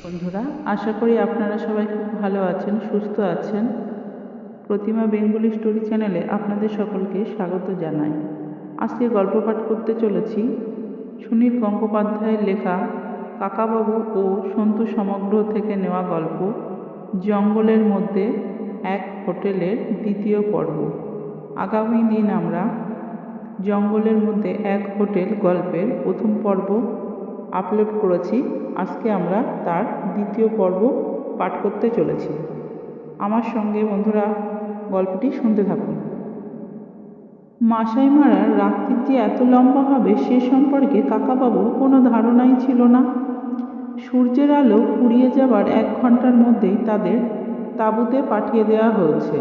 বন্ধুরা, আশা করি আপনারা সবাই খুব ভালো আছেন, সুস্থ আছেন। প্রতিমা বেঙ্গলি স্টোরি চ্যানেলে আপনাদের সকলকে স্বাগত জানাই। আজকে গল্প পাঠ করতে চলেছি সুনীল গঙ্গোপাধ্যায়ের লেখা কাকাবাবু ও সন্তু সমগ্র থেকে নেওয়া গল্প জঙ্গলের মধ্যে এক হোটেলের দ্বিতীয় পর্ব। আগামী দিন আমরা জঙ্গলের মধ্যে এক হোটেল গল্পের প্রথম পর্ব আপলোড করেছি। আজকে আমরা তার দ্বিতীয় পর্ব পাঠ করতে চলেছি। আমার সঙ্গে বন্ধুরা গল্পটি শুনতে থাকুন। মাসাই মারার রাত্রি যে এত লম্বা হবে সে সম্পর্কে কাকাবাবুর কোনো ধারণাই ছিল না। সূর্যের আলো ফুরিয়ে যাবার 1 ঘন্টার মধ্যেই তাদের তাঁবুতে পাঠিয়ে দেওয়া হয়েছে।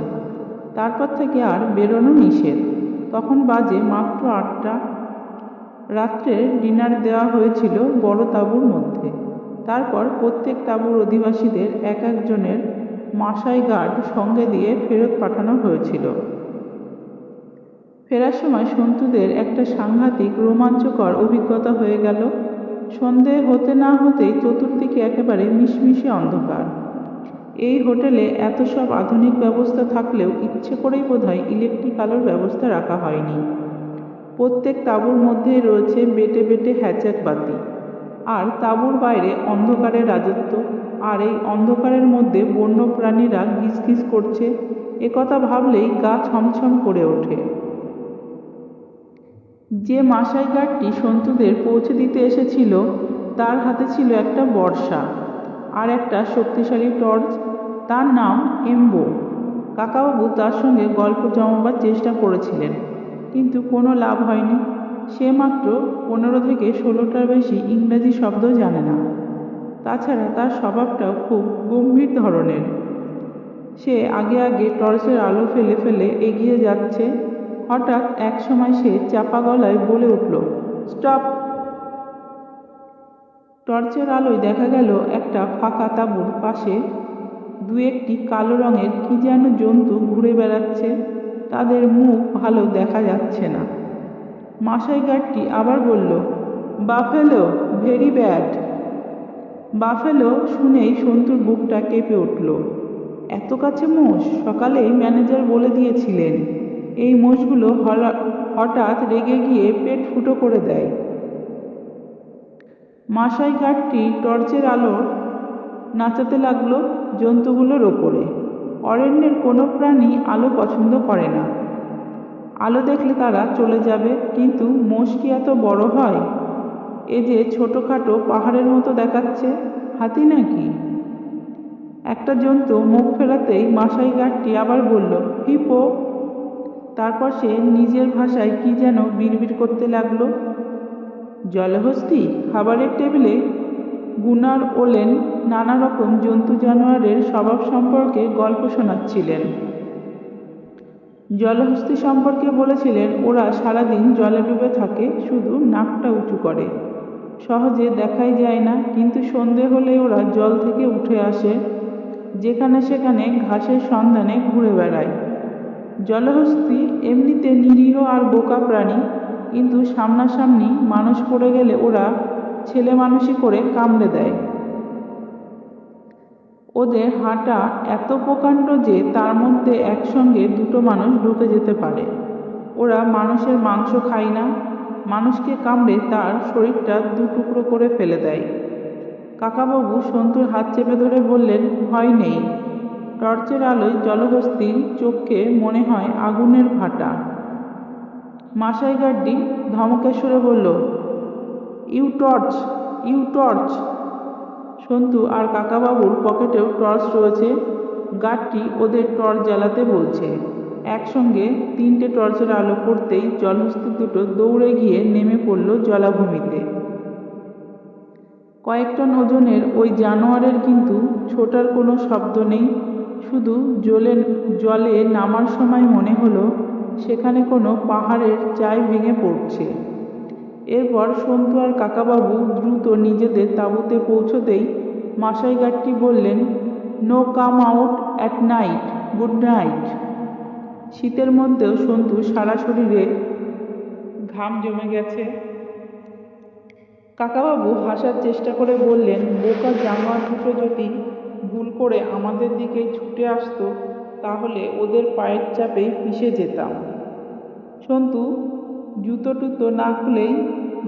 তারপর থেকে আর বেরোনো নিষেধ। তখন বাজে মাত্র 8টা। রাত্রে ডিনার দেওয়া হয়েছিল বড় তাঁবুর মধ্যে। তারপর প্রত্যেক তাঁবুর অধিবাসীদের এক একজনের মাসাই গার্ড সঙ্গে দিয়ে ফেরত পাঠানো হয়েছিল। ফেরার সময় সন্তুদের একটা সাংঘাতিক রোমাঞ্চকর অভিজ্ঞতা হয়ে গেল। সন্ধে হতে না হতেই চতুর্দিকে একেবারে মিশমিশে অন্ধকার। এই হোটেলে এত সব আধুনিক ব্যবস্থা থাকলেও ইচ্ছে করেই বোধহয় ইলেকট্রিক আলোর ব্যবস্থা রাখা হয়নি। প্রত্যেক তাঁবুর মধ্যেই রয়েছে বেটে বেটে হ্যাচাক বাতি, আর তাঁবুর বাইরে অন্ধকারের রাজত্ব। আর এই অন্ধকারের মধ্যে বন্য প্রাণীরা গিজগিজ করছে, একথা ভাবলেই গা ছমছম করে ওঠে। যে মাসাই গার্ডটি সন্তুদের পৌঁছে দিতে এসেছিল তার হাতে ছিল একটা বর্শা আর একটা শক্তিশালী টর্চ। তার নাম এম্বো। কাকাবাবু তার সঙ্গে গল্প জমাবার চেষ্টা করেছিলেন, কিন্তু কোনো লাভ হয়নি। সে মাত্র 15 থেকে 16টার বেশি ইংরাজি শব্দ জানে না। তাছাড়া তার স্বভাবটাও খুব গম্ভীর ধরনের। সে আগে আগে টর্চের আলো ফেলে ফেলে এগিয়ে যাচ্ছে। হঠাৎ এক সময় সে চাপা গলায় বলে উঠল, স্টপ! টর্চের আলোয় দেখা গেল একটা ফাঁকা তাঁবুর পাশে 2-1টি কালো রঙের কি যেন জন্তু ঘুরে বেড়াচ্ছে। তাদের মুখ ভালো দেখা যাচ্ছে না। মাসাই গার্ডটি আবার বলল, বাফেলো, ভেরি ব্যাড। বাফেলো শুনেই সন্তুর বুকটা কেঁপে উঠল। এত কাছে মোষ! সকালেই ম্যানেজার বলে দিয়েছিলেন এই মোষগুলো হঠাৎ রেগে গিয়ে পেট ফুটো করে দেয়। মাসাই গার্ডটি টর্চের আলো নাচাতে লাগলো জন্তুগুলোর ওপরে। অরণ্যের কোনো প্রাণী আলো পছন্দ করে না। আলো দেখলে তারা চলে যাবে, কিন্তু মোষ কি এত বড় হয়? এ যে ছোটোখাটো পাহাড়ের মতো দেখাচ্ছে, হাতি নাকি? একটা জন্তু মুখ ফেরাতেই মাসাই গার্ডটি আবার বলল, হিপো। তারপর সে নিজের ভাষায় কি যেন বিড়বিড় করতে লাগলো। জলহস্তী খাবারের টেবিলে গুনার ওলেন নানা রকম জন্তু জানোয়ারের স্বভাব সম্পর্কে গল্প শোনাচ্ছিলেন। জলহস্তী সম্পর্কে বলেছিলেন ওরা সারাদিন জলে ডুবে থাকে, শুধু নাকটা উঁচু করে। সহজে দেখাই যায় না, কিন্তু সন্ধে হলে ওরা জল থেকে উঠে আসে, যেখানে সেখানে ঘাসের সন্ধানে ঘুরে বেড়ায়। জলহস্তী এমনিতে নিরীহ আর বোকা প্রাণী, কিন্তু সামনাসামনি মানুষ পড়ে গেলে ওরা ছেলে মানুষই করে কামড়ে দেয়। ওদের হাঁটা এত প্রকাণ্ড যে তার মধ্যে একসঙ্গে 2টো মানুষ ঢুকে যেতে পারে। ওরা মানুষের মাংস খায় না, মানুষকে কামড়ে তার শরীরটা 2 টুকরো করে ফেলে দেয়। কাকাবাবু সন্তুর হাত চেপে ধরে বললেন, ভয় নেই। টর্চের আলোয় জলহস্তীর চোখে মনে হয় আগুনের ভাটা। মাসাই গার্ডটি ধমকের সুরে বলল, you torch, you torch. Santu আর কাকাবাবুর পকেটেও টর্চ রয়েছে। গার্ডটি ওদের টর্চ জ্বালাতে বলছে। একসঙ্গে 3টে টর্চের আলো পড়তেই জলহস্তী দুটো দৌড়ে গিয়ে নেমে পড়ল জলাভূমিতে। কয়েক টন ওজনের ওই জানোয়ারের কিন্তু ছোটার কোনো শব্দ নেই। শুধু জলে নামার সময় মনে হলো সেখানে কোনো পাহাড়ের চাই ভেঙে পড়ছে। এরপর সন্তু আর কাকাবাবু দ্রুত নিজেদের তাঁবুতে পৌঁছতেই মাসাই গার্ডটি বললেন, no come out at night, good night. শীতের মধ্যেও সন্তু সারা শরীরে ঘাম জমে গেছে। কাকাবাবু হাসার চেষ্টা করে বললেন, বোকা জানোয়ার দুটো যদি ভুল করে আমাদের দিকেই ছুটে আসতো তাহলে ওদের পায়ের চাপেই পিষে যেতাম। সন্তু জুতো টুতো না খুলেই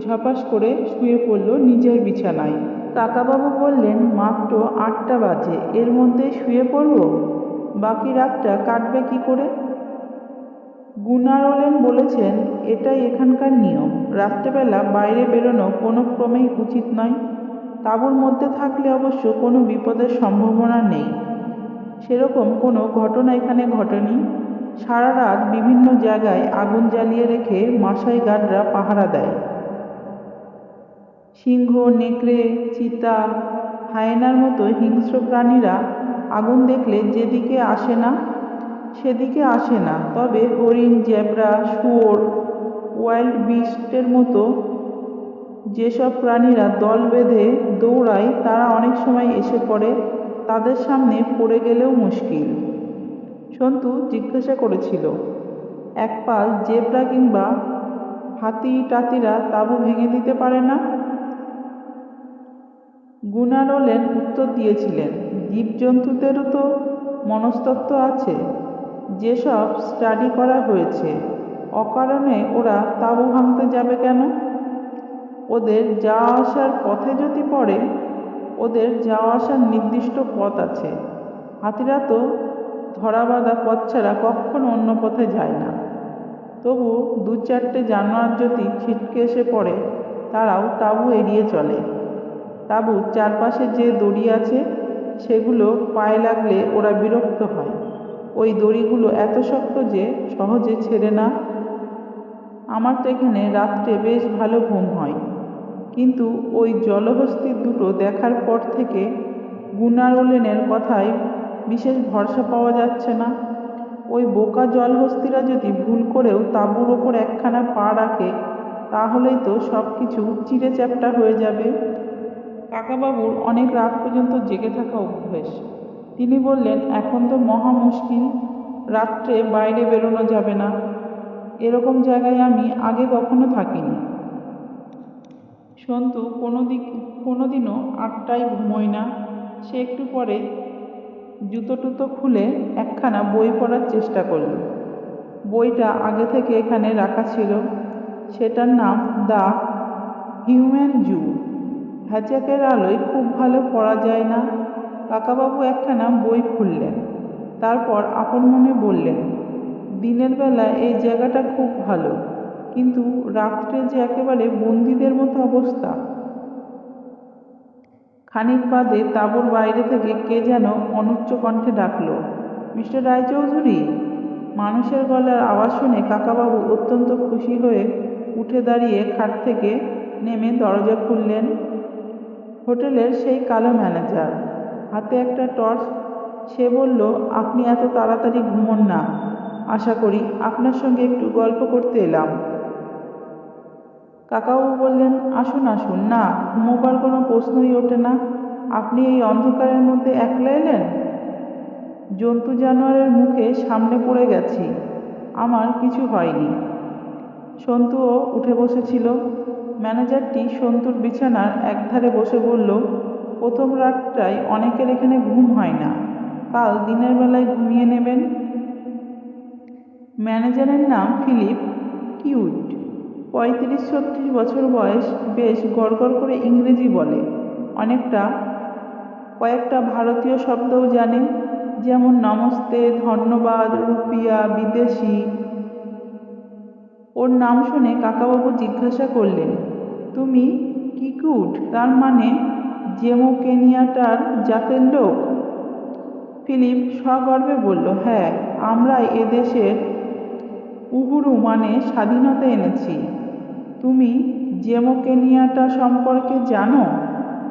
ঝপাস করে শুয়ে পড়ল নিজের বিছানায়। কাকাবাবু বললেন, মাত্র 8টা বাজে, এর মধ্যে শুয়ে পড়ব? বাকি রাতটা কাটবে কি করে? গুনারোলেন বলেছেন, এটাই এখানকার নিয়ম। রাত্রেবেলা বাইরে বেরোনো কোনো ক্রমেই উচিত নয়। তাঁবুর মধ্যে থাকলে অবশ্য কোনো বিপদের সম্ভাবনা নেই। সেরকম কোনো ঘটনা এখানে ঘটেনি। সারা রাত বিভিন্ন জায়গায় আগুন জ্বালিয়ে রেখে মাসাই গার্ডরা পাহারা দেয়। সিংহ, নেকড়ে, চিতা, হায়েনার মতো হিংস্র প্রাণীরা আগুন দেখলে যেদিকে আসে না সেদিকে আসে না। তবে হরিণ, জেব্রা, শুয়োর, ওয়াইল্ড বিস্টের মতো যেসব প্রাণীরা দল বেঁধে দৌড়ায় তারা অনেক সময় এসে পড়ে। তাদের সামনে পড়ে গেলেও মুশকিল। সন্তু জিজ্ঞাসা করেছিল, একপাল জেব্রা কিংবা হাতি টাতিরা তাঁবু ভেঙে দিতে পারে না? গুনারোলেন উত্তর দিয়েছিলেন, জীবজন্তুদেরও তো মনস্তত্ত্ব আছে, যেসব স্টাডি করা হয়েছে। অকারণে ওরা তাঁবু ভাঙতে যাবে কেন? ওদের যাওয়া আসার পথে যদি পড়ে। ওদের যাওয়া আসার নির্দিষ্ট পথ আছে। হাতিরা তো ধরাবাঁধা পথ ছাড়া কখনো অন্য পথে যায় না। তবু 2-4টে জানোয়ার যদি ছিটকে এসে পড়ে তারাও তাঁবু এড়িয়ে চলে। তাঁবুর চারপাশে যে দড়ি আছে সেগুলো পায়ে লাগলে ওরা বিরক্ত হয়। ওই দড়িগুলো এত শক্ত যে সহজে ছেড়ে না। আমার তো এখানে রাত্রে বেশ ভালো ঘুম হয়, কিন্তু ওই জলহস্তি দুটো দেখার পর থেকে গুনারোলেনের কথায় বিশেষ ভরসা পাওয়া যাচ্ছে না। ওই বোকা জলহস্তিরা যদি ভুল করেও তাঁবুর ওপর একখানা পা রাখে তাহলেই তো সব কিছু চিঁড়ে চ্যাপ্টা হয়ে যাবে। কাকাবাবুর অনেক রাত পর্যন্ত জেগে থাকা অভ্যেস। তিনি বললেন, এখন তো মহা মুশকিল, রাত্রে বাইরে বেরোনো যাবে না। এরকম জায়গায় আমি আগে কখনো থাকিনি। সন্তু কোনোদিনও 8টায় ঘুমোয় না। সে একটু পরে জুতো টুতো খুলে একখানা বই পড়ার চেষ্টা করল। বইটা আগে থেকে এখানে রাখা ছিল। সেটার নাম দ্য হিউম্যান জু। হ্যাজাকের আলোয় খুব ভালো পড়া যায় না। কাকাবাবু একখানা বই খুললেন। তারপর আপন মনে বললেন, দিনের বেলা এই জায়গাটা খুব ভালো, কিন্তু রাত্রে যে একেবারে বন্দীদের মতো অবস্থা। খানিক বাদে তাঁবুর বাইরে থেকে কে যেন অনুচ্চ কণ্ঠে ডাকল, মিস্টার রায়চৌধুরী। মানুষের গলার আওয়াজ শুনে কাকাবাবু অত্যন্ত খুশি হয়ে উঠে দাঁড়িয়ে খাট থেকে নেমে দরজা খুললেন। হোটেলের সেই কালো ম্যানেজার, হাতে একটা টর্চ। সে বলল, আপনি এত তাড়াতাড়ি ঘুমোন না, আশা করি। আপনার সঙ্গে একটু গল্প করতে এলাম। কাকাবাবু বললেন, আসুন আসুন। না, ঘুমোবার কোনো প্রশ্নই ওঠে না। আপনি এই অন্ধকারের মধ্যে একলা এলেন? জন্তু জানোয়ারের মুখে সামনে পড়ে গেছি, আমার কিছু হয়নি। সন্তুও উঠে বসেছিল। ম্যানেজারটি সন্তুর বিছানার একধারে বসে বলল, প্রথম রাতটায় অনেকের এখানে ঘুম হয় না, কাল দিনের বেলায় ঘুমিয়ে নেবেন। ম্যানেজারের নাম ফিলিপ কিউট, 35-36 বছর বয়স। বেশ গড়গড় করে ইংরেজি বলে। কয়েকটা ভারতীয় শব্দও জানে, যেমন নমস্তে, ধন্যবাদ, রুপিয়া, বিদেশি। ওর নাম শুনে কাকাবাবু জিজ্ঞাসা করলেন, তুমি কিকুট, তার মানে জেমোকেনিয়াটার জাতের লোক? ফিলিপ সগর্বে বলল, হ্যাঁ, আমরা এদেশের উহুরু মানে স্বাধীনতা এনেছি। তুমি জেমোকেনিয়াটা সম্পর্কে জানো?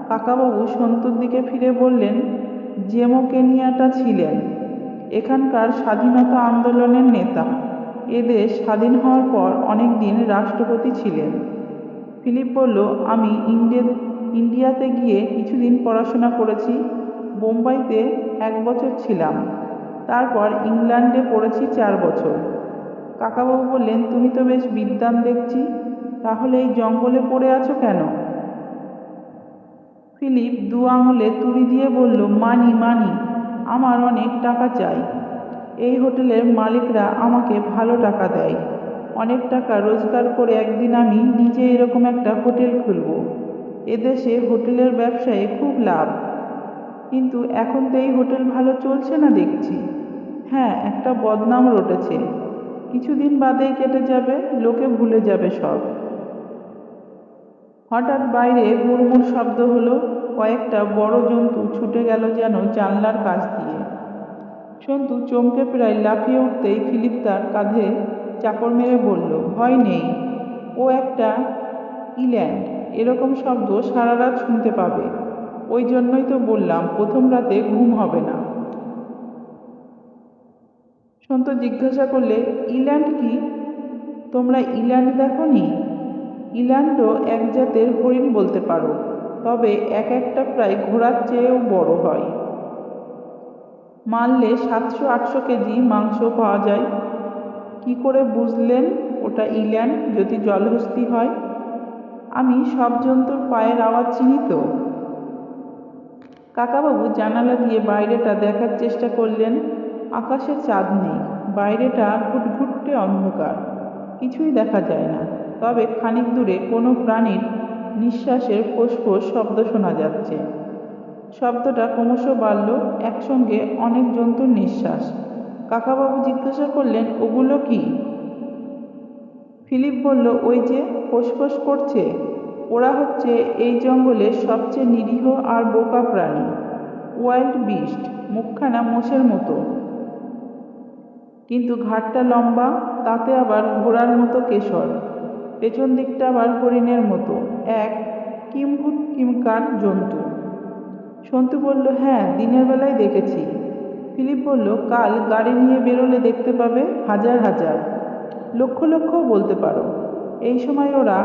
কাকাবাবু সন্তুর দিকে ফিরে বললেন, জেমোকেনিয়াটা ছিলেন এখানকার স্বাধীনতা আন্দোলনের নেতা। এদেশ স্বাধীন হওয়ার পর অনেক দিন রাষ্ট্রপতি ছিলেন। ফিলিপ বলল, আমি ইন্ডিয়াতে গিয়ে কিছুদিন পড়াশোনা করেছি। বোম্বাইতে 1 বছর ছিলাম। তারপর ইংল্যান্ডে পড়েছি 4 বছর। কাকাবাবু বললেন, তুমি তো বেশ বিদ্বান দেখছি, তাহলে এই জঙ্গলে পড়ে আছো কেন? ফিলিপ দু আঙুলে তুড়ি দিয়ে বলল, মানি মানি, আমার অনেক টাকা চাই। এই হোটেলের মালিকরা আমাকে ভালো টাকা দেয়। অনেক টাকা রোজগার করে একদিন আমি নিজে এরকম একটা হোটেল খুলব। এদেশে হোটেলের ব্যবসায় খুব লাভ। কিন্তু এখন তো এই হোটেল ভালো চলছে না দেখছি। হ্যাঁ, একটা বদনাম রটেছে। কিছুদিন বাদেই কেটে যাবে, লোকে ভুলে যাবে সব। হঠাৎ বাইরে হুড়মুড় শব্দ হলো। কয়েকটা বড় জন্তু ছুটে গেল যেন জানলার কাছ দিয়ে। সন্তু চমকে প্রায় লাফিয়ে উঠতেই ফিলিপ তার কাঁধে চাপড় মেরে বলল, ভয় নেই, ও একটা ইল্যান্ড। এরকম শব্দ সারা রাত শুনতে পাবে। ওই জন্যই তো বললাম প্রথম রাতে ঘুম হবে না। সন্তু জিজ্ঞাসা করলে, ইল্যান্ড কি? তোমরা ইল্যান্ড দেখোনি? ইল্যান্ডও এক জাতের হরিণ বলতে পারো, তবে এক একটা প্রায় ঘোড়ার চেয়েও বড় হয়। মারলে 700-800 কেজি মাংস পাওয়া যায়। কি করে বুঝলেন ওটা ইল্যান্ড যদি জলহস্তী হয়? আমি সব জন্তুর পায়ের আওয়াজ চিনি তো। কাকাবাবু জানালা দিয়ে বাইরেটা দেখার চেষ্টা করলেন। আকাশে চাঁদ নেই, বাইরেটা ঘুটঘুটে অন্ধকার, কিছুই দেখা যায় না। তবে খানিক দূরে কোনো প্রাণীর নিঃশ্বাসের ফোঁস-ফোঁস শব্দ শোনা যাচ্ছে। শব্দটা ক্রমশ বাড়ল, একসঙ্গে অনেক জন্তুর নিঃশ্বাস। কাকাবাবু জিজ্ঞাসা করলেন, ওগুলো কি? ফিলিপ বলল, ওই যে ফোঁস-ফোঁস করছে, ওরা হচ্ছে এই জঙ্গলের সবচেয়ে নিরীহ আর বোকা প্রাণী, ওয়াইল্ড বিস্ট। মুখখানা মোষের মতো, কিন্তু ঘাড়টা লম্বা, তাতে আবার ঘোড়ার মতো কেশর, পেছন দিকটা আবার হরিণের মতো। এক কিম্ভূত কিমকার জন্তু। সন্তু বলল, হ্যাঁ, দিনের বেলায় দেখেছি। ফিলিপ বলল, কাল গাড়ি নিয়ে বেরোলে দেখতে পাবে হাজার হাজার, লক্ষ লক্ষও বলতে পারো। এই সময় ওরা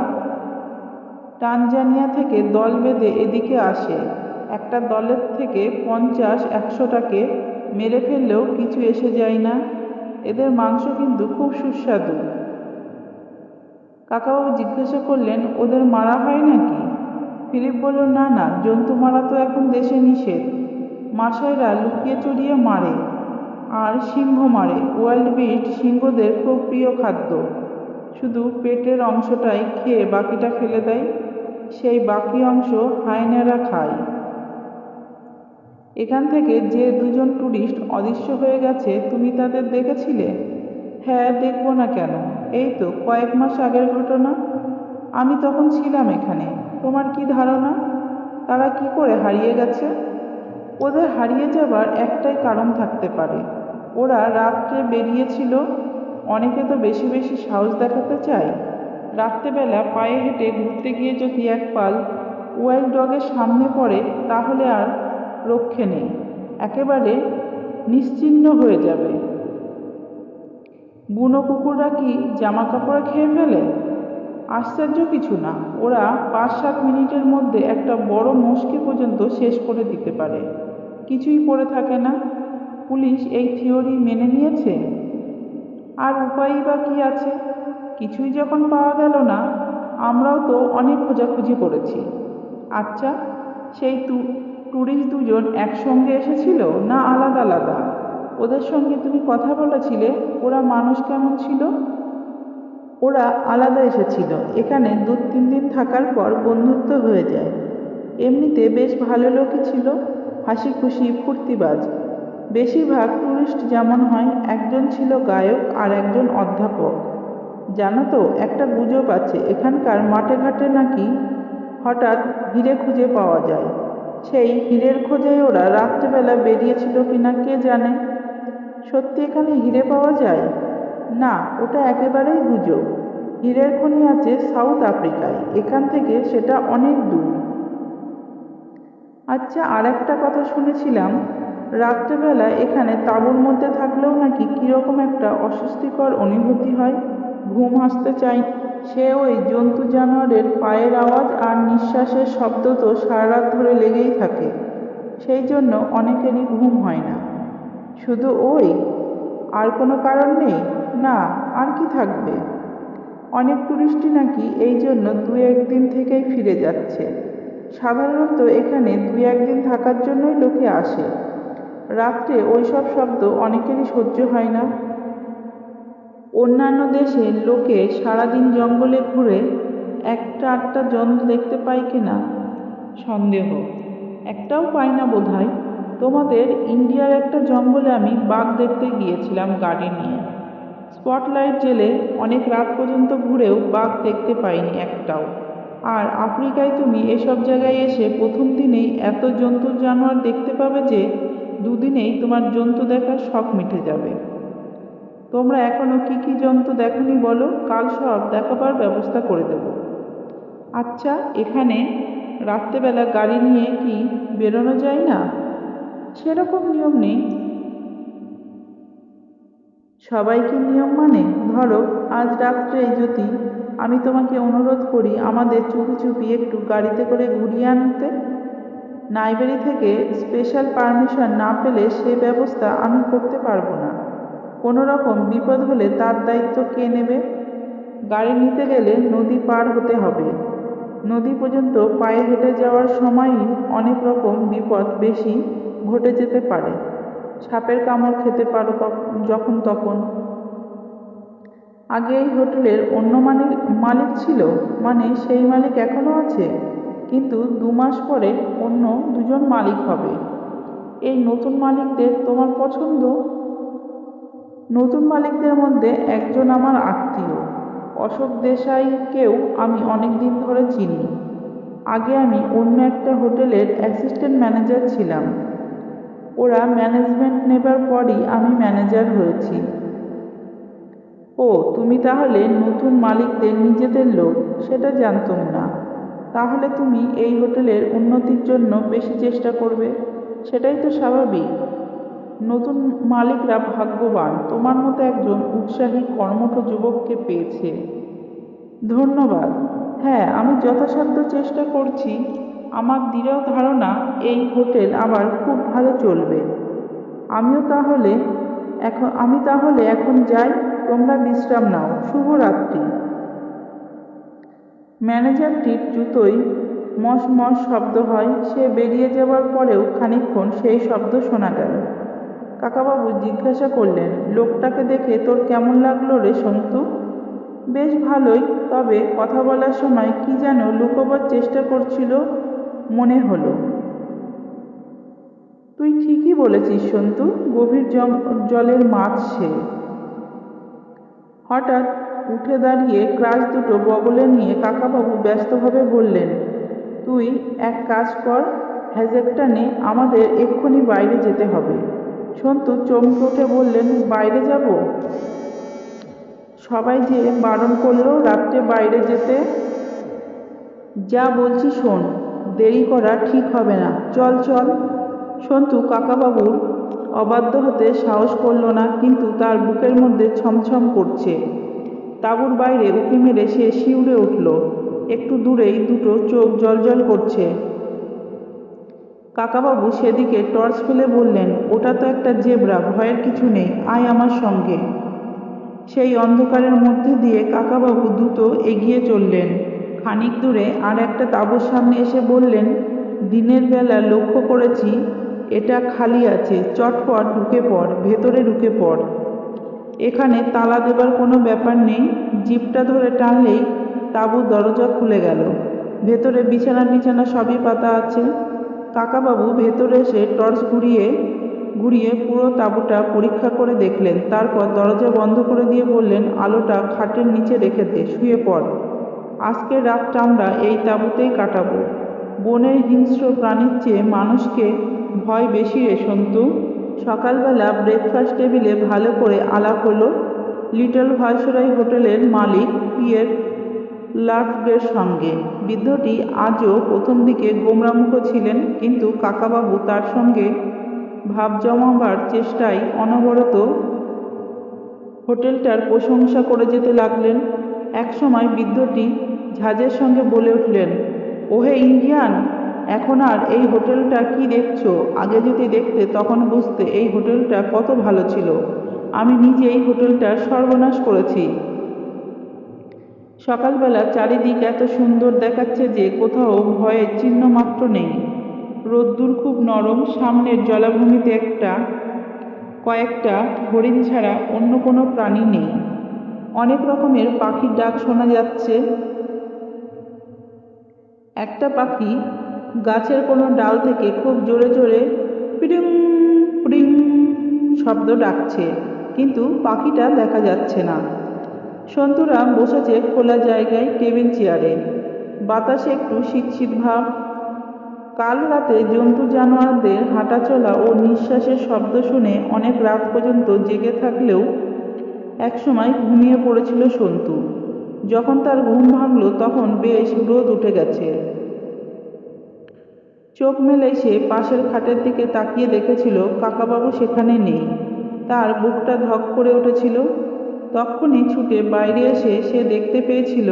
টানজানিয়া থেকে দল বেঁধে এদিকে আসে। একটা দলের থেকে 50-100টাকে মেরে ফেললেও কিছু এসে যায় না। এদের মাংস কিন্তু খুব সুস্বাদু। কাকাবাবু জিজ্ঞাসা করলেন, ওদের মারা হয় নাকি? ফিলিপ বলল, না না, জন্তু মারা তো এখন দেশে নিষেধ। মাসাইরা লুকিয়ে চুরিয়ে মারে, আর সিংহ মারে। ওয়াইল্ড বিস্ট সিংহদের খুব প্রিয় খাদ্য। শুধু পেটের অংশটাই খেয়ে বাকিটা ফেলে দেয়। সেই বাকি অংশ হায়েনারা খায়। এখান থেকে যে দুজন টুরিস্ট অদৃশ্য হয়ে গেছে, তুমি তাদের দেখেছিলে? হ্যাঁ, দেখব না কেন? এই তো কয়েক মাস আগের ঘটনা। আমি তখন ছিলাম এখানে। তোমার কি ধারণা তারা কি করে হারিয়ে গেছে? ওদের হারিয়ে যাবার একটাই কারণ থাকতে পারে। ওরা রাত্রে বেরিয়েছিল। অনেকে তো বেশি বেশি সাহস দেখাতে চায়। রাত্রেবেলা পায়ে হেঁটে ঘুরতে গিয়ে যদি এক পাল ওয়াইল্ড ডগের সামনে পড়ে, তাহলে আর রক্ষে নেই, একেবারে নিশ্চিহ্ন হয়ে যাবে। বুনো কুকুররা কি জামা কাপড় খেয়ে ফেলে? আশ্চর্য কিছু না, ওরা 5-7 মিনিটের মধ্যে একটা বড় মশকি পর্যন্ত শেষ করে দিতে পারে। কিছুই পড়ে থাকে না। পুলিশ এই থিওরি মেনে নিয়েছে। আর উপায়ই বা কি আছে? কিছুই যখন পাওয়া গেল না, আমরাও তো অনেক খোঁজাখুঁজি করেছি। আচ্ছা, সেই টুরিস্ট দুজন একসঙ্গে এসেছিল না আলাদা আলাদা? ওদের সঙ্গে তুমি কথা বলেছিলে? ওরা মানুষ কেমন ছিল? ওরা আলাদা এসেছিল। এখানে 2-3 দিন থাকার পর বন্ধুত্ব হয়ে যায়। এমনিতে বেশ ভালো লোকই ছিল, হাসি খুশি ফুর্তিবাজ। বেশিরভাগ টুরিস্ট যেমন হয়, একজন ছিল গায়ক আর একজন অধ্যাপক। জানো তো, একটা গুজব আছে এখানকার মাঠে ঘাটে নাকি হঠাৎ হিরে খুঁজে পাওয়া যায়। সেই হীরের খোঁজে ওরা রাত্রেবেলা বেরিয়েছিল কিনা কে জানে। সত্যি এখানে হিরে পাওয়া যায়? না, ওটা একেবারেই গুজব। হীরের খনি আছে সাউথ আফ্রিকায়, এখান থেকে সেটা অনেক দূর। আচ্ছা, আর একটা কথা শুনেছিলাম, রাত্রেবেলা এখানে তাঁবুর মধ্যে থাকলেও নাকি কিরকম একটা অস্বস্তিকর অনুভূতি হয়, ঘুম আসতে চায়। সে ওই জন্তু জানোয়ারের পায়ের আওয়াজ আর নিঃশ্বাসের শব্দ তো সারা রাত ধরে লেগেই থাকে। সেই জন্য অনেকেরই ঘুম হয় না। শুধু ওই? আর কোনো কারণ নেই? না, আর কি থাকবে? অনেক টুরিস্টই নাকি এই জন্য 2-1 দিন থেকেই ফিরে যাচ্ছে। সাধারণত এখানে 2-1 দিন থাকার জন্যই লোকে আসে। রাত্রে ওইসব শব্দ অনেকেরই সহ্য হয় না। অন্যান্য দেশে লোকে সারাদিন জঙ্গলে ঘুরে 1-8টা জন্তু দেখতে পায় কিনা সন্দেহ। একটাও পায় না বোধহয়। তোমাদের ইন্ডিয়ার একটা জঙ্গলে আমি বাঘ দেখতে গিয়েছিলাম গাড়ি নিয়ে। স্পটলাইট জেলে অনেক রাত পর্যন্ত ঘুরেও বাঘ দেখতে পাইনি একটাও। আর আফ্রিকায় তুমি এসব জায়গায় এসে প্রথম দিনেই এত জন্তু জানোয়ার দেখতে পাবে যে 2 দিনেই তোমার জন্তু দেখার শখ মিটে যাবে। তোমরা এখনো কি কি জন্তু দেখোনি বলো, কাল সব দেখাবার ব্যবস্থা করে দেব। আচ্ছা, এখানে রাত্রেবেলা গাড়ি নিয়ে কি বেরোনো যায় না? সেরকম নিয়ম নেই। সবাই কি নিয়ম মানে? ধরো আজ রাত্রেই যদি আমি তোমাকে অনুরোধ করি আমাদের চুপি চুপি একটু গাড়িতে করে ঘুরিয়ে আনতে, লাইব্রেরি থেকে স্পেশাল পারমিশন না পেলে সে ব্যবস্থা আমি করতে পারবো না। কোনো রকম বিপদ হলে তার দায়িত্ব কে নেবে? গাড়ি নিতে গেলে নদী পার হতে হবে। নদী পর্যন্ত পায়ে হেঁটে যাওয়ার সময়ই অনেক রকম বিপদ বেশি ঘটে যেতে পারে। সাপের কামড় খেতে পারো যখন তখন। আগে এই হোটেলের অন্য মালিক ছিল, মানে সেই মালিক এখনো আছে, কিন্তু 2 মাস পরে অন্য 2জন মালিক হবে। এই নতুন মালিকদের তোমার পছন্দ? নতুন মালিকদের মধ্যে একজন আমার আত্মীয়, অশোক দেশাইকেও আমি অনেক দিন ধরে চিনি। আগে আমি অন্য একটা হোটেলের অ্যাসিস্ট্যান্ট ম্যানেজার ছিলাম। ওরা ম্যানেজমেন্ট নেবার পরই আমি ম্যানেজার হয়েছি। ও, তুমি তাহলে নতুন মালিকদের নিজেদের লোক? সেটা জানতাম না। তাহলে তুমি এই হোটেলের উন্নতির জন্য বেশি চেষ্টা করবে, সেটাই তো স্বাভাবিক। নতুন মালিকরা ভাগ্যবান তোমার মতো একজন উৎসাহী কর্মঠ যুবককে পেয়েছে। ধন্যবাদ। হ্যাঁ, আমি যথাসাধ্য চেষ্টা করছি। আমার দৃঢ় ধারণা এই হোটেল আবার খুব ভালো চলবে। আমি তাহলে এখন যাই, তোমরা বিশ্রাম নাও। শুভরাত্রি। ম্যানেজারটির জুতোয় মশ মশ শব্দ হয়। সে বেরিয়ে যাবার পরেও খানিকক্ষণ সেই শব্দ শোনা গেল। কাকাবাবু জিজ্ঞাসা করলেন, লোকটাকে দেখে তোর কেমন লাগলো রে সন্তু? বেশ ভালোই, তবে কথা বলার সময় কি যেন লুকোবার চেষ্টা করছিল মনে হলো। তুই ঠিকই বলেছিস সন্তু, গভীর জলের মাছ সে। হঠাৎ উঠে দাঁড়িয়ে ক্রাশ দুটো বগলে নিয়ে কাকাবাবু ব্যস্তভাবে বললেন, তুই এক কাজ কর, হ্যাজেকটা নে, আমাদের এক্ষুনি বাইরে যেতে হবে। সন্তু চমকে উঠে বললেন, বাইরে যাব? সবাই যে বারণ করলো রাত্রে বাইরে যেতে। যা বলছি শোন, দেরি করা ঠিক হবে না, চল চল। সন্তু কাকাবাবুর অবাধ্য হতে সাহস করল না, কিন্তু তার বুকের মধ্যে ছমছম করছে। তাঁবুর বাইরে উঁকি মেরে সে শিউরে উঠল। একটু দূরেই দুটো চোখ জ্বলজ্বল করছে। কাকাবাবু সেদিকে টর্চ ফেলে বললেন, ওটা তো একটা জেব্রা, ভয়ের কিছু নেই, আয় আমার সঙ্গে। সেই অন্ধকারের মধ্যে দিয়ে কাকাবাবু দ্রুত এগিয়ে চললেন। খানিক দূরে আর একটা তাঁবুর সামনে এসে বললেন, দিনের বেলা লক্ষ্য করেছি এটা খালি আছে, চটপট ঢুকে পড়, ভেতরে ঢুকে পড়। এখানে তালা দেবার কোনো ব্যাপার নেই, জিপটা ধরে টানলেই তাঁবুর দরজা খুলে গেল। ভেতরে বিছানা টিছানা সবই পাতা আছে। কাকাবাবু ভেতরে এসে টর্চ ঘুরিয়ে পুরো তাঁবুটা পরীক্ষা করে দেখলেন। তারপর দরজা বন্ধ করে দিয়ে বললেন, আলোটা খাটের নিচে রেখে দে, শুয়ে পড়। আজকের রাতটা আমরা এই তাঁবুতেই কাটাবো। বনের হিংস্র প্রাণীর চেয়ে মানুষকে ভয় বেশি রে সন্তু। সকালবেলা ব্রেকফাস্ট টেবিলে ভালো করে আলাপ হলো লিটল ভাইসরয় হোটেলের মালিক পিয়ের লাফগের সঙ্গে। বৃদ্ধটি আজও প্রথম দিকে গোমরামুখ ছিলেন, কিন্তু কাকাবাবু তার সঙ্গে ভাব জমাবার চেষ্টায় অনবরত হোটেলটার প্রশংসা করে যেতে লাগলেন। একসময় বৃদ্ধটি ঝাঁজের সঙ্গে বলে উঠলেন, ওহে ইন্ডিয়ান, এখন আর এই হোটেলটা কি দেখছো? আগে যদি দেখতে তখন বুঝতে এই হোটেলটা কত ভালো ছিল। আমি নিজে এই হোটেলটার সর্বনাশ করেছি। সকালবেলা চারিদিক এত সুন্দর দেখাচ্ছে যে কোথাও ভয়ের চিহ্ন মাত্র নেই। রোদ্দুর খুব নরম, সামনের জলাভূমিতে কয়েকটা হরিণ ছাড়া অন্য কোনো প্রাণী নেই। অনেক রকমের পাখির ডাক শোনা যাচ্ছে। একটা পাখি গাছের কোনো ডাল থেকে খুব জোরে জোরে পিডিং পিডিং শব্দ ডাকছে, কিন্তু পাখিটা দেখা যাচ্ছে না। সন্তুরাম বসেছে খোলা জায়গায় টেবিল চেয়ারে। বাতাসে একটু শীত শীত ভাব। কাল রাতে জন্তু জানোয়ারদের হাঁটাচলা ও নিঃশ্বাসের শব্দ শুনে অনেক রাত পর্যন্ত জেগে থাকলেও একসময় ঘুমিয়ে পড়েছিল সন্তু। যখন তার ঘুম ভাঙল তখন বেশ রোদ উঠে গেছে। চোখ মেলে সে পাশের খাটের দিকে তাকিয়ে দেখেছিল কাকাবাবু সেখানে নেই। তার বুকটা ধক করে উঠেছিল। তক্ষুনি ছুটে বাইরে এসে সে দেখতে পেয়েছিল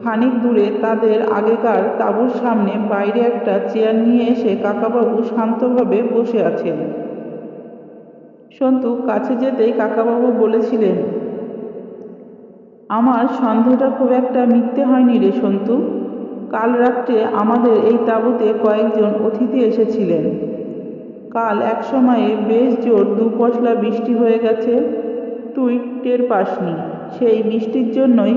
খানিক দূরে তাদের আগেকার তাঁবুর সামনে বাইরে একটা চেয়ার নিয়ে এসে কাকাবাবু শান্তভাবে বসে আছেন। সন্তু কাছে যেতেই কাকাবাবু বলেছিলেন, আমার সন্দেহটা খুব একটা মিথ্যে হয়নি রে সন্তু। কাল রাত্রে আমাদের এই তাঁবুতে কয়েকজন অতিথি এসেছিলেন। কাল এক সময়ে বেশ জোর দুপশলা বৃষ্টি হয়ে গেছে, তুই টের পাসনি। সেই বৃষ্টির জন্যই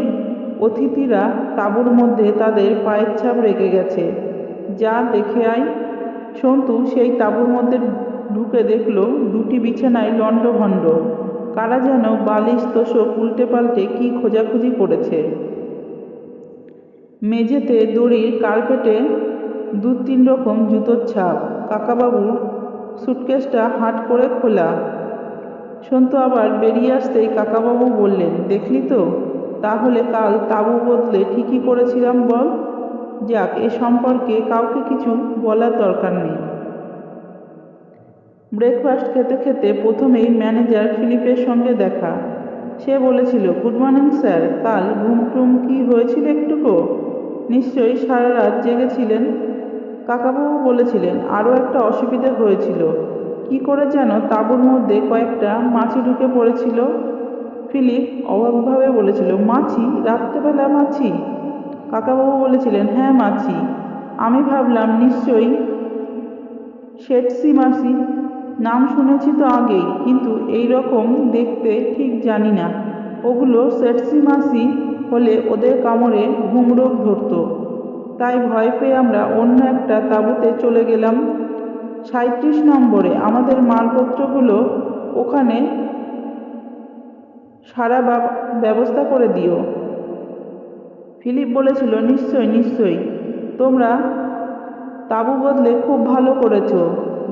অতিথিরা তাঁবুর মধ্যে তাদের পায়ের ছাপ রেখে গেছে। যা দেখে আয়। সন্তু সেই তাঁবুর মধ্যে ঢুকে দেখল দুটি বিছানায় লণ্ডভণ্ড। কারা যেন বালিশ তোষক উল্টে পাল্টে কি খোঁজাখুঁজি করেছে। মেঝেতে, দড়ির, কার্পেটে দু তিন রকম জুতোর ছাপ। কাকাবাবুর সুটকেসটা হাট করে খোলা। সন্তু আবার বেরিয়ে আসতেই কাকাবাবু বললেন, দেখলি তো, তাহলে কাল তাঁবু বদলে ঠিকই করেছিলাম বল। যাক, এ সম্পর্কে কাউকে কিছু বলার দরকার নেই। ব্রেকফাস্ট খেতে খেতে প্রথমেই ম্যানেজার ফিলিপের সঙ্গে দেখা। সে বলেছিল, গুড মর্নিং স্যার। কাল ঘুমটুম কি হয়েছিল একটুকু? নিশ্চয়ই সারা রাত জেগেছিলেন। কাকাবাবু বলেছিলেন, আরও একটা অসুবিধা হয়েছিল। কি করে যেন তাঁবুর মধ্যে কয়েকটা মাছি ঢুকে পড়েছিল। ফিলিপ অবাকভাবে বলেছিল, মাছি? রাত্রেবেলা মাছি? কাকাবাবু বলেছিলেন, হ্যাঁ মাছি। আমি ভাবলাম নিশ্চয়ই শেটসি মাছি। নাম শুনেছি তো আগেই, কিন্তু এই রকম দেখতে ঠিক জানি না। ওগুলো শেটসি মাছি হলে ওদের কামড়ে ঘুমরোগ ধরত। তাই ভয় পেয়ে আমরা অন্য একটা তাঁবুতে চলে গেলাম। 37 নম্বরে। আমাদের মালপত্রগুলো ওখানে সারা ব্যবস্থা করে দিও। ফিলিপ বলেছিল, নিশ্চয় নিশ্চয়ই। তোমরা তাঁবু বদলে খুব ভালো করেছ।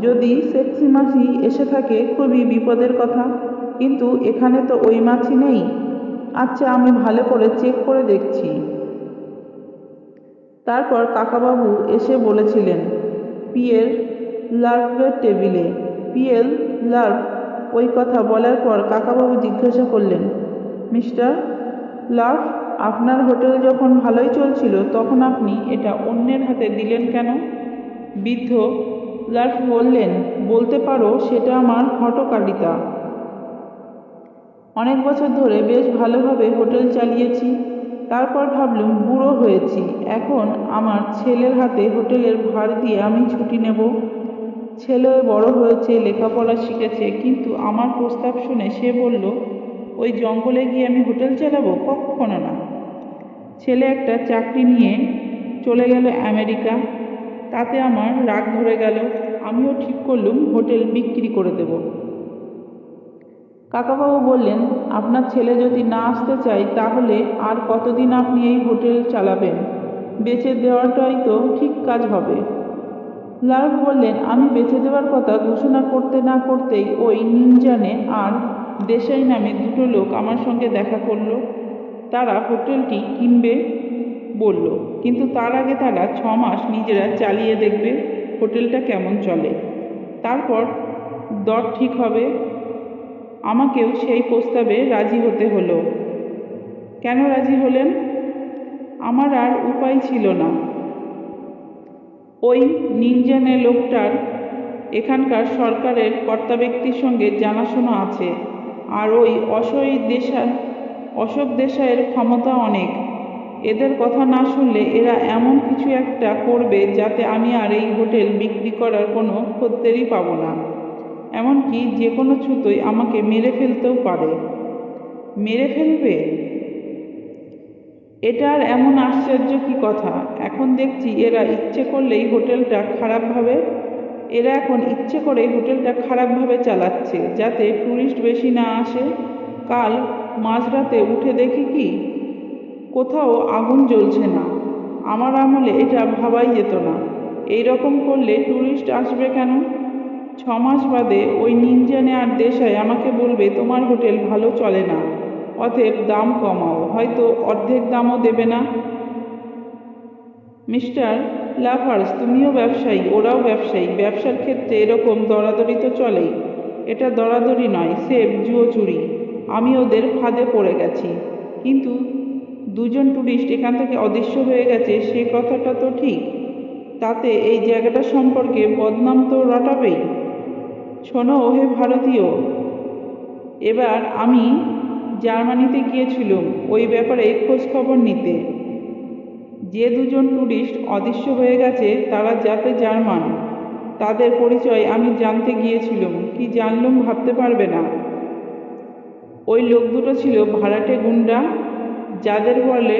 যদি সেক্সি মাছি এসে থাকে খুবই বিপদের কথা, কিন্তু এখানে তো ওই মাছি নেই। আচ্ছা, আমি ভালো করে চেক করে দেখছি। তারপর কাকাবাবু এসে বলেছিলেন, পিয়ের লার্ভের টেবিলে। পিয়ের লার্ভ। ওই কথা বলার পর কাকাবাবু জিজ্ঞাসা করলেন, মিস্টার লার্ভ, আপনার হোটেল যখন ভালোই চলছিল তখন আপনি এটা অন্যের হাতে দিলেন কেন? বৃদ্ধ লার্ভ বললেন, বলতে পারো সেটা আমার হঠকারিতা। অনেক বছর ধরে বেশ ভালোভাবে হোটেল চালিয়েছি। তারপর ভাবলুম বুড়ো হয়েছি, এখন আমার ছেলের হাতে হোটেলের ভার দিয়ে আমি ছুটি নেব। ছেলে বড় হয়েছে, লেখাপড়া শিখেছে, কিন্তু আমার প্রস্তাব শুনে সে বলল, ওই জঙ্গলে গিয়ে আমি হোটেল চালাবো? কখনো না। ছেলে একটা চাকরি নিয়ে চলে গেল আমেরিকা। তাতে আমার রাগ ধরে গেল। আমিও ঠিক করলুম হোটেল বিক্রি করে দেব। কাকাবাবু বললেন, আপনার ছেলে যদি না আসতে চায় তাহলে আর কতদিন আপনি এই হোটেল চালাবেন? বেচে দেওয়াটাই তো ঠিক কাজ হবে। লার্ভ বললেন, আমি বেচে দেওয়ার কথা ঘোষণা করতে না করতেই ওই নিনজানে আর দেশাই নামে দুটো লোক আমার সঙ্গে দেখা করল। তারা হোটেলটি কিনবে বলল, কিন্তু তার আগে তারা 6 মাস নিজেরা চালিয়ে দেখবে হোটেলটা কেমন চলে। তারপর দর ঠিক হবে। আমাকেও সেই প্রস্তাবে রাজি হতে হলো। কেন রাজি হলেন? আমার আর উপায় ছিল না। ওই নিনজানে লোকটার এখানকার সরকারের কর্তাব্যক্তির সঙ্গে জানাশোনা আছে, আর ওই অশোক দেশাইয়ের ক্ষমতা অনেক। এদের কথা না শুনলে এরা এমন কিছু একটা করবে যাতে আমি আর এই হোটেল বিক্রি করার কোনো খদ্দেরই পাবো না। এমনকি যে কোনো ছুতোয় আমাকে মেরে ফেলতেও পারে। মেরে ফেলবে? এটা আর এমন আশ্চর্য কি কথা? এখন দেখছি এরা ইচ্ছে করলেই হোটেলটা খারাপভাবে চালাচ্ছে যাতে টুরিস্ট বেশি না আসে। কাল মাঝরাতে উঠে দেখি কি কোথাও আগুন জ্বলছে না। আমার আমলে এটা ভাবাই যেত না। এই রকম করলে টুরিস্ট আসবে কেন? 6 মাস বাদে ওই নিনজানে আর দেশাই আমাকে বলবে তোমার হোটেল ভালো চলে না, অতএব দাম কমাও। হয়তো অর্ধেক দামও দেবে না। মিস্টার লাফার্স, তুমিও ব্যবসায়ী, ওরাও ব্যবসায়ী। ব্যবসার ক্ষেত্রে এরকম দরাদরি তো চলেই। এটা দরাদরি নয়, সেফ জুয়োচুরি। আমি ওদের ফাঁদে পড়ে গেছি। কিন্তু 2জন টুরিস্ট এখান থেকে অদৃশ্য হয়ে গেছে সে কথাটা তো ঠিক। তাতে এই জায়গাটা সম্পর্কে বদনাম তো রটাবেই। শোনো ওহে ভারতীয়, এবার আমি জার্মানিতে গিয়েছিলাম ওই ব্যাপারে খোঁজ খবর নিতে। যে 2জন টুরিস্ট অদৃশ্য হয়ে গেছে তারা যাতে জার্মান, তাদের পরিচয় আমি জানতে গিয়েছিলাম। কি জানলুম ভাবতে পারবে না। ওই লোক দুটো ছিল ভাড়াটে গুন্ডা, যাদের বলে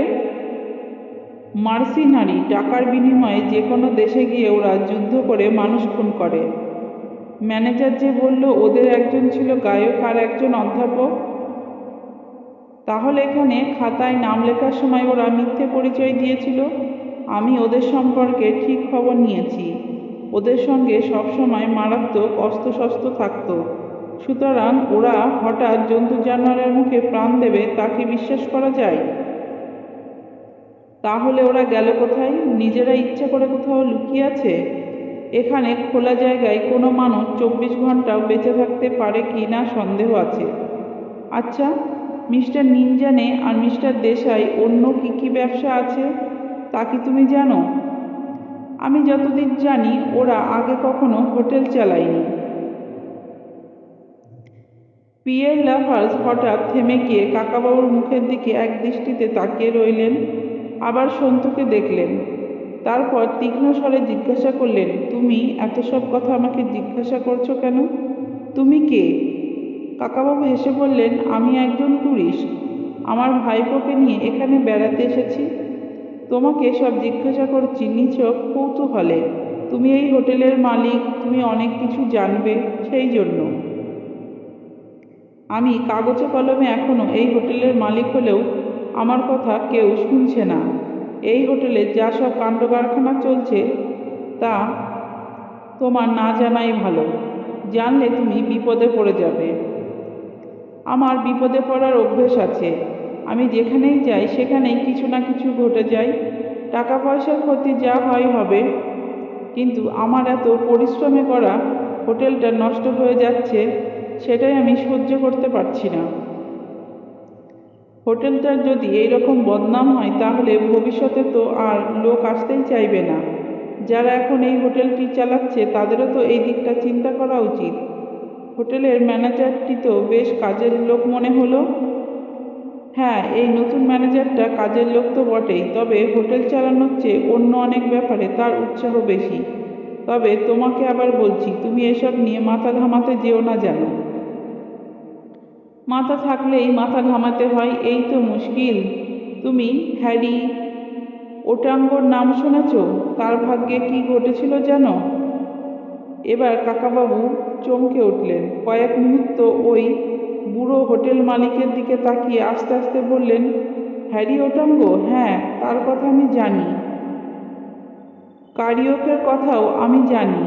মার্সিনারি। টাকার বিনিময়ে যে কোনো দেশে গিয়ে ওরা যুদ্ধ করে মানুষ খুন করে। ম্যানেজার যে বলল ওদের একজন ছিল গায়ক আর একজন অধ্যাপক। তাহলে এখানে খাতায় নাম লেখার সময় ওরা মিথ্যে পরিচয় দিয়েছিল। আমি ওদের সম্পর্কে ঠিক খবর নিয়েছি। ওদের সঙ্গে সবসময় মারাত্মক অস্ত্রশস্ত্র থাকতো। সুতরাং ওরা হঠাৎ জন্তু জানোয়ারের মুখে প্রাণ দেবে তা কি বিশ্বাস করা যায়? তাহলে ওরা গেল কোথায়? নিজেরা ইচ্ছে করে কোথাও লুকিয়ে আছে? এখানে খোলা জায়গায় কোনো মানুষ 24 ঘন্টাও বেঁচে থাকতে পারে কি না সন্দেহ আছে। আচ্ছা, মিস্টার নিনজানে আর মিস্টার দেশাই অন্য কি কি ব্যবসা আছে তা কি তুমি জানো? আমি যতদূর জানি ওরা আগে কখনো হোটেল চালায়নি। পিয়ের লাফার্স হঠাৎ থেমে গিয়ে কাকাবাবুর মুখের দিকে এক দৃষ্টিতে তাকিয়ে রইলেন, আবার সন্তুকে দেখলেন। তারপর তীক্ষ্ণ স্বরে জিজ্ঞাসা করলেন, তুমি এত সব কথা আমাকে জিজ্ঞাসা করছো কেন? তুমি কে? কাকাবাবু হেসে বললেন, আমি একজন টুরিস্ট। আমার ভাইপোকে নিয়ে এখানে বেড়াতে এসেছি। তোমাকে সব জিজ্ঞাসা করছি নিছক কৌতূহলে। তুমি এই হোটেলের মালিক, তুমি অনেক কিছু জানবে সেই জন্য। আমি কাগজে কলমে এখনো এই হোটেলের মালিক হলেও আমার কথা কেউ শুনছে না। এই হোটেলে যা সব কাণ্ড কারখানা চলছে তা তোমার না জানাই ভালো। জানলে তুমি বিপদে পড়ে যাবে। আমার বিপদে পড়ার অভ্যেস আছে। আমি যেখানেই যাই সেখানেই কিছু না কিছু ঘটে যায়। টাকা পয়সার ক্ষতি যা হয় হবে, কিন্তু আমার এত পরিশ্রমে করা হোটেলটা নষ্ট হয়ে যাচ্ছে সেটাই আমি সহ্য করতে পারছি না। হোটেলটার যদি এইরকম বদনাম হয় তাহলে ভবিষ্যতে তো আর লোক আসতেই চাইবে না। যারা এখন এই হোটেলটি চালাচ্ছে তাদেরও তো এই দিকটা চিন্তা করা উচিত। হোটেলের ম্যানেজারটি তো বেশ কাজের লোক মনে হলো। হ্যাঁ, এই নতুন ম্যানেজারটা কাজের লোক তো বটেই, তবে হোটেল চালানোর চেয়ে অন্য অনেক ব্যাপারে তার উৎসাহ বেশি। তবে তোমাকে আবার বলছি, তুমি এসব নিয়ে মাথা ঘামাতে যেও না যেন। মাথা থাকলেই মাথা ঘামাতে হয়, এই তো মুশকিল। তুমি হ্যারি ওটাঙ্গোর নাম শুনেছ? তার ভাগ্যে কি ঘটেছিল জানো? এবার কাকাবাবু চমকে উঠলেন। কয়েক মুহূর্ত ওই বুড়ো হোটেল মালিকের দিকে তাকিয়ে আস্তে আস্তে বললেন, হ্যারি ওটাঙ্গ? হ্যাঁ, তার কথা আমি জানি। কারিওকের কথাও আমি জানি।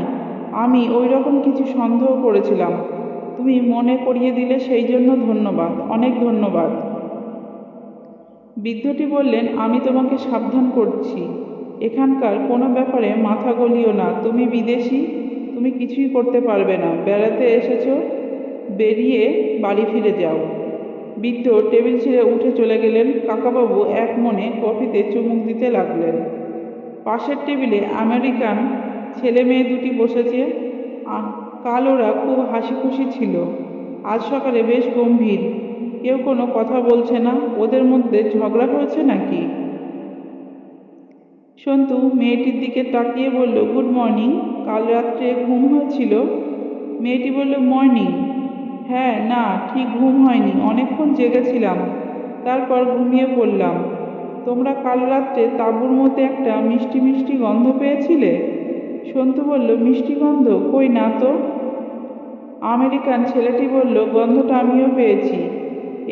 আমি ওই রকম কিছু সন্দেহ করেছিলাম। তুমি মনে করিয়ে দিলে সেই জন্য ধন্যবাদ, অনেক ধন্যবাদ। বৃদ্ধটি বললেন, আমি তোমাকে সাবধান করছি, এখানকার কোনো ব্যাপারে মাথা গলিও না। তুমি বিদেশি, তুমি কিছুই করতে পারবে না। বেড়াতে এসেছো, বেরিয়ে বাড়ি ফিরে যাও। বৃদ্ধ টেবিল ছেড়ে উঠে চলে গেলেন। কাকাবাবু এক মনে কফিতে চুমুক দিতে লাগলেন। পাশের টেবিলে আমেরিকান ছেলে মেয়ে দুটি বসেছে। কাল ওরা খুব হাসি খুশি ছিল, আজ সকালে বেশ গম্ভীর। কেউ কোনো কথা বলছে না। ওদের মধ্যে ঝগড়া হয়েছে নাকি? সন্তু মেয়েটির দিকে তাকিয়ে বলল, গুড মর্নিং। কাল রাত্রে ঘুম হয়েছিল? মেয়েটি বলল, মর্নিং। হ্যাঁ, না, ঠিক ঘুম হয়নি, অনেকক্ষণ জেগেছিলাম, তারপর ঘুমিয়ে পড়লাম। তোমরা কাল রাত্রে তাঁবুর মধ্যে একটা মিষ্টি মিষ্টি গন্ধ পেয়েছিলে? সন্তু বলল, মিষ্টি গন্ধ? কই না তো। আমেরিকান ছেলেটি বলল, গন্ধটা আমিও পেয়েছি।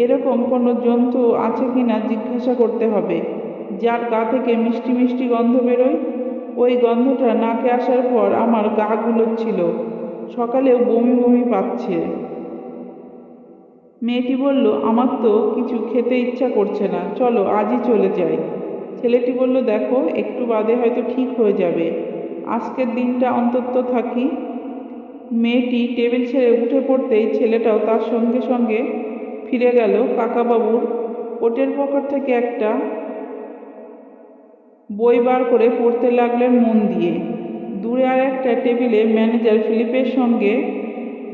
এরকম কোনো জন্তু আছে কিনা জিজ্ঞাসা করতে হবে, যার গা থেকে মিষ্টি মিষ্টি গন্ধ বেরোয়। ওই গন্ধটা নাকে আসার পর আমার গা গুলোচ্ছিল, সকালেও বমি বমি পাচ্ছে। মেয়েটি বলল, আমার তো কিছু খেতে ইচ্ছা করছে না, চলো আজই চলে যাই। ছেলেটি বলল, দেখো, একটু বাদে হয়তো ঠিক হয়ে যাবে, আজকের দিনটা অন্তত থাকি। মেয়েটি টেবিল ছেড়ে উঠে পড়তেই ছেলেটাও তার সঙ্গে সঙ্গে ফিরে গেল। কাকাবাবুর কোটের পকেট থেকে একটা বই বার করে পড়তে লাগলেন মন দিয়ে। দূরে আর একটা টেবিলে ম্যানেজার ফিলিপের সঙ্গে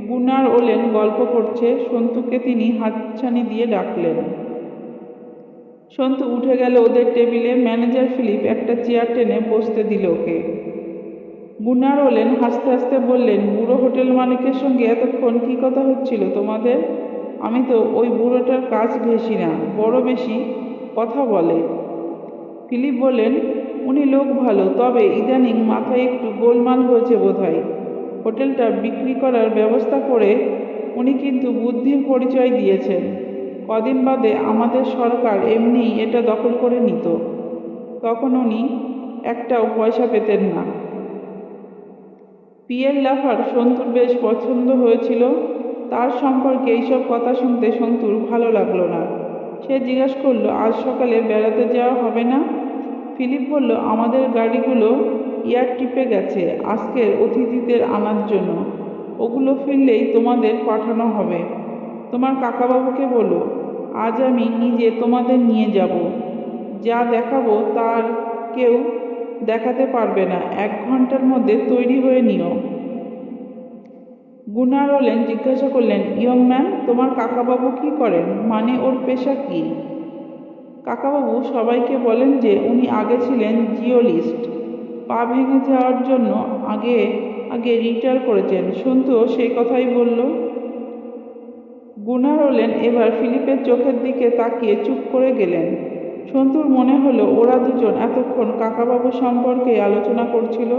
গুনার ওলেন গল্প করছে। সন্তুকে তিনি হাতছানি দিয়ে ডাকলেন। সন্তু উঠে গেল ওদের টেবিলে। ম্যানেজার ফিলিপ একটা চেয়ার টেনে বসতে দিল ওকে। গুনার ওলেন হাসতে হাসতে বললেন, বুড়ো হোটেল মালিকের সঙ্গে এতক্ষণ কি কথা হচ্ছিল তোমাদের? আমি তো ওই বুড়োটার কাজ ঘেঁষি না, বড় বেশি কথা বলে। ফিলিপ বললেন, উনি লোক ভালো, তবে ইদানিং মাথায় একটু গোলমাল হয়েছে বোধহয়। হোটেলটা বিক্রি করার ব্যবস্থা করে উনি কিন্তু বুদ্ধির পরিচয় দিয়েছেন। কদিন বাদে আমাদের সরকার এমনিই এটা দখল করে নিত, তখন উনি একটাও পয়সা পেতেন না। পিয়ের লাফার সন্তুর বেশ পছন্দ হয়েছিল। তার সম্পর্কে এইসব কথা শুনতে সন্তুর ভালো লাগলো না। সে জিজ্ঞাসা করলো, আজ সকালে বেড়াতে যাওয়া হবে না? ফিলিপ বলল, আমাদের গাড়িগুলো এয়ার ট্রিপে গেছে আজকের অতিথিদের আনার জন্য, ওগুলো ফিরলেই তোমাদের পাঠানো হবে। তোমার কাকাবাবুকে বলো, আজ আমি নিজে তোমাদের নিয়ে যাব। যা দেখাবো তার কেউ দেখাতে পারবে না। 1 ঘন্টার মধ্যে তৈরি হয়ে নিও। গুনার ওলেন জিজ্ঞাসা করলেন, ইয়ং ম্যান, তোমার কাকাবাবু কি করেন? মানে ওর পেশা কি? কাকাবাবু সবাইকে বলেন যে উনি আগে ছিলেন জিওলিস্ট, পা ভেঙে যাওয়ার জন্য আগে আগে রিটায়ার করেছেন। সন্তুও সেই কথাই বলল। গুনার ওলেন এবার ফিলিপের চোখের দিকে তাকিয়ে চুপ করে গেলেন। সন্তুর মনে হলো ওরা দুজন এতক্ষণ কাকাবাবু সম্পর্কে আলোচনা করছিল।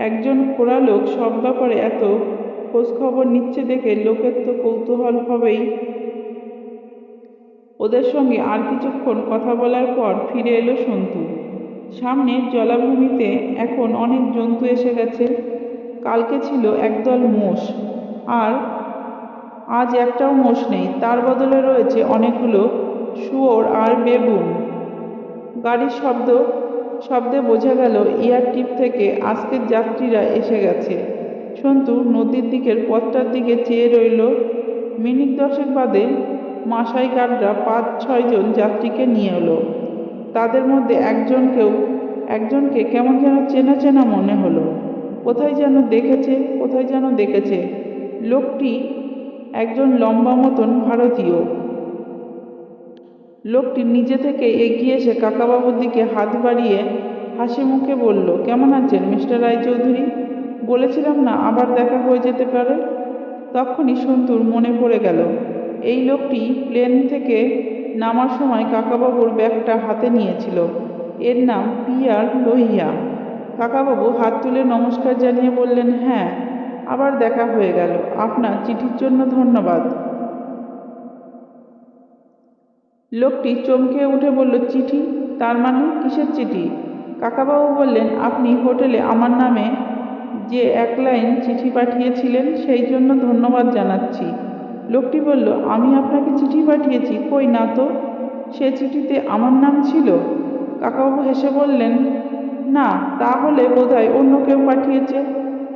একজন খোড়া লোক সব ব্যাপারে এত খোঁজখবর নিচ্ছে দেখে লোকের তো কৌতূহল হবেই। ওদের সঙ্গে আর কিছুক্ষণ কথা বলার পর ফিরে এলো সন্তু। সামনের জলাভূমিতে এখন অনেক জন্তু এসে গেছে। কালকে ছিল একদল মোষ, আর আজ একটাও মোষ নেই, তার বদলে রয়েছে অনেকগুলো শুয়োর আর বেবুন। গাড়ির শব্দে বোঝা গেল এয়ার ট্রিপ থেকে আজকের যাত্রীরা এসে গেছে। সন্তু নদীর দিকের পথটার দিকে চেয়ে রইল। মিনিট 10 বাদে মাসাই গার্ডরা 5-6 জন যাত্রীকে নিয়ে এলো। তাদের মধ্যে একজনকে কেমন যেন চেনা চেনা মনে হলো। কোথায় যেন দেখেছে। লোকটি একজন লম্বা মতন ভারতীয়। লোকটি নিজে থেকে এগিয়ে এসে কাকাবাবুর দিকে হাত বাড়িয়ে হাসি মুখে বলল, কেমন আছেন মিস্টার রায়চৌধুরী? বলেছিলাম না আবার দেখা হয়ে যেতে পারে। তখনই সন্তুর মনে পড়ে গেল, এই লোকটি প্লেন থেকে নামার সময় কাকাবাবুর ব্যাগটা হাতে নিয়েছিল। এর নাম পিয়ার লোহিয়া। কাকাবাবু হাত তুলে নমস্কার জানিয়ে বললেন, হ্যাঁ, আবার দেখা হয়ে গেল। আপনার চিঠির জন্য ধন্যবাদ। লোকটি চমকে উঠে বলল, চিঠি? তার মানে কিসের চিঠি? কাকাবাবু বললেন, আপনি হোটেলে আমার নামে যে 1 লাইন চিঠি পাঠিয়েছিলেন সেই জন্য ধন্যবাদ জানাচ্ছি। লোকটি বলল, আমি আপনাকে চিঠি পাঠিয়েছি? কই না তো, সে চিঠিতে আমার নাম ছিল। কাকাবাবু হেসে বললেন, না, তাহলে বোধহয় অন্য কেউ পাঠিয়েছে।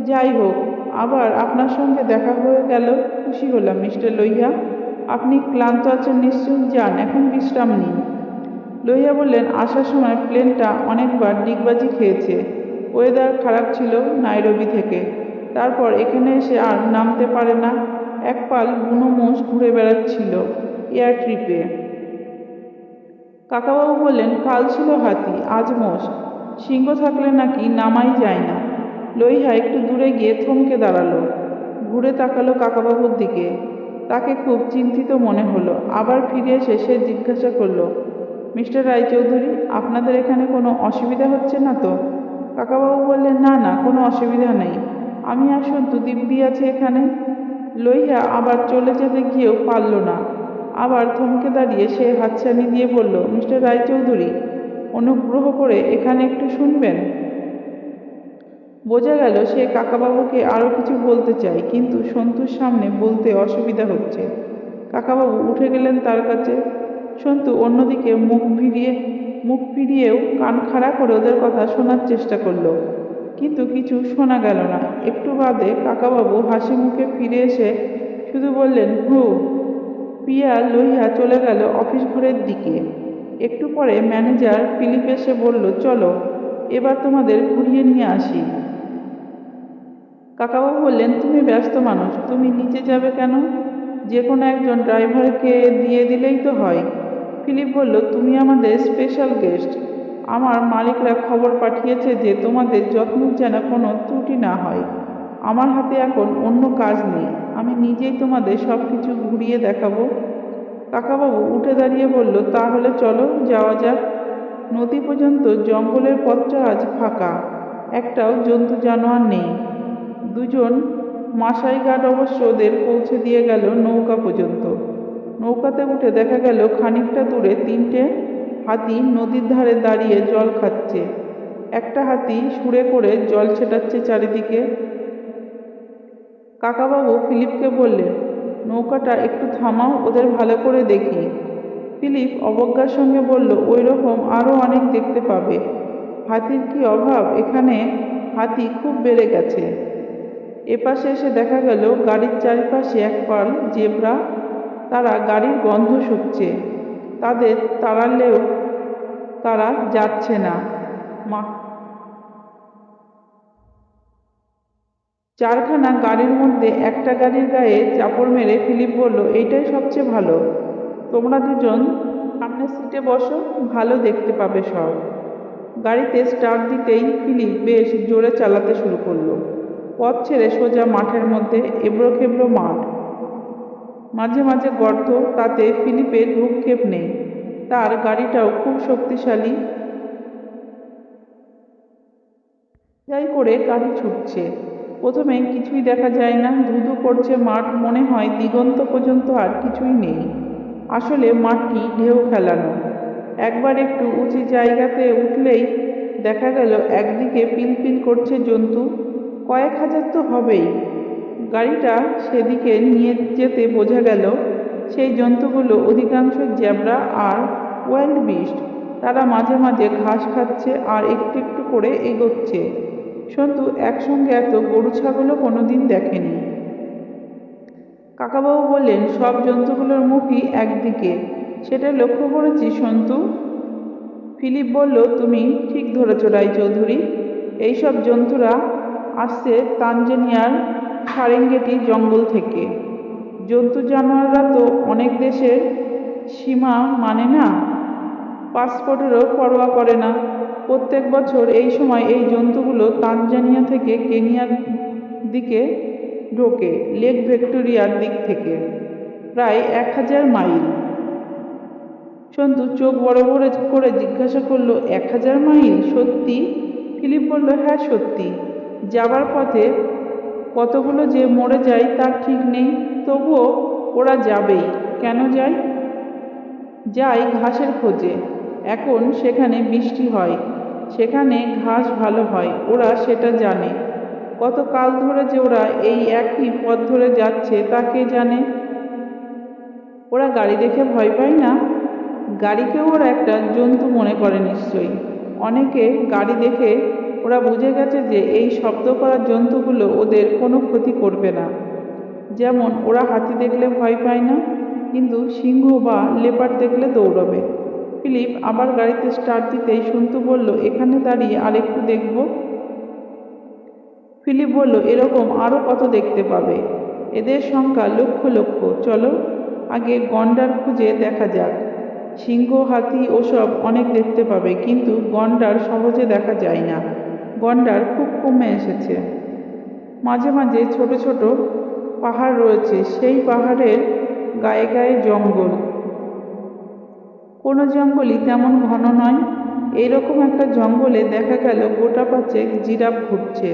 যাই হোক, আবার আপনার সঙ্গে দেখা হয়ে গেল, খুশি হলাম মিস্টার লোহিয়া। আপনি ক্লান্ত আছেন নিশ্চয়ই, যান এখন বিশ্রাম নিন। লোহিয়া বললেন, আসার সময় প্লেনটা অনেকবার ডিগবাজি খেয়েছে। ওয়েদার খারাপ ছিল নাইরোবি থেকে, তারপর এখানে এসে আর নামতে পারে না। এক পাল বুনো মোষ ঘুরে বেড়াচ্ছিল এয়ার ট্রিপে। কাকাবাবু বললেন, কাল ছিল হাতি, আজ মোষ। সিংহ থাকলে নাকি নামাই যায় না। লইহা একটু দূরে গিয়ে থমকে দাঁড়ালো, ঘুরে তাকালো কাকাবাবুর দিকে। তাকে খুব চিন্তিত মনে হলো। আবার ফিরে এসে সে জিজ্ঞাসা করলো, মিস্টার রায়চৌধুরী, আপনাদের এখানে কোনো অসুবিধা হচ্ছে না তো? কাকাবাবু বললেন, না না, কোনো অসুবিধা নেই, আমি আর সন্তু দিব্যি আছে এখানে। লইহা আবার চলে যেতে গিয়েও পারল না। আবার থমকে দাঁড়িয়ে সে হাতছানি দিয়ে বলল, মিস্টার রায়চৌধুরী, অনুগ্রহ করে এখানে একটু শুনবেন। বোঝা গেল সে কাকাবাবুকে আরো কিছু বলতে চায়, কিন্তু সন্তুর সামনে বলতে অসুবিধা হচ্ছে। কাকাবাবু উঠে গেলেন তার কাছে। সন্তু অন্যদিকে মুখ ফিরিয়েও কান খাড়া করে ওদের কথা শোনার চেষ্টা করলো, কিন্তু কিছু শোনা গেল না। একটু বাদে কাকাবাবু হাসি মুখে ফিরে এসে শুধু বললেন, হু। পিয়া লইয়া চলে গেল অফিস ঘরের দিকে। একটু পরে ম্যানেজার ফিলিপ এসে বলল, চলো এবার তোমাদের ঘুরিয়ে নিয়ে আসি। কাকাবাবু বললেন, তুমি ব্যস্ত মানুষ, তুমি নিচে যাবে কেন? যে কোনো একজন ড্রাইভারকে দিয়ে দিলেই তো হয়। ফিলিপ বলল, তুমি আমাদের স্পেশাল গেস্ট। আমার মালিকরা খবর পাঠিয়েছে যে তোমাদের যত্নের যেন কোনো ত্রুটি না হয়। আমার হাতে এখন অন্য কাজ নেই, আমি নিজেই তোমাদের সব কিছু ঘুরিয়ে দেখাবো। কাকাবাবু উঠে দাঁড়িয়ে বলল, তাহলে চলো যাওয়া যাক। নদী পর্যন্ত জঙ্গলের পথটা আজ ফাঁকা, একটাও জন্তু জানোয়ার নেই। দুজন মাসাই গার্ড অবশ্য ওদের পৌঁছে দিয়ে গেল নৌকা পর্যন্ত। নৌকাতে উঠে দেখা গেল খানিকটা দূরে তিনটে হাতি নদীর ধারে দাঁড়িয়ে জল খাচ্ছে। একটা হাতি সুরে করে জল ছেটাচ্ছে চারিদিকে। কাকাবাবু ফিলিপকে বললেন, নৌকাটা একটু থামাও, ওদের ভালো করে দেখি। ফিলিপ অবজ্ঞার সঙ্গে বলল, ওই রকম আরও অনেক দেখতে পাবে। হাতির কি অভাব এখানে, হাতি খুব বেড়ে গেছে। এপাশে এসে দেখা গেল গাড়ির চারিপাশে এক পাল জেব্রা। তারা গাড়ির গন্ধ শুকছে। তাদের তাড়ালেও তারা যাচ্ছে না। মা চারখানা গাড়ির মধ্যে একটা গাড়ির গায়ে চাপড় মেরে ফিলিপ বলল, এইটাই সবচেয়ে ভালো, তোমরা দুজন সামনের সিটে বসো, ভালো দেখতে পাবে সব। গাড়িতে স্টার্ট দিতেই ফিলিপ বেশ জোরে চালাতে শুরু করলো। পথ ছেড়ে সোজা মাঠের মধ্যে, এবড়ো খেবড়ো মাঠ, মাঝে মাঝে গর্ত, তাতে ফিলিপের ভ্রুক্ষেপ নেই। তার গাড়িটাও খুব শক্তিশালী। যাই করে গাড়ি ছুটছে। প্রথমে কিছুই দেখা যায় না, ধুধু করছে মাঠ, মনে হয় দিগন্ত পর্যন্ত আর কিছুই নেই। আসলে মাঠটি ঢেউ খেলানো। একবার একটু উঁচু জায়গাতে উঠলেই দেখা গেল একদিকে পিলপিল করছে জন্তু, কয়েক হাজার তো হবেই। গাড়িটা সেদিকে নিয়ে যেতে বোঝা গেল সেই জন্তুগুলো অধিকাংশ জেব্রা আর ওয়াইল্ড বিস্ট। তারা মাঝে মাঝে ঘাস খাচ্ছে আর একটু একটু করে এগোচ্ছে। সন্তু একসঙ্গে এত গরু ছাগলও কোনোদিন দেখেনি। কাকাবাবু বললেন, সব জন্তুগুলোর মুখই একদিকে, সেটা লক্ষ্য করেছি সন্তু। ফিলিপ বলল, তুমি ঠিক ধরেছ রায়চৌধুরী, এইসব জন্তুরা আসছে তানজানিয়ার সারেঙ্গেটি জঙ্গল থেকে। জন্তু জানোয়াররা তো অনেক দেশের সীমা মানে না, পাসপোর্টেরও পরোয়া করে না। প্রত্যেক বছর এই সময় এই জন্তুগুলো তানজানিয়া থেকে কেনিয়ার দিকে ঢোকে, লেক ভিক্টোরিয়ার দিক থেকে, প্রায় 1000 মাইল। সন্তু চোখ বড় বড় করে জিজ্ঞাসা করলো, 1000 মাইল সত্যি? ফিলিপ বলল, হ্যাঁ সত্যি। যাবার পথে কতগুলো যে মরে যায় তার ঠিক নেই, তবুও ওরা যাবেই। কেন যায়? যায় ঘাসের খোঁজে। এখন সেখানে বৃষ্টি হয়, সেখানে ঘাস ভালো হয়, ওরা সেটা জানে। কত কাল ধরে যে ওরা এই একই পথ ধরে যাচ্ছে তা কে জানে। ওরা গাড়ি দেখে ভয় পায় না? গাড়িকেও ওরা একটা জন্তু মনে করে নিশ্চয়ই। অনেকে গাড়ি দেখে ওরা বুঝে গেছে যে এই শব্দ করা জন্তুগুলো ওদের কোনো ক্ষতি করবে না। যেমন ওরা হাতি দেখলে ভয় পায় না, কিন্তু সিংহ বা লেপার্ড দেখলে দৌড়বে। ফিলিপ আবার গাড়িতে স্টার্ট দিতেই সন্তু বলল, এখানে দাঁড়িয়ে আর একটু দেখব। ফিলিপ বলল, এরকম আরো কত দেখতে পাবে, এদের সংখ্যা লক্ষ লক্ষ। চলো আগে গন্ডার খুঁজে দেখা যাক। সিংহ, হাতি ওসব অনেক দেখতে পাবে, কিন্তু গন্ডার সহজে দেখা যায় না। গন্ডার খুব কমে এসেছে। মাঝে মাঝে ছোট ছোট পাহাড় রয়েছে, সেই পাহাড়ের গায়ে গায়ে জঙ্গল। কোনো জঙ্গলই তেমন ঘন নয়। এইরকম একটা জঙ্গলে দেখা গেল গোটা পাঁচেক জিরাফ ঘুরছে।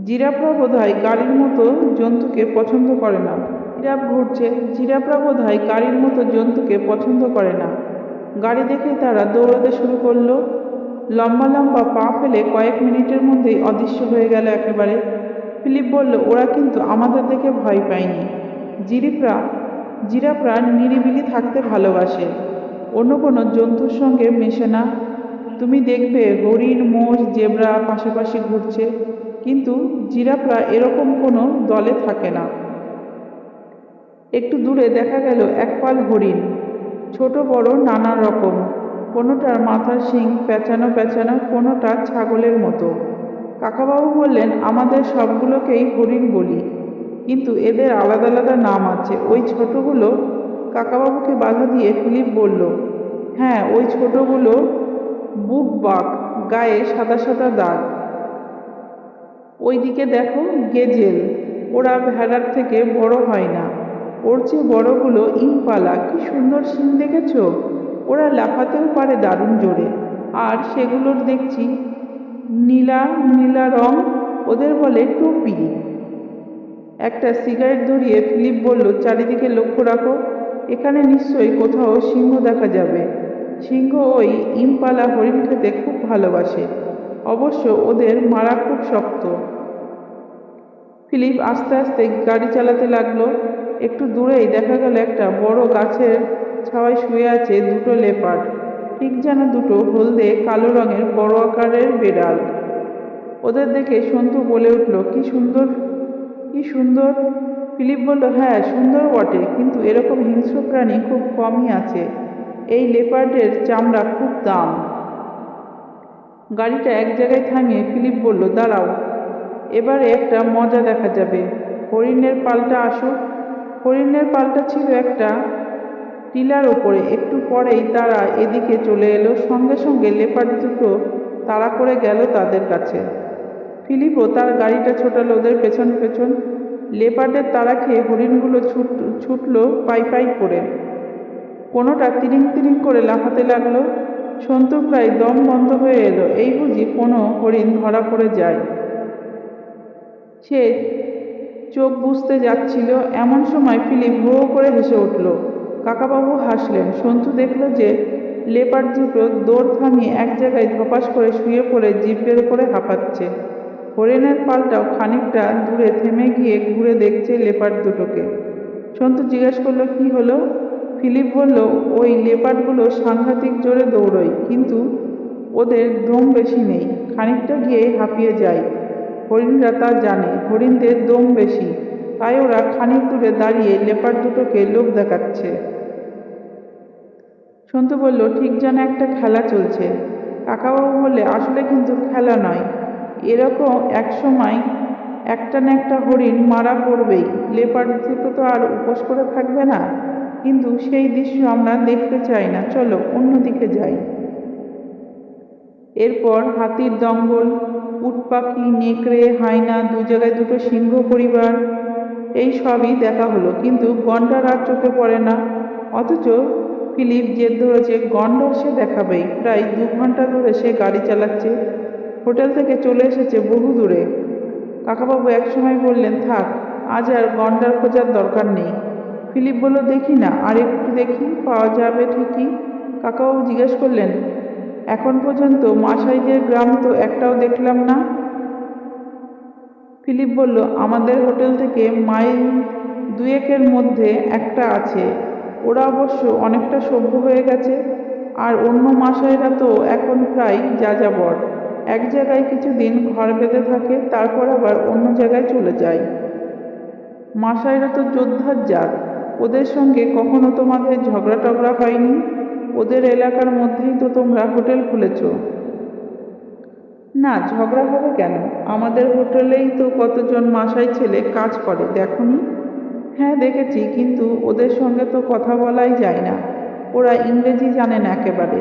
জিরাফরা বোধহয় গাড়ির মতো জন্তুকে পছন্দ করে না। জিরাফ ঘুরছে, জিরাফরা বোধহয় গাড়ির মতো জন্তুকে পছন্দ করে না। গাড়ি দেখে তারা দৌড়াতে শুরু করলো। লম্বা লম্বা পা ফেলে কয়েক মিনিটের মধ্যেই অদৃশ্য হয়ে গেল একেবারে। ফিলিপ বলল, ওরা কিন্তু আমাদের দেখে ভয় পায়নি। জিরাফরা নিরিবিলি থাকতে ভালোবাসে, অন্য কোনো জন্তুর সঙ্গে মেশে না। তুমি দেখবে হরিণ, মোষ, জেব্রা পাশাপাশি ঘুরছে, কিন্তু জিরাফরা এরকম কোনো দলে থাকে না। একটু দূরে দেখা গেল এক পাল হরিণ, ছোট বড় নানা রকম। কোনোটার মাথার শিং পেঁচানো পেঁচানো, কোনোটা ছাগলের মতো। কাকাবাবু বললেন, আমাদের সবগুলোকেই হরিণ বলি, কিন্তু এদের আলাদা আলাদা নাম আছে। ওই ছোটগুলো। কাকাবাবুকে বাধা দিয়ে ফিলিপ বলল, হ্যাঁ, ওই ছোটগুলো বুকবাক, গায়ে সাদা সাদা দাগ। ওই দিকে দেখো, গেজেল। ওরা ভেড়ার থেকে বড় হয় না। ওর চেয়ে বড়গুলো ইম্পালা, কি সুন্দর শিং দেখেছো? ওরা লাফাতেও পারে দারুণ জোরে। আর সেগুলোর দেখছি নীলা নীলা রং, ওদের বলে টুপি। একটা সিগারেট ধরিয়ে ফিলিপ বলল, চারিদিকে লক্ষ্য রাখো, এখানে নিশ্চয়ই কোথাও সিংহ দেখা যাবে। সিংহ ওই ইম্পালা হরিণ খেতে খুব ভালোবাসে, অবশ্য ওদের মারা খুব শক্ত। ফিলিপ আস্তে আস্তে গাড়ি চালাতে লাগলো। একটু দূরেই দেখা গেল একটা বড় গাছের ছাওয়ায় শুয়ে আছে দুটো লেপার্ড, ঠিক যেন দুটো হলদে কালো রঙের বড় আকারের বেড়াল। ওদের দেখে সন্তু বলে উঠল, কি সুন্দর, কি সুন্দর। ফিলিপ বলল, হ্যাঁ সুন্দর বটে, কিন্তু এরকম হিংস্র প্রাণী খুব কমই আছে। এই লেপার্ডের চামড়া খুব দাম। গাড়িটা এক জায়গায় থামিয়ে ফিলিপ বলল, দাঁড়াও, এবারে একটা মজা দেখা যাবে। হরিণের পালটা আসুক। হরিণের পালটা ছিল একটা টিলার ওপরে। একটু পরেই তারা এদিকে চলে এলো। সঙ্গে সঙ্গে লেপার্ড দুটো তাড়া করে গেল তাদের কাছে। ফিলিপও তার গাড়িটা ছোটালো ওদের পেছন পেছন। লেপার্ডের তাড়া খেয়ে হরিণগুলো ছুটলো পাই পাই করে। কোনোটা তিরিং তিরিং করে লাফাতে লাগলো। সন্তুর প্রায় দম বন্ধ হয়ে এলো। এই বুঝি কোনো হরিণ ধরা পড়ে যায়। সে চোখ বুজতে যাচ্ছিল, এমন সময় ফিলিপ হো হো করে হেসে উঠল। কাকাবাবু হাসলেন। সন্তু দেখল যে লেপার্ড দুটো দৌড় থামিয়ে এক জায়গায় ধপাস করে শুয়ে পড়ে জিভ বের করে হাঁপাচ্ছে। হরিণের পালটাও খানিকটা দূরে থেমে গিয়ে ঘুরে দেখছে লেপার্ড দুটোকে। সন্তু জিজ্ঞেস করলো, কি হলো? ফিলিপ বলল, ওই লেপার্ডগুলো সাংঘাতিক জোরে দৌড়য়, কিন্তু ওদের দম বেশি নেই, খানিকটা গিয়ে হাঁপিয়ে যায়। হরিণরা তা জানে, হরিণদের দম বেশি, তাই ওরা খানিক দূরে দাঁড়িয়ে লেপার্ড দুটোকে লোভ দেখাচ্ছে। সন্তু বলল, ঠিক যেন একটা খেলা চলছে। কাকাবাবু বললে, আসলে কিন্তু খেলা নয়, এরকম এক সময় একটা না একটা হরিণ মারা পড়বেই। লেপার্ড দুটো তো আর উপোস করে থাকবে না। কিন্তু সেই দৃশ্য আমরা দেখতে চাই না, চলো অন্যদিকে যাই। এরপর হাতির দঙ্গল, উট পাখি, নেকড়ে, হায়না, দু জায়গায় দুটো সিংহ পরিবার, এই সবই দেখা হলো, কিন্তু গন্ডার আর চোখে পড়ে না। অথচ ফিলিপ জেদ ধরেছে, গন্ডার সে দেখাবেই। প্রায় 2 ঘন্টা ধরে সে গাড়ি চালাচ্ছে। হোটেল থেকে চলে এসেছে বহু দূরে। কাকাবাবু একসময় বললেন, থাক, আজ আর গন্ডার খোঁজার দরকার নেই। ফিলিপ বলল, দেখি না, আর একটু দেখি, পাওয়া যাবে ঠিকই। কাকাবাবু জিজ্ঞেস করলেন, এখন পর্যন্ত মাসাইদের গ্রাম তো একটাও দেখলাম না। ফিলিপ বলল, আমাদের হোটেল থেকে মাইল 2-1-এর মধ্যে একটা আছে। ওরা অবশ্য অনেকটা সভ্য হয়ে গেছে, আর অন্য মাসাইরা তো এখন প্রায় যাযাবর। এক জায়গায় কিছুদিন ঘর বেঁধে থাকে, তারপর আবার অন্য জায়গায় চলে যায়। মাসাইরা তো যোদ্ধার জাত, ওদের সঙ্গে কখনো তোমাদের ঝগড়া টগড়া হয়নি? ওদের এলাকার মধ্যেই তো তোমরা হোটেল খুলেছ। না, ঝগড়া হবে কেন? আমাদের হোটেলেই তো কতজন মাসাই ছেলে কাজ করে, দেখোনি? হ্যাঁ দেখেছি, কিন্তু ওদের সঙ্গে তো কথা বলাই যায় না। ওরা ইংরেজি জানে না একেবারে।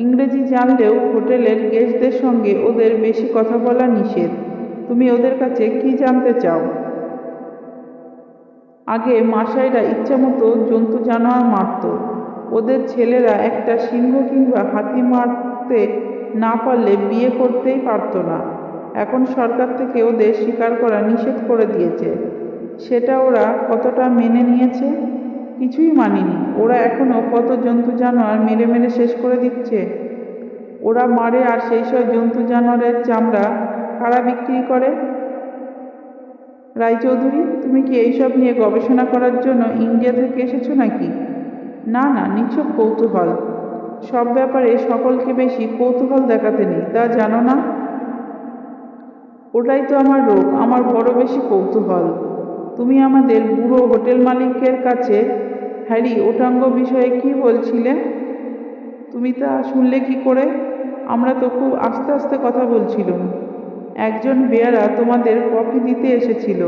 ইংরেজি জানলেও হোটেলের গেস্টদের সঙ্গে ওদের বেশি কথা বলা নিষেধ। তুমি ওদের কাছে কি জানতে চাও? আগে মাসাইরা ইচ্ছামতো জন্তু জানোয়ার মারত। ওদের ছেলেরা একটা সিংহ কিংবা হাতি মারতে না পারলে বিয়ে করতেই পারত না। এখন সরকার থেকে ওদের শিকার করা নিষেধ করে দিয়েছে। সেটা ওরা কতটা মেনে নিয়েছে? কিছুই মানেনি। ওরা এখনো কত জন্তু জানোয়ার মেরে মেরে শেষ করে দিচ্ছে। ওরা মারে আর সেই সব জন্তু জানোয়ারের চামড়া কারা বিক্রি করে? রায়চৌধুরী, তুমি কি এইসব নিয়ে গবেষণা করার জন্য ইন্ডিয়া থেকে এসেছো নাকি? না না, নিছক কৌতূহল। সব ব্যাপারে সকলকে বেশি কৌতূহল দেখাতে নেই, তা জানো না? ওটাই তো আমার রোগ, আমার বড় বেশি কৌতূহল। তুমি আমাদের বুড়ো হোটেল মালিকের কাছে হ্যারি ওটাঙ্গ বিষয়ে কি বলছিলে? তুমি তা শুনলে কি করে? আমরা তো খুব আস্তে আস্তে কথা বলছিলাম। একজন বেয়ারা তোমাদের কফি দিতে এসেছিল।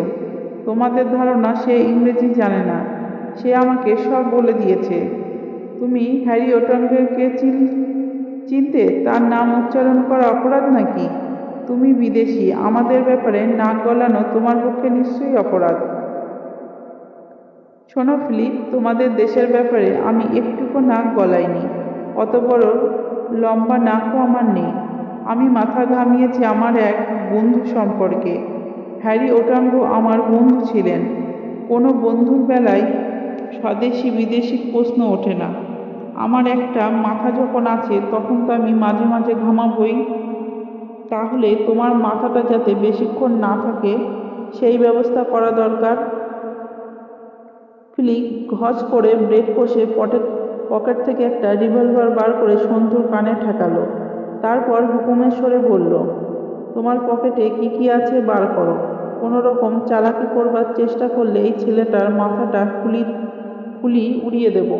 তোমাদের ধারণা সে ইংরেজি জানে না। সে আমাকে সব বলে দিয়েছে। তুমি হ্যারি ওটাঙ্গকে চিনতে? তার নাম উচ্চারণ করা অপরাধ নাকি? তুমি বিদেশি, আমাদের ব্যাপারে নাক গলানো তোমার পক্ষে নিশ্চয়ই অপরাধ। শোনো ফিলিপ, তোমাদের দেশের ব্যাপারে আমি একটুকু নাক গলাইনি। অত বড় লম্বা নাকও আমার নেই। আমি মাথা ঘামিয়েছি আমার এক বন্ধু সম্পর্কে। হ্যারি ওটাঙ্গ আমার বন্ধু ছিলেন। কোনো বন্ধুর বেলায় স্বদেশি বিদেশির প্রশ্ন ওঠে না। আমার একটা মাথা যখন আছে তখন তো আমি মাঝে মাঝে ঘামাবই। তাহলে তোমার মাথাটা যাতে বেশিক্ষণ না থাকে সেই ব্যবস্থা করা দরকার। ফিলিপ ঘস করে ব্রেক কষে পকেট থেকে একটা রিভলভার বার করে সন্তুর কানে ঠেকালো। তারপর হুকুমের স্বরে বলল, তোমার পকেটে কি কি আছে বার করো। কোনো রকম চালাকি করবার চেষ্টা করলে এই ছেলেটার মাথাটা খুলি উড়িয়ে দেব।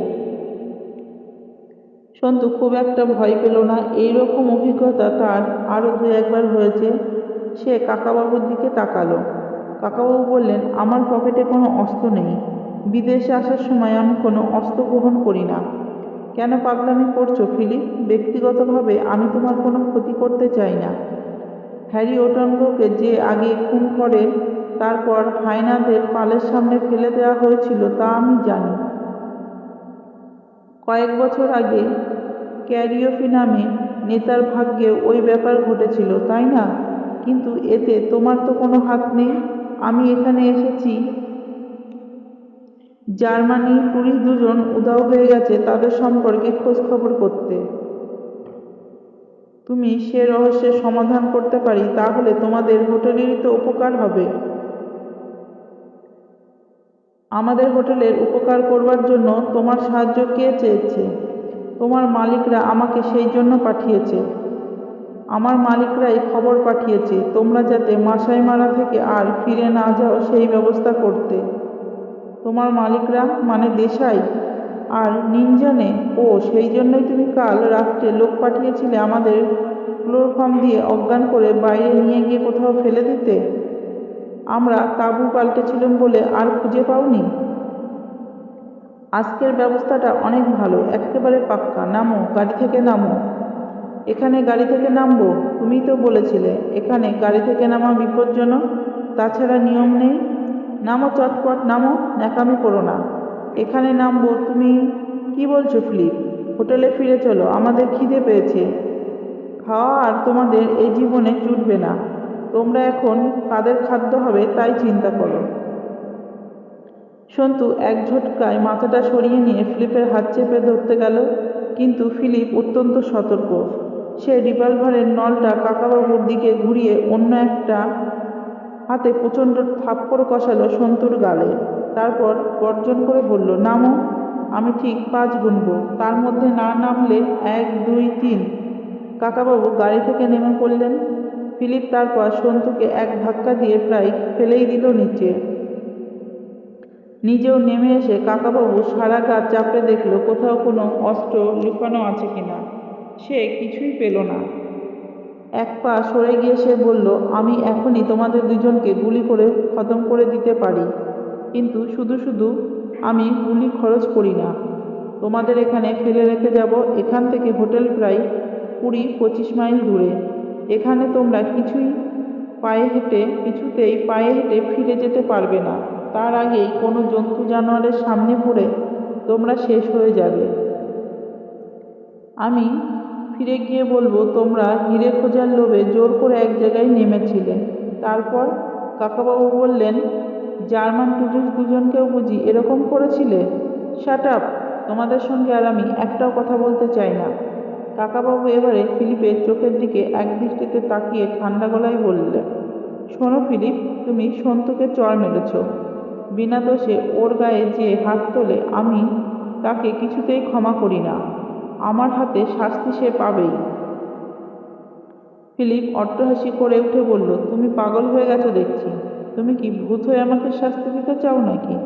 সন্তু খুব একটা ভয় পেল না। এইরকম অভিজ্ঞতা তার আরো দু একবার হয়েছে। সে কাকাবাবুর দিকে তাকালো। কাকাবাবু বললেন, আমার পকেটে কোনো অস্ত্র নেই। বিদেশে আসার সময় আমি কোনো অস্ত্র গ্রহণ করি না। কেন পাগলামি করছো ফিলিপ? ব্যক্তিগতভাবে আমি তোমার কোনো ক্ষতি করতে চাই না। হ্যারি ওটাঙ্গকে যে আগে খুন করে তারপর হায়নাদের পালের সামনে ফেলে দেওয়া হয়েছিল তা আমি জানি। কয়েক বছর আগে ক্যারিওফি নামে নেতার ভাগ্যে ওই ব্যাপার ঘটেছিল, তাই না? কিন্তু এতে তোমার তো কোনো হাত নেই। আমি এখানে এসেছি জার্মানি টুরিস্ট দুজন উধাও হয়ে গেছে তাদের সম্পর্কে খোঁজ খবর করতে। তুমি সে রহস্যের সমাধান করতে পারি তাহলে তোমাদের হোটেলেরই তো উপকার হবে। আমাদের হোটেলের উপকার করবার জন্য তোমার সাহায্য কে চেয়েছে? তোমার মালিকরা আমাকে সেই জন্য পাঠিয়েছে। আমার মালিকরাই খবর পাঠিয়েছে তোমরা যাতে মাসাইমারা থেকে আর ফিরে না যাও সেই ব্যবস্থা করতে। তোমার মালিকরা মানে দেশাই আর নিনজানে? ও, সেই জন্যই তুমি কাল রাত্রে লোক পাঠিয়েছিলে আমাদের ক্লোরোফর্ম দিয়ে অজ্ঞান করে বাইরে নিয়ে গিয়ে কোথাও ফেলে দিতে। আমরা তাঁবু পাল্টেছিলাম বলে আর খুঁজে পাওনি? আজকের ব্যবস্থাটা অনেক ভালো, একেবারে পাক্কা। নামো, গাড়ি থেকে নামো। এখানে গাড়ি থেকে নামবো? তুমিই তো বলেছিলে এখানে গাড়ি থেকে নামা বিপজ্জনক, তাছাড়া নিয়ম নেই। নামো চটপট, নামো, ন্যাকামি করো না। এখানে নামবো? তুমি কি বলছো ফিলিপ? হোটেলে ফিরে চলো, আমাদের খিদে পেয়েছে। খাওয়া আর তোমাদের এই জীবনে জুটবে না। তোমরা এখন কাদের খাদ্য হবে তাই চিন্তা করো। সন্তু এক ঝটকায় মাথাটা সরিয়ে নিয়ে ফিলিপের হাত চেপে ধরতে গেল, কিন্তু ফিলিপ অত্যন্ত সতর্ক। সে রিভলভারের নলটা কাকাবাবুর দিকে ঘুরিয়ে অন্য একটা হাতে প্রচণ্ড থাপ্পড় কষালো সন্তুর গালে। তারপর গর্জন করে বলল, নামো। আমি ঠিক 5 গুনব, তার মধ্যে না নামলে 1, 2, 3। কাকাবাবু গাড়ি থেকে নেমে পড়লেন। ফিলিপ তারপর সন্তুকে এক ধাক্কা দিয়ে প্রায় ফেলেই দিল নিচে। নিজেও নেমে এসে কাকাবাবু সারা গা চাপড়ে দেখল কোথাও কোনো অস্ত্র লুকানো আছে কিনা। সে কিছুই পেল না। এক পা সরে গিয়ে সে বলল, আমি এখনই তোমাদের দুজনকে গুলি করে খতম করে দিতে পারি, কিন্তু শুধু শুধু আমি গুলি খরচ করি না। তোমাদের এখানে ফেলে রেখে যাব। এখান থেকে হোটেল প্রায় 20-25 মাইল দূরে। এখানে তোমরা কিছুতেই পায়ে হেঁটে ফিরে যেতে পারবে না। তার আগেই কোনো জন্তু জানোয়ারের সামনে পড়ে তোমরা শেষ হয়ে যাবে। আমি ফিরে গিয়ে বলবো তোমরা হিরে খোঁজার লোভে জোর করে এক জায়গায় নেমেছিলে। তারপর কাকাবাবু বললেন, জার্মান টুরিস্ট দুজনকেও বুঝি এরকম করেছিলে? Shut up! তোমাদের সঙ্গে আর আমি একটাও কথা বলতে চাই না। কাকাবাবু এবারে ফিলিপের চোখের দিকে একদৃষ্টিতে তাকিয়ে ঠান্ডা গলায় বললেন, শোনো ফিলিপ, তুমি সন্তুকে চড় মেরেছ। বিনা দোষে ওর গায়ে যে হাত তোলে আমি তাকে কিছুতেই ক্ষমা করি না। আমার হাতে শাস্তি সে পাবেই। ফিলিপ অট্টহাসি করে উঠে বলল, তুমি পাগল হয়ে গেছো দেখছি। তুমি কি ভূত হয়ে আমাকে শাস্তি দিতে চাও নাকি?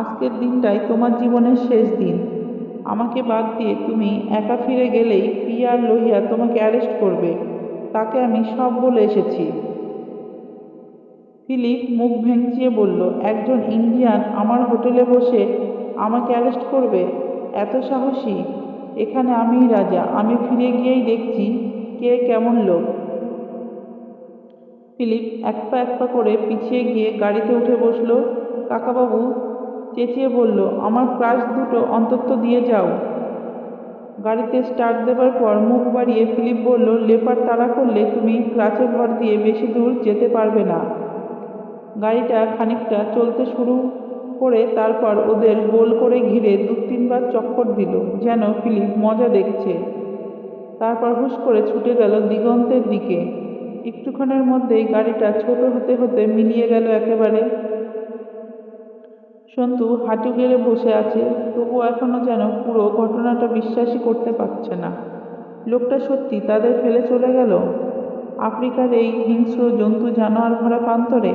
আজকের দিনটাই তোমার জীবনের শেষ দিন। আমাকে বাদ দিয়ে তুমি একা ফিরে গেলেই পিয়ার লোহিয়া তোমাকে অ্যারেস্ট করবে। তাকে আমি সব বলে এসেছি। ফিলিপ মুখ ভেঙচিয়ে বলল, একজন ইন্ডিয়ান আমার হোটেলে বসে আমাকে অ্যারেস্ট করবে? এত সাহসী? এখানে আমিই রাজা। আমি ফিরে গিয়েই দেখছি কে কেমন লোক। ফিলিপ এক পা করে পিছিয়ে গিয়ে গাড়িতে উঠে বসল। কাকাবাবু চেঁচিয়ে বলল, আমার ক্রাশ দুটো অন্তত দিয়ে যাও। গাড়িতে স্টার্ট দেবার পর মুখ বাড়িয়ে ফিলিপ বলল, লেপার তাড়া করলে তুমি ক্রাচে ভর দিয়ে বেশি দূর যেতে পারবে না। গাড়িটা খানিকটা চলতে শুরু করে তারপর ওদের গোল করে ঘিরে 2-3 বার চক্কর দিল, যেন ফিলিপ মজা দেখছে। তারপর হুশ করে ছুটে গেল দিগন্তের দিকে। একটুক্ষণের মধ্যেই গাড়িটা ছোট হতে হতে মিলিয়ে গেল একেবারে। সন্তু হাঁটু গেড়ে বসে আছে, তবু এখনো যেন পুরো ঘটনাটা বিশ্বাসই করতে পারছে না। লোকটা সত্যি তাদের ফেলে চলে গেল আফ্রিকার এই হিংস্র জন্তু জানোয়ার ভরা প্রান্তরে।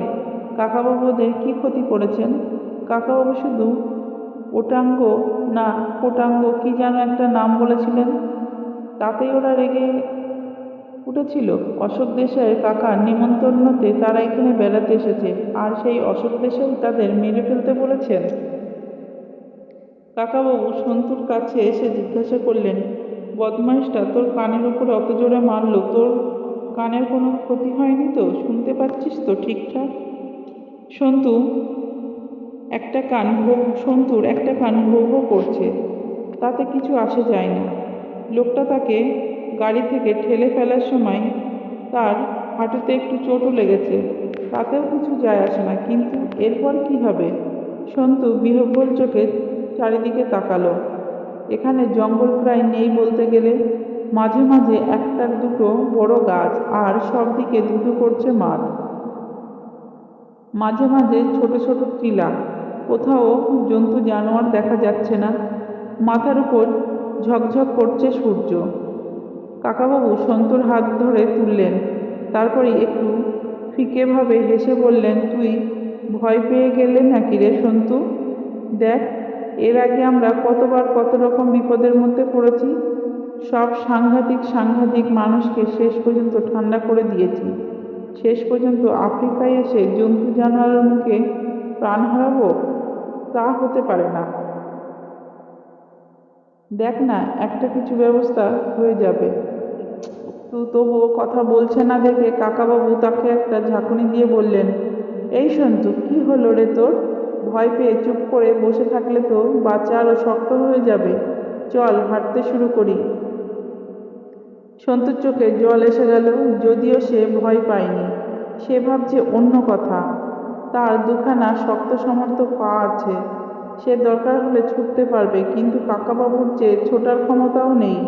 কাকাবাবু ওদের কি ক্ষতি করেছেন? কাকাবাবু শুধু ওটাঙ্গ না কোটাঙ্গ কি যেন একটা নাম বলেছিলেন, তাতেই ওরা রেগে উঠেছিল। অশোক দেশাইয়ের কাকার নিমন্ত্রণতে তারা এখানে বেড়াতে এসেছে, আর সেই অশোক দেশাই তাদের মেরে ফেলতে বলেছেন। কাকাবাবু সন্তুর কাছে এসে জিজ্ঞাসা করলেন, বদমাইশটা তোর কানের উপরে অত জোরে মারল, তোর কানের কোনো ক্ষতি হয়নি তো? শুনতে পাচ্ছিস তো ঠিকঠাক? সন্তুর একটা কান ভো ভো করছে, তাতে কিছু আসে যায় না। লোকটা তাকে গাড়ি থেকে ঠেলে ফেলার সময় তার হাঁটুতে একটু চোটও লেগেছে, তাতেও কিছু যায় আসে না। কিন্তু এরপর কি হবে? সন্তু বিহ্বল চোখে চারিদিকে তাকালো। এখানে জঙ্গল প্রায় নেই বলতে গেলে। মাঝে মাঝে একটার দুটো বড় গাছ, আর সব দিকে ধুধু করছে মাঠ। মাঝে মাঝে ছোট ছোট টিলা। কোথাও জন্তু জানোয়ার দেখা যাচ্ছে না। মাথার উপর ঝকঝক করছে সূর্য। কাকাবাবু সন্তুর হাত ধরে তুললেন, তারপরে একটু ফিকেভাবে হেসে বললেন, তুই ভয় পেয়ে গেলে নাকি রে সন্তু? দেখ, এর আগে আমরা কতবার কত রকম বিপদের মধ্যে পড়েছি। সব সাংঘাতিক সাংঘাতিক মানুষকে শেষ পর্যন্ত ঠান্ডা করে দিয়েছি। শেষ পর্যন্ত আফ্রিকায় এসে জন্তু জানোয়ারের মুখে প্রাণ হারাবো? তা হতে পারে না। দেখ না, একটা কিছু ব্যবস্থা হয়ে যাবে। তবুও কথা বলছে না দেখে কাকাবাবু তাকে একটা ঝাঁকুনি দিয়ে বললেন, এই সন্তু, কি হলো রে তোর? ভয় পেয়ে চুপ করে বসে থাকলে তো বাচ্চা আরো শক্ত হয়ে যাবে। চল হাঁটতে শুরু করি। সন্তুর চোখে জল এসে গেল, যদিও সে ভয় পায়নি। সে ভাবছে অন্য কথা। তার দুখানা শক্ত সমর্থ পা আছে, সে দরকার হলে ছুটতে পারবে, কিন্তু কাকাবাবুর চেয়ে ছোটার ক্ষমতাও নেই।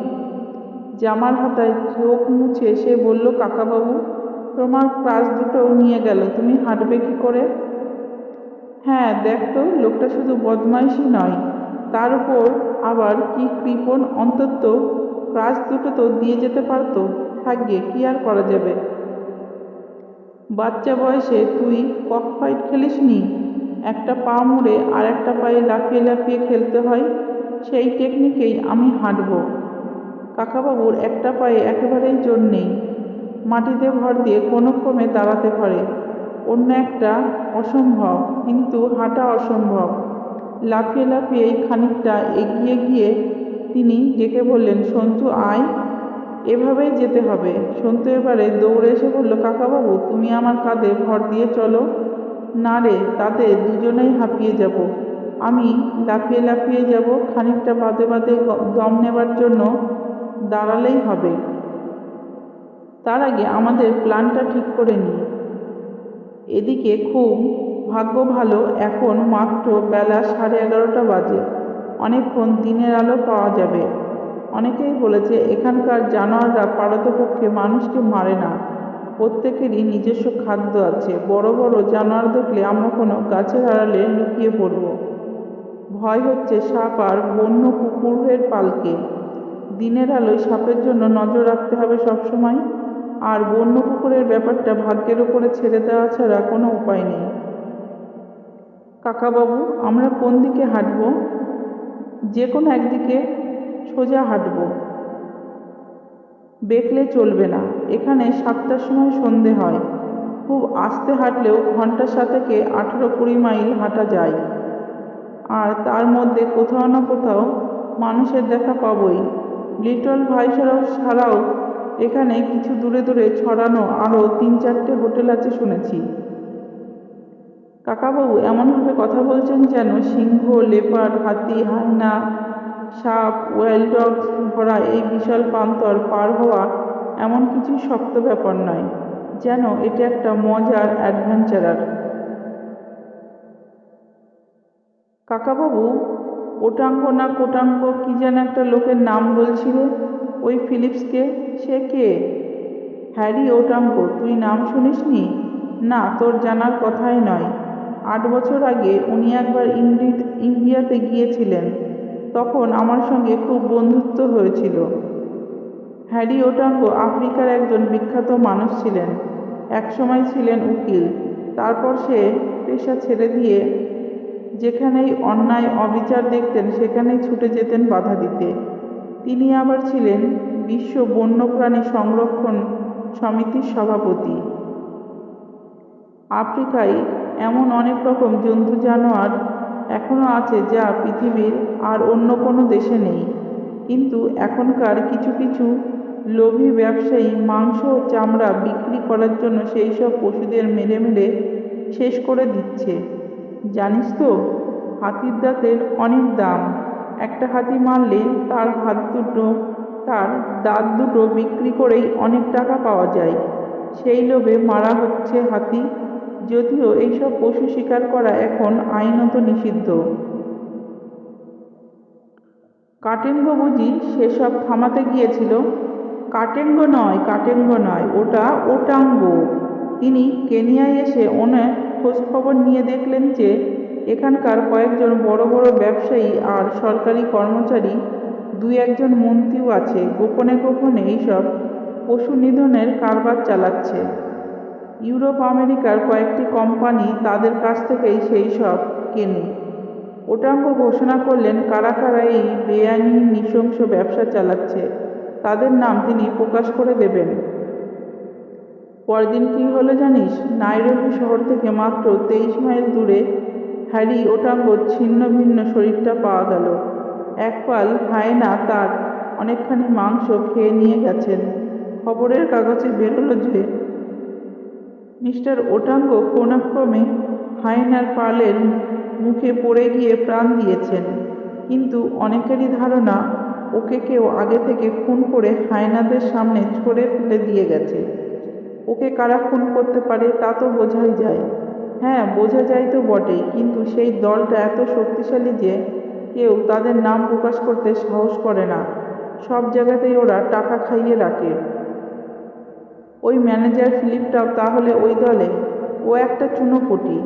জামার হাতায় চোখ মুছে সে বলল, কাকাবাবু, তোমার ক্রাশ দুটো নিয়ে গেল, তুমি হাঁটবে কি করে? হ্যাঁ, দেখ তো, লোকটা শুধু বদমাইশই নয়, তার উপর আবার কি কৃপণ। অন্তত ক্রাশ দুটো তো দিয়ে যেতে পারতো। থাকবে, কি আর করা যাবে। বাচ্চা বয়সে তুই কক ফাইট খেলিসনি? একটা পা মুড়ে আর একটা পায়ে লাফিয়ে লাফিয়ে খেলতে হয়, সেই টেকনিকেই আমি হাঁটবো। কাকাবাবুর একটা পায়ে একেবারেই জোর নেই, মাটিতে ভর দিয়ে কোনো ক্রমে দাঁড়াতে পারে। অন্য একটা অসম্ভব, কিন্তু হাঁটা অসম্ভব। লাফিয়ে লাফিয়ে খানিকটা এগিয়ে গিয়ে তিনি ডেকে বললেন, সন্তু আয়। এভাবেই যেতে হবে। সন্তু এবারে দৌড়ে এসে বলল, কাকাবাবু তুমি আমার কাঁধে ভর দিয়ে চলো। না রে, তাতে দুজনেই হাঁপিয়ে যাব। আমি লাফিয়ে লাফিয়ে যাব, খানিকটা বাদে বাদে দম নেবার জন্য দাঁড়ালেই হবে। তার আগে আমাদের প্ল্যানটা ঠিক করে নিই। এদিকে খুব ভাগ্য ভালো, এখন মাত্র বেলা 11:30 বাজে। অনেকক্ষণ দিনের আলো পাওয়া যাবে। অনেকেই বলেছে এখানকার জানোয়াররা পারতপক্ষে মানুষকে মারে না, প্রত্যেকেরই নিজস্ব খাদ্য আছে। বড় বড় জানোয়ার দেখলে আমরা কোনো গাছের আড়ালে লুকিয়ে পড়ব। ভয় হচ্ছে সাপ আর বন্য কুকুরের পালকে। দিনের আলোয় সাপের জন্য নজর রাখতে হবে সবসময়, আর বন্য কুকুরের ব্যাপারটা ভাগ্যের উপরে ছেড়ে দেওয়া ছাড়া কোনো উপায় নেই। কাকাবাবু আমরা কোন দিকে হাঁটব? যে কোনো একদিকে সোজা হাঁটব, বেঁকলে চলবে না। এখানে 7টার সময় সন্ধে হয়। খুব আস্তে হাঁটলেও ঘন্টা 7 18-20 মাইল হাঁটা যায়, আর তার মধ্যে কোথাও না কোথাও মানুষের দেখা পাবই। লিটল ভাইসরয় ছাড়াও এখানে কিছু দূরে দূরে ছড়ানো আরও 3-4টে হোটেল আছে শুনেছি। কাকাবাবু এমনভাবে কথা বলছেন যেন সিংহ, লেপার্ড, হাতি, হায়না, সাপ, ওয়াইল্ড ডগ ভরা এই বিশাল প্রান্তর পার হওয়া এমন কিছু শক্ত ব্যাপার নয়, যেন এটা একটা মজার অ্যাডভেঞ্চারার। কাকাবাবু ওটাঙ্গ না কোটাঙ্গ কি যেন একটা লোকের নাম বলছিলে, ওই ফিলিপসকে? সে কে? হ্যারি ওটাঙ্গ। তুই নাম শুনিসনি? না, তোর জানার কথাই নয়। 8 বছর আগে উনি একবার ইন্ডিয়াতে গিয়েছিলেন, তখন আমার সঙ্গে খুব বন্ধুত্ব হয়েছিল। হ্যারি ওটাঙ্গ আফ্রিকার একজন বিখ্যাত মানুষ ছিলেন। একসময় ছিলেন উকিল, তারপর সে পেশা ছেড়ে দিয়ে যেখানেই অন্যায় অবিচার দেখতেন সেখানেই ছুটে যেতেন বাধা দিতে। তিনি আবার ছিলেন বিশ্ব বন্যপ্রাণী সংরক্ষণ সমিতির সভাপতি। আফ্রিকায় এমন অনেক রকম জন্তু জানোয়ার এখনো আছে যা পৃথিবীর আর অন্য কোনো দেশে নেই, কিন্তু এখনকার কিছু কিছু লোভী ব্যবসায়ী মাংস ও চামড়া বিক্রি করার জন্য সেই সব পশুদের মেরে মেরে শেষ করে দিচ্ছে। জানিস তো, হাতির দাঁতের অনেক দাম। একটা হাতি মারলে তার দাঁত দুটো বিক্রি করেই অনেক টাকা পাওয়া যায়। সেই লোভে মারা হচ্ছে হাতি, যদিও এইসব পশু শিকার করা এখন আইনত নিষিদ্ধ। কাটেঙ্গ বুঝি সেসব থামাতে গিয়েছিল? কাটেঙ্গ নয়, ওটা ওটাঙ্গ। তিনি কেনিয়ায় এসে অনেক খোঁজখবর নিয়ে দেখলেন যে এখানকার কয়েকজন বড় বড় ব্যবসায়ী আর সরকারি কর্মচারী, 2-1জন মন্ত্রীও আছে, গোপনে গোপনে এইসব পশু নিধনের কারবার চালাচ্ছে। ইউরোপ আমেরিকার কয়েকটি কোম্পানি তাদের কাছ থেকেই সেই সব কেনে। ওটাঙ্গ ঘোষণা করলেন কারা কারা এই বেআইনি নৃশংস ব্যবসা চালাচ্ছে, তাদের নাম তিনি প্রকাশ করে দেবেন। পরদিন কি হলো জানিস? নাইরোবি শহর থেকে মাত্র 23 মাইল দূরে হ্যারি ওটাঙ্গর ছিন্ন ভিন্ন শরীরটা পাওয়া গেল। এক পাল হায়না তার অনেকখানি মাংস খেয়ে নিয়ে গেছেন। খবরের কাগজে বেরোলো যে মিস্টার ওটাঙ্গ কোনক্রমে হায়নার পালের মুখে পড়ে গিয়ে প্রাণ দিয়েছেন, কিন্তু অনেকেরই ধারণা ওকে কেউ আগে থেকে খুন করে হায়নাদের সামনে ছড়ে ফেলে দিয়ে গেছে। ওকে কারা খুন করতে পারে তা তো বোঝাই যায়। হ্যাঁ, বোঝা যায় তো বটেই, কিন্তু সেই দলটা এত শক্তিশালী যে কেউ তাদের নাম প্রকাশ করতে সাহস করে না। সব জায়গাতেই ওরা টাকা খাইয়ে রাখে। ওই ম্যানেজার ফিলিপটাও তাহলে ওই দলে? ও একটা চুনোপুঁটি।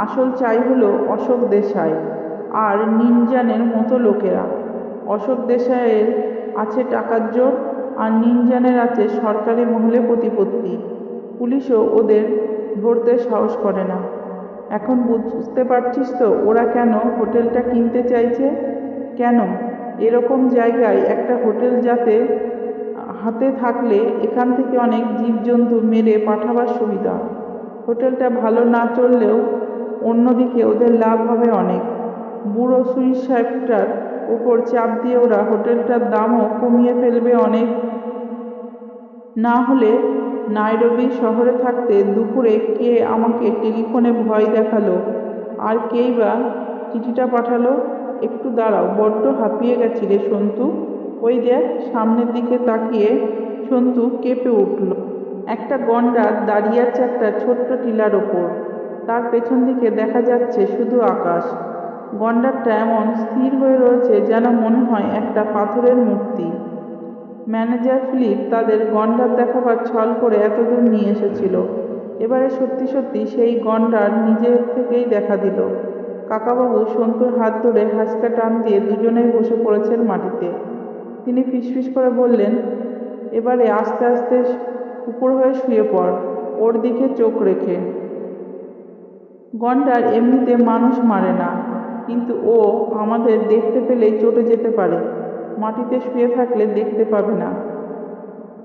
আসল চাই হলো অশোক দেশাই আর নিনজানের মতো লোকেরা। অশোক দেশাইয়ের আছে টাকার জোর, আর নিনজানের আছে সরকারি মহলে প্রতিপত্তি। পুলিশও ওদের ধরতে সাহস করে না। এখন বুঝতে পারছিস তো ওরা কেন হোটেলটা কিনতে চাইছে? কেন? এরকম জায়গায় একটা হোটেল যাতে হাতে থাকলে এখান থেকে অনেক জীবজন্তু মেরে পাঠাবার সুবিধা। হোটেলটা ভালো না চললেও অন্যদিকে ওদের লাভ হবে অনেক। বুড়ো সুইস সাহেবটার ওপর চাপ দিয়ে ওরা হোটেলটার দামও কমিয়ে ফেলবে অনেক। না হলে নাইরোবি শহরে থাকতে দুপুরে কে আমাকে টেলিফোনে ভয় দেখালো, আর কেই বা চিঠিটা পাঠালো। একটু দাঁড়াও, বড্ড হাঁপিয়ে গেছি রে সন্তু। ওই দেখ, সামনের দিকে তাকিয়ে সন্তু কেঁপে উঠল। একটা গন্ডার দাঁড়িয়ে আছে একটা ছোট্ট টিলার ওপর। তার পেছন দিকে দেখা যাচ্ছে শুধু আকাশ। গন্ডারটা এমন স্থির হয়ে রয়েছে যেন মনে হয় একটা পাথরের মূর্তি। ম্যানেজার ফিলিপ তাদের গন্ডার দেখাবার ছল করে এতদূর নিয়ে এসেছিল। এবারে সত্যি সত্যি সেই গন্ডার নিজের থেকেই দেখা দিল। কাকাবাবু সন্তুর হাত ধরে হাঁচকা টান দিয়ে দুজনেই বসে পড়েছেন মাটিতে। তিনি ফিসফিস করে বললেন, এবারে আস্তে আস্তে উপর হয়ে শুয়ে পড়, ওর দিকে চোখ রেখে। গন্ডার এমনিতে মানুষ মারে না, কিন্তু ও আমাদের দেখতে পেলেই চটে যেতে পারে। মাটিতে শুয়ে থাকলে দেখতে পাবে না।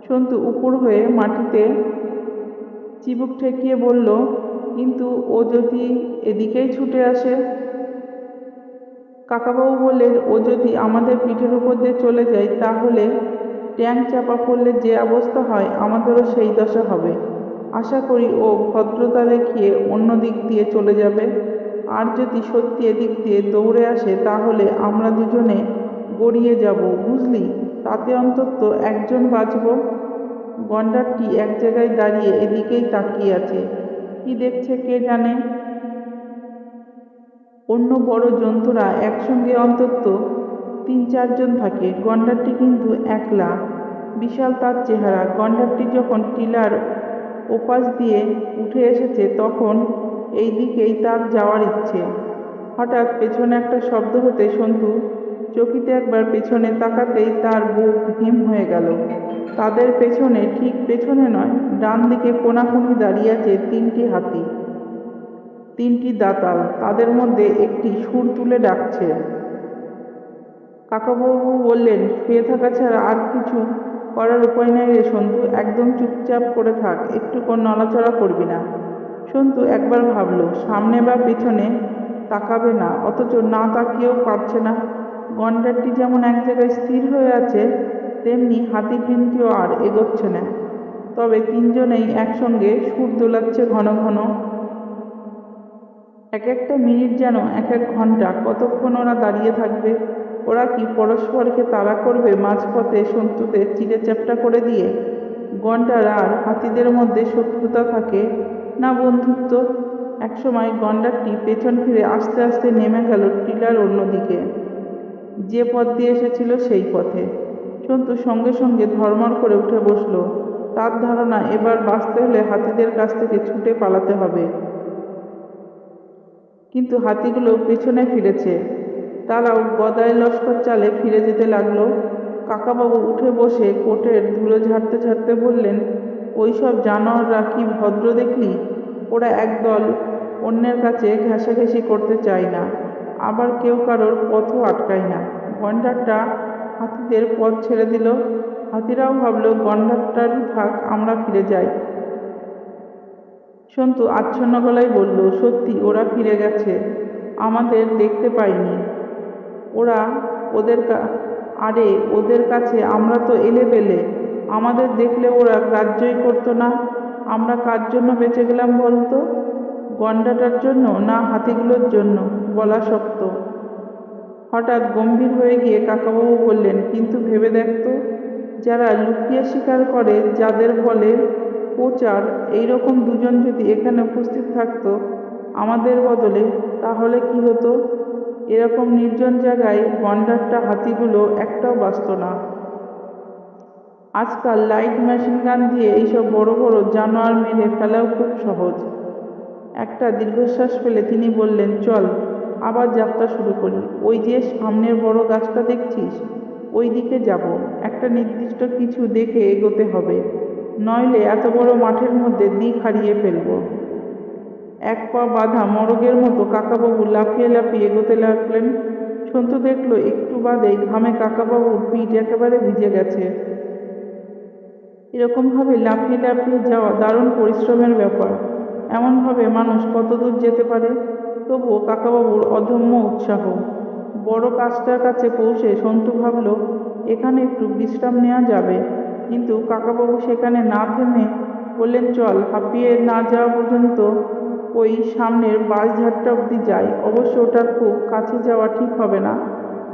সন্তু উপর হয়ে মাটিতে চিবুক ঠেকিয়ে বলল, কিন্তু ও যদি এদিকেই ছুটে আসে? কাকাবাবু বললেন, ও যদি আমাদের পিঠের উপর দিয়ে চলে যায় তাহলে ট্যাঙ্ক চাপা পড়লে যে অবস্থা হয় আমাদেরও সেই দশা হবে। আশা করি ও ভদ্রতা দেখিয়ে অন্য দিক দিয়ে চলে যাবে। আর যদি সত্যি এদিক দিয়ে দৌড়ে আসে তাহলে আমরা দুজনে গড়িয়ে যাব, বুঝলি? তাতে অন্তত একজন বাঁচব। গন্ডারটি এক জায়গায় দাঁড়িয়ে এদিকেই তাকিয়ে আছে। কি দেখছে কে জানে। অন্য বড় জন্তুরা একসঙ্গে অন্তত 3-4 জন থাকে, গন্ডারটি কিন্তু একলা। বিশাল তার চেহারা। গন্ডারটি যখন টিলার ওপাশ দিয়ে উঠে এসেছে তখন এই দিকেই তার যাওয়ার ইচ্ছে। হঠাৎ পেছনে একটা শব্দ হতে সন্তু চকিতে একবার পেছনে তাকাতেই তার বুক হিম হয়ে গেল। তাদের পেছনে, ঠিক পেছনে নয়, ডান দিকে কোনাকুনি দাঁড়িয়ে আছে 3টি হাতি। 3টি দাঁতাল। তাদের মধ্যে একটি সুর তুলে ডাকছে। কাকাবাবু বললেন, শুয়ে থাকা ছাড়া আর কিছু করার উপায় নেই রে সন্তু, একদম চুপচাপ করে থাক, একটু নড়াচড়া করবি না। সন্তু একবার ভাবলো, সামনে বা পেছনে তাকাবে না, অথচ না তাকিয়েও পারছে না। গন্ডারটি যেমন এক জায়গায় স্থির হয়ে আছে, তেমনি হাতি 3টিও আর এগোচ্ছে না। তবে 3জনেই একসঙ্গে সুর দোলাচ্ছে ঘন ঘন। এক একটা মিনিট যেন এক এক ঘন্টা। কতক্ষণ ওরা দাঁড়িয়ে থাকবে? ওরা কি পরস্পরকে তাড়া করবে মাঝপথে সন্তুতে চিড়ে চ্যাপ্টা করে দিয়ে? গন্ডার আর হাতিদের মধ্যে শত্রুতা থাকে না বন্ধুত্ব? একসময় গন্ডারটি পেছন ফিরে আস্তে আস্তে নেমে গেল টিলার অন্যদিকে, যে পথ দিয়ে এসেছিল সেই পথে। সন্তু সঙ্গে সঙ্গে ধর্মর করে উঠে বসল। তার ধারণা এবার বাঁচতে হলে হাতিদের কাছ থেকে ছুটে পালাতে হবে। কিন্তু হাতিগুলো পেছনে ফিরেছে। তারাও গদাই লস্কর চালে ফিরে যেতে লাগলো। কাকাবাবু উঠে বসে কোটের ধুলো ঝাড়তে ঝাড়তে বললেন, ওই সব জানোয়াররা কি ভদ্র দেখলি? ওরা একদল অন্যের কাছে ঘেঁষাঘেঁষি করতে চায় না, আবার কেউ কারোর পথও আটকায় না। গন্ডারটা হাতিদের পথ ছেড়ে দিল। হাতিরাও ভাবল, গন্ডারটারই থাক, আমরা ফিরে যাই। সন্তু আচ্ছন্ন গলায় বলল, সত্যি ওরা ফিরে গেছে, আমাদের দেখতে পায়নি। ওরা ওদের আরে ওদের কাছে আমরা তো এলেবেলে, আমাদের দেখলে ওরা গ্রাহ্যই করতো না। আমরা কার জন্য বেঁচে গেলাম বলতো? গন্ডারটার জন্য না হাতিগুলোর জন্য? বলা শক্ত। হঠাৎ গম্ভীর হয়ে গিয়ে কাকাবাবু বললেন, কিন্তু ভেবে দেখতো, যারা লুকিয়ে শিকার করে, যাদের বলে পোচার, এইরকম 2জন যদি এখানে উপস্থিত থাকতো আমাদের বদলে, তাহলে কি হতো? এরকম নির্জন জায়গায় গন্ডারটা হাতিগুলো একটাও বাঁচত না। আজকাল লাইট মেশিন গান দিয়ে এইসব বড় বড় জানোয়ার মেরে ফেলাও খুব সহজ। একটা দীর্ঘশ্বাস ফেলে তিনি বললেন, চল আবার যাত্রা শুরু করি। ওই যে সামনের বড় গাছটা দেখছিস, ওই দিকে যাব। একটা নির্দিষ্ট কিছু দেখে এগোতে হবে, নইলে এত বড় মাঠের মধ্যে দিক হারিয়ে ফেলব। এক পা বাঁধা মরগের মতো কাকাবাবু লাফিয়ে লাফিয়ে এগোতে লাগলেন। সন্তু দেখল একটু বাদেই ঘামে কাকাবাবুর পিঠ একেবারে ভিজে গেছে। এরকমভাবে লাফিয়ে লাফিয়ে যাওয়া দারুণ পরিশ্রমের ব্যাপার। এমনভাবে মানুষ কত দূর যেতে পারে? তবুও কাকাবাবুর অদম্য উৎসাহ। বড় কাজটার কাছে পৌঁছে সন্তু ভাবল এখানে একটু বিশ্রাম নেওয়া যাবে, কিন্তু কাকাবাবু সেখানে না থেমে বললেন, চল, হাঁপিয়ে না যাওয়া পর্যন্ত ওই সামনের বাঁশঝাড়টা অবধি যাই। অবশ্য ওটার খুব কাছে যাওয়া ঠিক হবে না,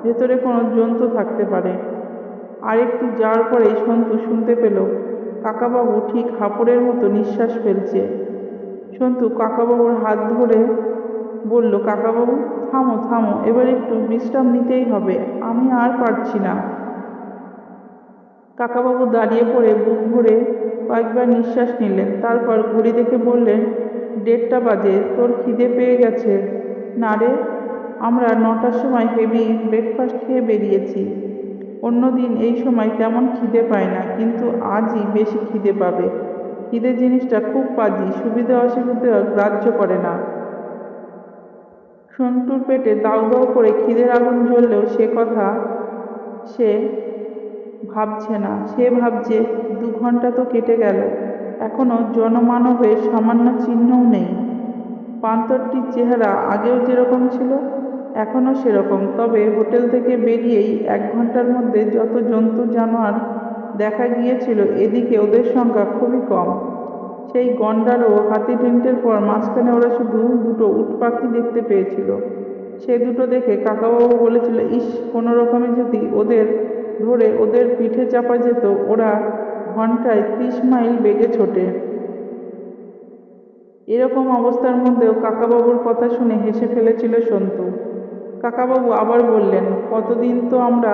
ভেতরে কোনো জন্তু থাকতে পারে। আর একটু যাওয়ার পরেই সন্তু শুনতে পেল কাকাবাবু ঠিক হাঁপড়ের মতো নিঃশ্বাস ফেলছে। সন্তু কাকাবাবুর হাত ধরে বলল, কাকাবাবু থামো থামো, এবার একটু বিশ্রাম নিতেই হবে, আমি আর পারছি না। কাকাবাবু দাঁড়িয়ে পড়ে বুক ভরে কয়েকবার নিঃশ্বাস নিলেন, তারপর ঘড়ি দেখে বললেন, 1:30 বাজে, তোর খিদে পেয়ে গেছে? না রে, আমরা 9টার সময় হেভি ব্রেকফাস্ট খেয়ে বেরিয়েছি। অন্যদিন এই সময় তেমন খিদে পায় না, কিন্তু আজই বেশি খিদে পাবে। খিদে জিনিসটা খুব পাজি, সুবিধা অসুবিধা গ্রাহ্য করে না। সন্তুর পেটে দাউ দাউ করে খিদের আগুন জ্বললেও সে কথা সে ভাবছে না। সে ভাবছে 2 ঘন্টা তো কেটে গেল, এখনো জনমানবের সামান্য চিহ্নও নেই। প্রান্তরটির চেহারা আগেও যেরকম ছিল এখনো সেরকম, তবে হোটেল থেকে বেরিয়েই 1 ঘন্টার মধ্যে যত জন্তু জানোয়ার দেখা গিয়েছিল এদিকে ওদের সংখ্যা খুবই কম। সেই গন্ডার ও হাতিডিন্টের পর মাঝখানে ওরা শুধু 2টো উট পাখি দেখতে পেয়েছিল। সে দুটো দেখে কাকাবাবু বলেছিল, ইস, কোনো রকমে যদি ওদের ধরে ওদের পিঠে চাপা যেত। ওরা ঘন্টায় 30 মাইল বেগে ছোটে। এরকম অবস্থার মধ্যেও কাকাবাবুর কথা শুনে হেসে ফেলেছিল সন্তু। কাকাবাবু আবার বললেন, কতদিন তো আমরা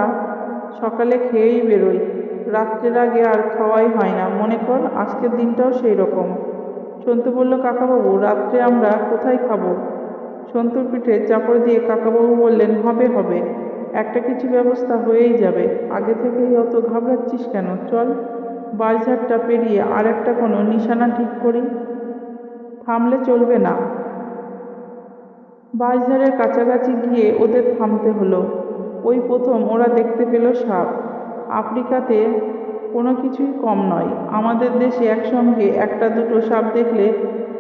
সকালে খেয়েই বেরোই, রাত্রের আগে আর খাওয়াই হয় না। মনে কর আজকের দিনটাও সেই রকম। সন্তু বলল, কাকাবাবু, রাত্রে আমরা কোথায় খাবো? সন্তুর পিঠে চাপড় দিয়ে কাকাবাবু বললেন, হবে হবে, একটা কিছু ব্যবস্থা হয়েই যাবে। আগে থেকেই অত ঘাবড়াচ্ছিস কেন? চল, বাঁশঝাড়টা পেরিয়ে আর একটা কোনো নিশানা ঠিক করি। থামলে চলবে না। বাঁশঝাড়ের কাছাকাছি গিয়ে ওদের থামতে হলো। ওই প্রথম ওরা দেখতে পেল সাপ। আফ্রিকাতে কোনো কিছুই কম নয়। আমাদের দেশে একসঙ্গে একটা দুটো সাপ দেখলে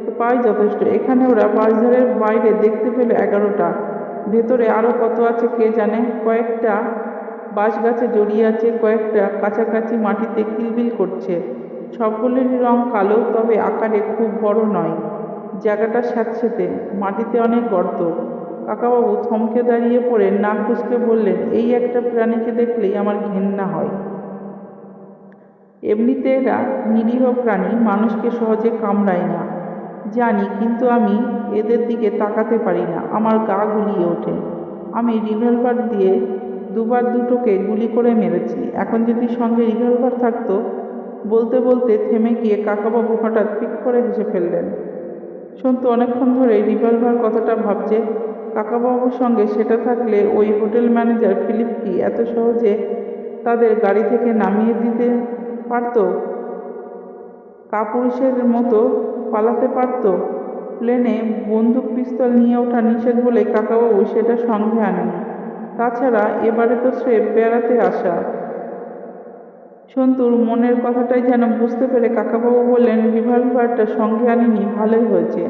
তো পাই যথেষ্ট, এখানে ওরা বাঁশঝাড়ের বাইরে দেখতে পেল 11টা। ভেতরে আরও কত আছে কে জানে। কয়েকটা বাঁশ গাছে জড়িয়ে আছে, কয়েকটা কাছাকাছি মাটিতে কিলবিল করছে। সবগুলিরই রং কালো, তবে আকারে খুব বড় নয়। জায়গাটা স্যাঁতসেঁতে, মাটিতে অনেক গর্ত। কাকাবাবু থমকে দাঁড়িয়ে পড়ে নাক কুঁচকে বললেন, এই একটা প্রাণীকে দেখলেই আমার ঘেন্না হয়। এমনিতে এরা নিরীহ প্রাণী, মানুষকে সহজে কামড়ায় না জানি, কিন্তু আমি এদের দিকে তাকাতে পারি না, আমার গা গুলিয়ে ওঠে। আমি রিভলভার দিয়ে 2বার দুটোকে গুলি করে মেরেছি, এখন যদি সঙ্গে রিভলভার থাকতো। বলতে বলতে থেমে গিয়ে কাকাবাবু হঠাৎ পিক করে হেসে ফেললেন। সন্তু অনেকক্ষণ ধরে রিভলভার কথাটা ভাবছে। কাকাবাবুর সঙ্গে সেটা থাকলে ওই হোটেল ম্যানেজার ফিলিপ কি এত সহজে তাদের গাড়ি থেকে নামিয়ে দিতে পারত? কাপুরুষের মতো পালাতে পারত? প্লেনে বন্দুক পিস্তল নিয়ে ওঠা নিষেধ বলে কাকাবাবু সেটা সঙ্গে আনেনি। তাছাড়া এবারে তো স্রেফ বেড়াতে আসা। সন্তুর মনের কথাটাই যেন বুঝতে পেরে কাকাবাবু বললেন, রিভলভারটা সঙ্গে আনিনি, ভালোই হয়েছে।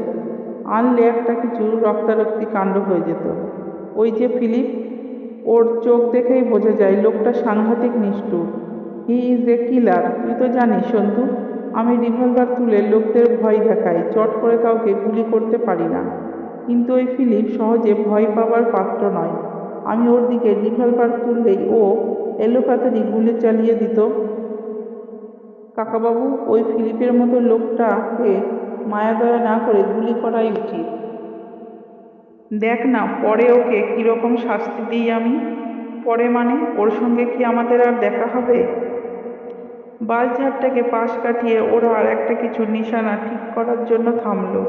আনলে একটা কিছু রক্তারক্তি কাণ্ড হয়ে যেত। ওই যে ফিলিপ, ওর চোখ দেখেই বোঝা যায় লোকটা সাংঘাতিক নিষ্ঠুর। হি ইজ এ কিলার। তুই তো জানিস সন্তু, আমি রিভলভার তুলে লোকদের ভয় দেখাই, চট করে কাউকে গুলি করতে পারি না। কিন্তু ওই ফিলিপ সহজে ভয় পাবার পাত্র নয়। আমি ওর দিকে রিভলভার তুললেই ও এলোপাতাড়ি গুলি চালিয়ে দিত। কাকাবাবু, ওই ফিলিপের মতো লোকটাকে মায়াদয়া না করে গুলি করাই উচিত। দেখ না পরে ওকে কিরকম শাস্তি দিই আমি। পরে মানে? ওর সঙ্গে কি আমাদের আর দেখা হবে? বাঁশঝাড়টাকে পাশ কাটিয়ে ওরা আর একটা কিছু নিশানা ঠিক করার জন্য থামলো।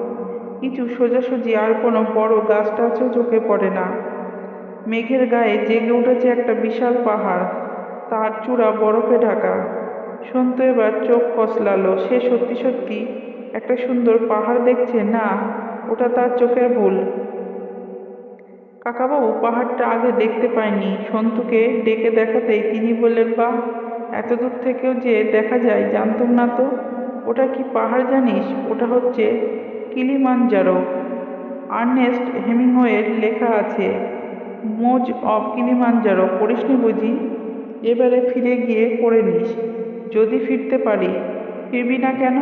কিছু সোজাসুজি আর কোনো বড় গাছ টাছও চোখে পড়ে না। মেঘের গায়ে জেগে উঠেছে একটা বিশাল পাহাড়, তার চূড়া বরফে ঢাকা। সন্তু এবার চোখ কসলালো। সে সত্যি সত্যি একটা সুন্দর পাহাড় দেখছে না, ওটা তার চোখের ভুল। কাকাবাবু পাহাড়টা আগে দেখতে পায়নি। সন্তুকে ডেকে দেখাতেই তিনি বললেন, বাহ, এত দূর থেকেও যে দেখা যায় জানতুম না তো। ওটা কি পাহাড় জানিস? ওটা হচ্ছে কিলিমাঞ্জারো। আর্নেস্ট হেমিংওয়ের লেখা আছে, মোজ অব কিলিমাঞ্জারো। পড়িসনি বুঝি? এবারে ফিরে গিয়ে পড়ে নিস। যদি ফিরতে পারি। ফিরবি না কেন?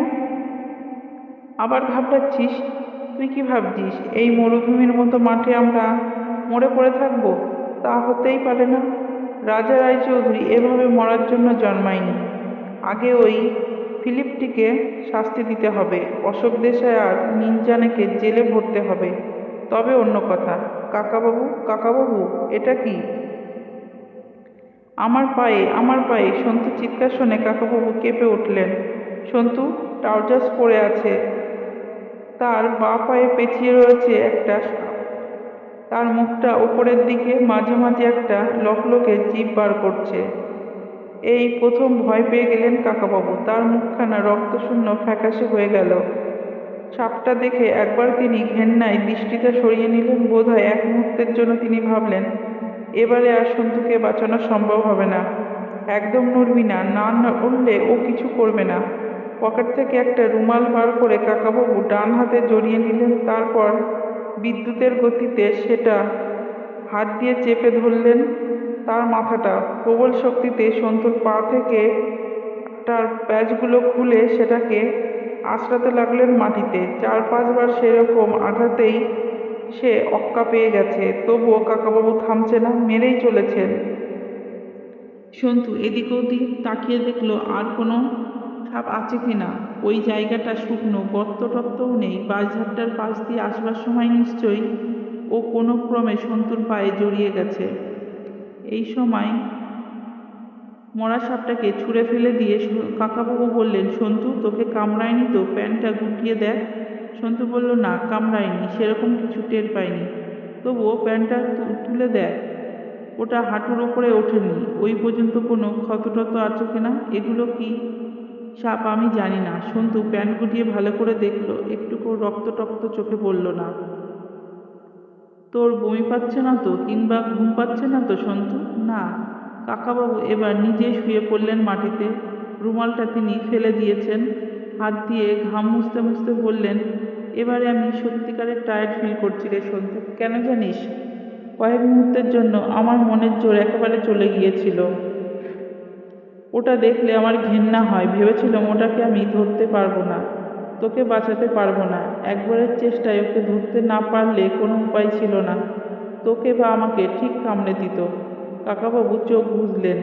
আবার ঘাবড়াচ্ছিস? তুই কি ভাবছিস এই মরুভূমির মতো মাঠে আমরা মরে পড়ে থাকবো? তা হতেই পারে না। রাজা রায়চৌধুরী এভাবে মরার জন্য জন্মায়নি। আগে ওই ফিলিপটিকে শাস্তি দিতে হবে, অশোক দেশাই আর নিনজানেকে জেলে ভরতে হবে, তবে অন্য কথা। কাকাবাবু, কাকাবাবু, এটা কি? আমার পায়ে, আমার পায়ে! সন্তু চিৎকার শুনে কাকাবাবু কেঁপে উঠলেন। সন্তু ট্রাউজার্স পরে আছে, তার বাঁ পায়ে পেঁচিয়ে রয়েছে একটা সাপ। তার মুখটা উপরের দিকে, মাঝে মাঝে একটা লকলকে জিভ বার করছে। এই প্রথম ভয় পেয়ে গেলেন কাকাবাবু। তার মুখখানা রক্তশূন্য ফ্যাকাশে হয়ে গেল। সাপটা দেখে একবার তিনি ঘেন্নায় দৃষ্টিটা সরিয়ে নিলেন। বোধহয় এক মুহূর্তের জন্য তিনি ভাবলেন, এবারে আর সন্তুকে বাঁচানো সম্ভব হবে না। একদম নড়বি না, না নড়লে ও কিছু করবে না। পকেট থেকে একটা রুমাল বার করে কাকাবাবু ডান হাতে জড়িয়ে নিলেন। তারপর বিদ্যুতের গতিতে সেটা হাত দিয়ে চেপে ধরলেন তার মাথাটা। প্রবল শক্তিতে সন্তুর পা থেকে তার প্যাচগুলো খুলে সেটাকে আঁচড়াতে লাগলেন মাটিতে। 4-5 বার সেরকম আঘাতেই সে অক্কা পেয়ে গেছে, তবুও কাকাবাবু থামছে না, মেরেই চলেছেন। সন্তু এদিক ওদিক তাকিয়ে দেখলো আর কোনো সাপ আছে কিনা। ওই জায়গাটা শুকনো, গর্ত টর্তও নেই। বাঁশঝাড়টার পাশ দিয়ে আসবার সময় নিশ্চয়ই ও কোনো ক্রমে সন্তুর পায়ে জড়িয়ে গেছে। এই সময় মরা সাপটাকে ছুঁড়ে ফেলে দিয়ে কাকাবাবু বললেন, সন্তু তোকে কামড়ায়নি তো? প্যান্টটা গুটিয়ে দেখ। সন্তু বলল, না কামড়ায়নি, সেরকম কিছু টের পাইনি। তবুও প্যান্টটা তুলে দেখ, ওটা হাঁটুর ওপরে ওঠেনি। ওই পর্যন্ত কোনো ক্ষতটত আছে কিনা? এগুলো কি সাপ আমি জানি না। সন্তু প্যান্ট গুটিয়ে ভালো করে দেখলো, একটুকু রক্ত টক্ত চোখে পড়ল না। তোর বমি পাচ্ছে না তো, কিংবা ঘুম পাচ্ছে না তো সন্তু? না। কাকাবাবু এবার নিজেই শুয়ে পড়লেন মাটিতে। রুমালটা তিনি ফেলে দিয়েছেন। হাত দিয়ে ঘাম মুছতে মুছতে বললেন, এবারে আমি সত্যিকারের টায়ার্ড ফিল করছি রে সন্তু। কেন জানিস? কয়েক মুহূর্তের জন্য আমার মনের জোর একেবারে চলে গিয়েছিল। ওটা দেখলে আমার ঘেন্না হয়। ভেবেছিলাম ওটাকে আমি ধরতে পারবো না, তোকে বাঁচাতে পারবো না। একবারের চেষ্টায় ওকে ধরতে না পারলে কোনো উপায় ছিল না, তোকে বা আমাকে ঠিক কামড়ে দিত। কাকাবাবু চোখ বুজলেন।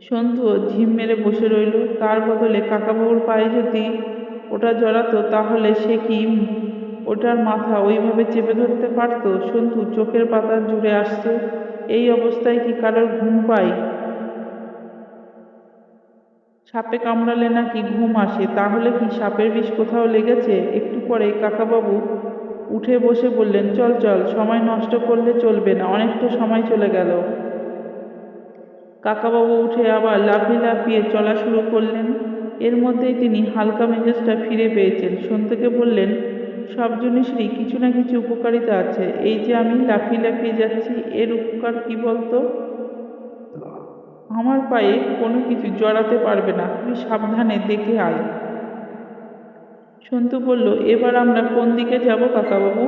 সন্তুও ঝিম মেরে বসে রইল। তার বদলে কাকাবাবুর পায়ে যদি ওটা জড়াতো তাহলে সে কি ওটার মাথা ওইভাবে চেপে ধরতে পারত? সন্তু চোখের পাতা জুড়ে আসছে। এই অবস্থায় কি কারোর ঘুম পায়? সাপে কামড়ালে নাকি ঘুম আসে। তাহলে কি সাপের বিষ কোথাও লেগেছে? একটু পরে কাকাবাবু উঠে বসে বললেন, চল চল, সময় নষ্ট করলে চলবে না, অনেকটা সময় চলে গেল। কাকাবাবু উঠে আবার লাফিয়ে লাফিয়ে চলা শুরু করলেন। এর মধ্যেই তিনি হালকা মেজাজটা ফিরে পেয়েছেন। সন্তুকে বললেন, সব জিনিসেরই কিছু না কিছু উপকারিতা আছে। এই যে আমি লাফিয়ে লাফিয়ে যাচ্ছি, এর উপকার কি বলতো? আমার পায়ে কোনো কিছু জড়াতে পারবে না, তুই সাবধানে দেখে আয়। সন্তু বলল, এবার আমরা কোন দিকে যাব কাকাবাবু?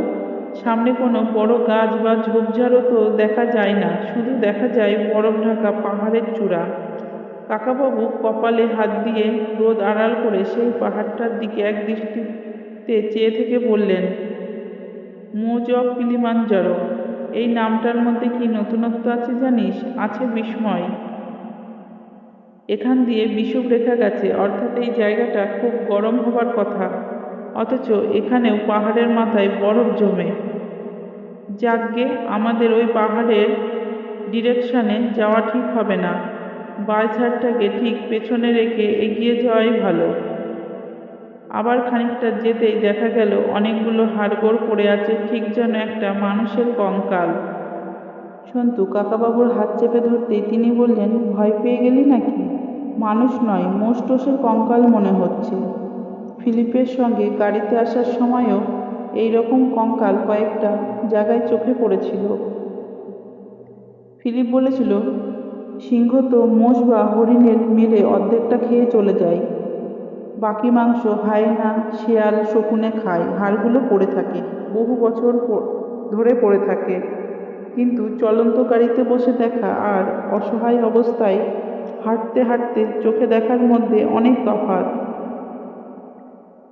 সামনে কোনো বড় গাছ বা ঝোপঝাড়ও তো দেখা যায় না, শুধু দেখা যায় বরফ ঢাকা পাহাড়ের চূড়া। কাকাবাবু কপালে হাত দিয়ে রোদ আড়াল করে সেই পাহাড়টার দিকে এক দৃষ্টিতে চেয়ে থেকে বললেন, মোজ অফ কিলিমাঞ্জারো। এই নামটার মধ্যে কি নতুনত্ব আছে জানিস? আছে বিস্ময়। এখান দিয়ে বিষুব রেখা গেছে, অর্থাৎ এই জায়গাটা খুব গরম হবার কথা, অথচ এখানেও পাহাড়ের মাথায় বরফ জমে। যাকগে, আমাদের ওই পাহাড়ের ডিরেকশনে যাওয়া ঠিক হবে না। বাঁশঝাড়টাকে ঠিক পেছনে রেখে এগিয়ে যাওয়াই ভালো। আবার খানিকটা যেতেই দেখা গেল অনেকগুলো হাড়গোড় পড়ে আছে, ঠিক যেন একটা মানুষের কঙ্কাল। সন্তু কাকাবাবুর হাত চেপে ধরতেই তিনি বললেন, ভয় পেয়ে গেলি নাকি? মানুষ নয়, মোষ টোষের কঙ্কাল মনে হচ্ছে। ফিলিপের সঙ্গে গাড়িতে আসার সময়ও এই রকম কঙ্কাল কয়েকটা জায়গায় চোখে পড়েছিল। ফিলিপ বলেছিল, সিংহ তো মোষ বা হরিণের মেরে অর্ধেকটা খেয়ে চলে যায়। বাকি মাংস হায়েনা, শেয়াল, শকুনে খায়। হাড়গুলো পড়ে থাকে, বহু বছর ধরে পড়ে থাকে। কিন্তু চলন্ত গাড়িতে বসে দেখা আর অসহায় অবস্থায় হাঁটতে হাঁটতে চোখে দেখার মধ্যে অনেক তফাৎ।